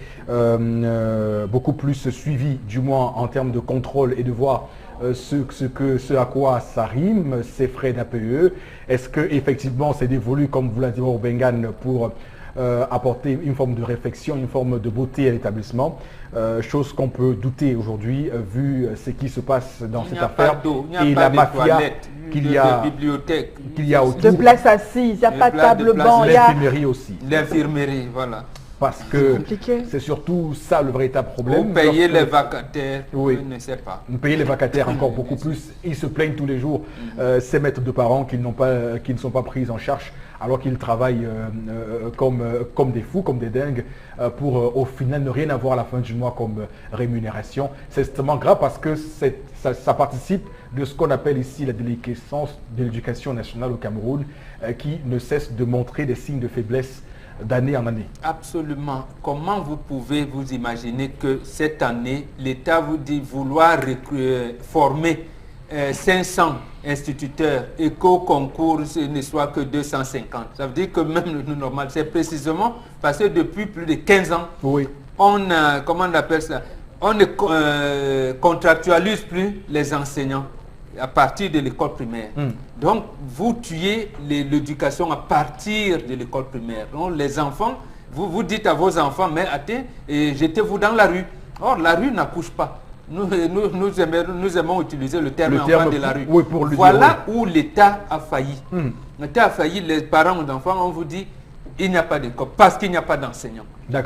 beaucoup plus suivi, du moins en termes de contrôle et de voir ce à quoi ça rime, ces frais d'APE. Est-ce que effectivement c'est dévolu, comme vous l'a dit Obengan, pour apporter une forme de réflexion, une forme de beauté à l'établissement, chose qu'on peut douter aujourd'hui vu ce qui se passe dans cette affaire et la mafia qu'il y a autour. De place assise, il n'y a pas de table banc, il y a l'infirmerie aussi. L'infirmerie, voilà. Parce que c'est surtout ça le véritable problème. Vous payez les vacataires, oui. Je ne sais pas. Vous payez les vacataires encore beaucoup plus. Ils se plaignent tous les jours, ces maîtres de parents qui ne sont pas pris en charge alors qu'ils travaillent comme des fous, comme des dingues, pour au final ne rien avoir à la fin du mois comme rémunération. C'est extrêmement grave parce que ça participe de ce qu'on appelle ici la déliquescence de l'éducation nationale au Cameroun, qui ne cesse de montrer des signes de faiblesse d'année en année. Absolument. Comment vous pouvez vous imaginer que cette année, l'État vous dit vouloir former 500 instituteurs et qu'au concours, ce ne soit que 250. Ça veut dire que même le normal, c'est précisément parce que depuis plus de 15 ans, oui. Comment on appelle ça? On ne contractualise plus les enseignants à partir de l'école primaire. Donc, vous tuez l'éducation à partir de l'école primaire. Donc, les enfants, vous dites à vos enfants, mais attendez, jetez-vous dans la rue. Or, la rue n'accouche pas. Nous aimons utiliser le terme enfant de la rue. Oui, pour le voilà dire, oui. Où l'État a failli. L'État a failli, les parents d'enfants, on vous dit, il n'y a pas d'école parce qu'il n'y a pas d'enseignants.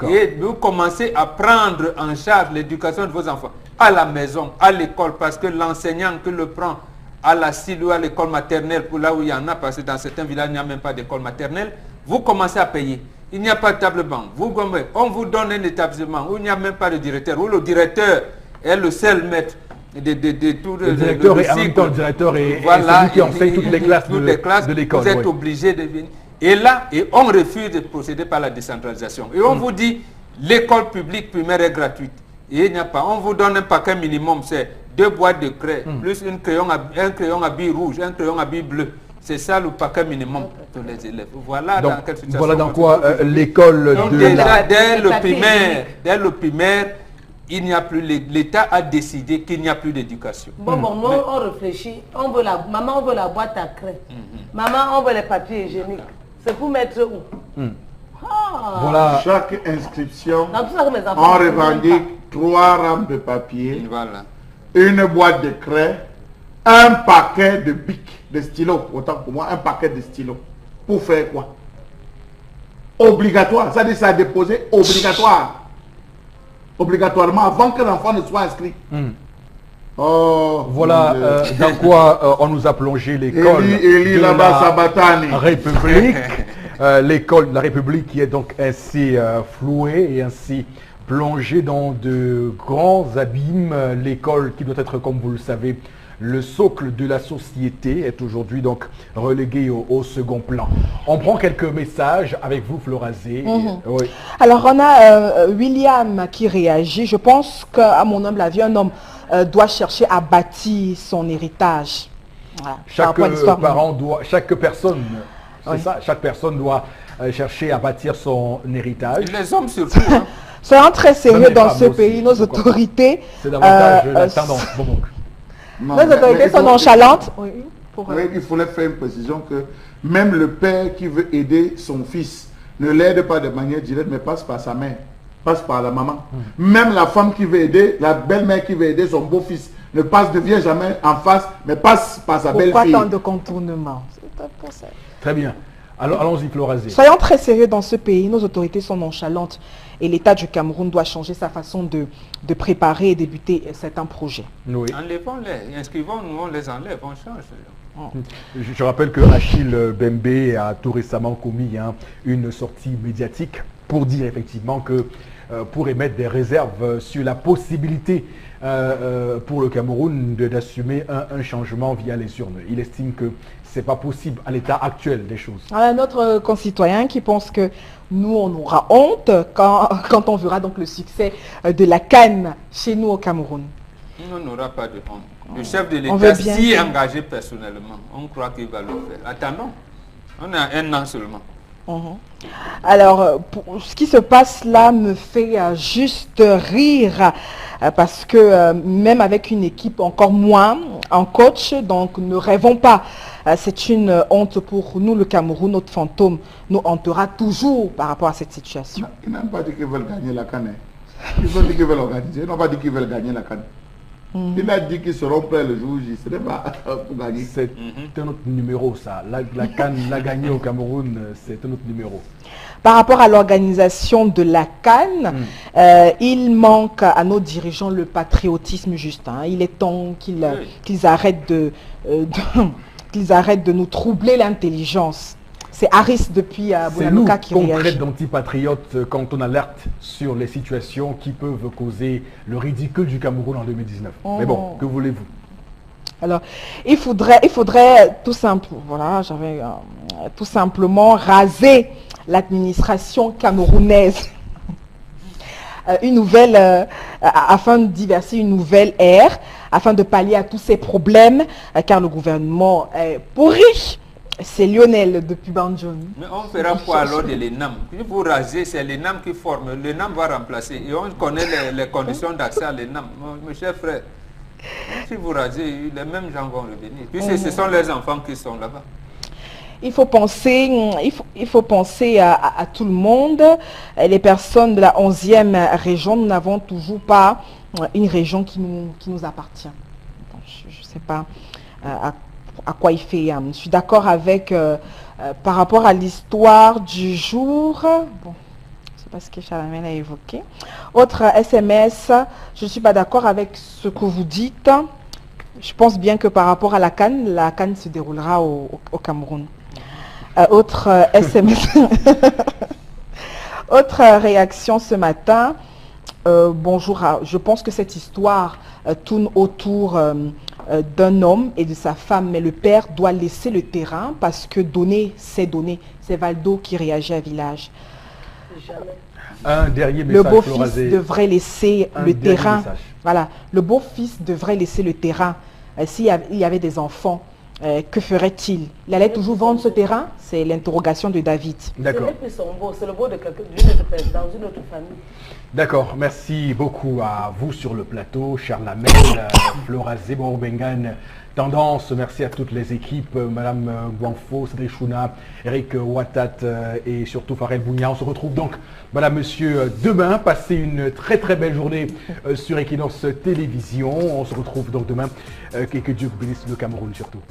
Et vous commencez à prendre en charge l'éducation de vos enfants à la maison, à l'école, parce que l'enseignant qui le prend à la CIL ou à l'école maternelle, pour là où il y en a, parce que dans certains villages, il n'y a même pas d'école maternelle, vous commencez à payer. Il n'y a pas de table banc. On vous donne un établissement où il n'y a même pas de directeur, où le directeur est le seul maître de tout le directeur et en même temps le directeur est celui qui enseigne toutes les classes de l'école. Vous êtes obligé de venir. Et là, on refuse de procéder par la décentralisation. Et on vous dit, l'école publique primaire est gratuite. Et il n'y a pas. On vous donne un paquet minimum, c'est 2 boîtes de craie, plus un crayon à billes rouge, un crayon à billes bleu. C'est ça le paquet minimum pour les élèves. Voilà Donc, dans quelle situation. voilà dans quoi l'école Donc, de déjà, la... dès le primaire, il n'y a plus, l'État a décidé qu'il n'y a plus d'éducation. Bon, nous, on réfléchit. Maman, on veut la boîte à craie. Maman, on veut les papiers hygiéniques. C'est pour mettre où? Voilà. Chaque inscription, Dans tout ça que mes enfants on revendique 3 rames de papier, Voilà. une boîte de craie, un paquet de bics, de stylos, autant pour moi, un paquet de stylos. Pour faire quoi? Obligatoire, ça dit ça à déposer, obligatoire. Obligatoirement, avant que l'enfant ne soit inscrit. Oh, Voilà dans quoi on nous a plongé l'école Eli de là-bas, la Sabatani. République. L'école de la République qui est donc ainsi flouée et ainsi plongée dans de grands abîmes. L'école qui doit être, comme vous le savez, le socle de la société est aujourd'hui donc relégué au second plan. On prend quelques messages avec vous, Florazé. Oui. Alors, on a William qui réagit. Je pense qu'à mon humble avis, un homme doit chercher à bâtir son héritage. Voilà. Chaque personne, c'est Oui. ça, chaque personne doit chercher à bâtir son héritage. Les hommes surtout. Hein. Soyons très sérieux Même les dans femmes ce aussi, pays. Nos pourquoi autorités, C'est davantage la tendance. Bon, donc. Non, nos mais autorités il sont faut- nonchalantes. Oui, pour, Oui, il fallait faire une précision que même le père qui veut aider son fils ne l'aide pas de manière directe, mais passe par sa mère, passe par la maman. Même la femme qui veut aider, la belle-mère qui veut aider son beau-fils, ne vient jamais en face, mais passe par sa pourquoi belle-fille. tant de contournements? C'est un peu ça. Très bien. Alors allons-y, Florazé. Soyons très sérieux dans ce pays. Nos autorités sont nonchalantes et l'État du Cameroun doit changer sa façon de préparer et débuter certains projets. Oui. Enlevons-les, inscrivons-nous, on les enlève, on change. Je rappelle que Achille Bembe a tout récemment commis une sortie médiatique pour dire effectivement que pour émettre des réserves sur la possibilité pour le Cameroun d'assumer un changement via les urnes. Il estime que ce n'est pas possible à l'état actuel des choses. Alors, notre concitoyen qui pense que nous, on aura honte quand on verra donc le succès de la CAN chez nous au Cameroun. On n'aura pas de honte. Le chef de On veut l'État bien s'y est que- engagé personnellement. On croit qu'il va le faire. Attendons. On a 1 an seulement. Alors, ce qui se passe là me fait juste rire parce que même avec une équipe encore moins, un coach, donc ne rêvons pas. C'est une honte pour nous, le Cameroun, notre fantôme nous hantera toujours par rapport à cette situation. Ils n'ont pas dit qu'ils veulent gagner la canne. Ils ont dit qu'ils veulent organiser. Ils n'ont pas dit qu'ils veulent gagner la canne. Il a dit qu'ils seront prêts le jour J. Ce n'est pas pour gagner. C'est un autre numéro ça. La CAN l'a gagné au Cameroun, c'est un autre numéro. Par rapport à l'organisation de la CAN, il manque à nos dirigeants le patriotisme juste. Il est temps qu'ils arrêtent qu'ils arrêtent de nous troubler l'intelligence. C'est Harris depuis C'est nous Boulanuka qui qu'on traite réagit. d'antipatriotes quand on alerte sur les situations qui peuvent causer le ridicule du Cameroun en 2019. Mais bon, que voulez-vous? Alors, il faudrait tout simplement raser l'administration camerounaise. Afin de diverser une nouvelle ère, afin de pallier à tous ces problèmes, car le gouvernement est pourri. C'est Lionel depuis Banjoun. Mais on fera quoi alors de l'ENAM? Si vous rasez, c'est l'ENAM qui forme. L'ENAM va remplacer. Et on connaît les conditions d'accès à l'ENAM. Mes chers frères, si vous rasez, les mêmes gens vont revenir. Puisque ce sont les enfants qui sont là-bas. Il faut penser à tout le monde. Les personnes de la 11e région, nous n'avons toujours pas une région qui nous appartient. Donc, je ne sais pas à quoi il fait. Je suis d'accord avec, par rapport à l'histoire du jour. Bon, c'est pas ce que Chalamel a évoqué. Autre SMS, je ne suis pas d'accord avec ce que vous dites. Je pense bien que par rapport à la CAN se déroulera au Cameroun. Autre SMS. Autre réaction ce matin. Bonjour. Je pense que cette histoire tourne autour d'un homme et de sa femme, mais le père doit laisser le terrain parce que donner, c'est c'est Valdo qui réagit à Village. Jamais. Un dernier Le message, beau-fils Florazé. devrait laisser Un le dernier terrain. message. Voilà, le beau-fils devrait laisser le terrain. S'il y avait des enfants, que ferait-il? Il allait toujours vendre ce terrain? C'est l'interrogation de David. D'accord. Ce n'est plus son beau, c'est le beau de quelqu'un d'une autre personne, dans une autre famille. D'accord, merci beaucoup à vous sur le plateau, Charles Lamel, Florazé, Bengan, Tendance, merci à toutes les équipes, Madame Guanfo, Cédric Chouna, Eric Ouattat et surtout Farel Bougna. On se retrouve donc, Madame, Monsieur, demain. Passez une très très belle journée sur Equinox Télévision. On se retrouve donc demain et que Dieu bénisse le Cameroun surtout.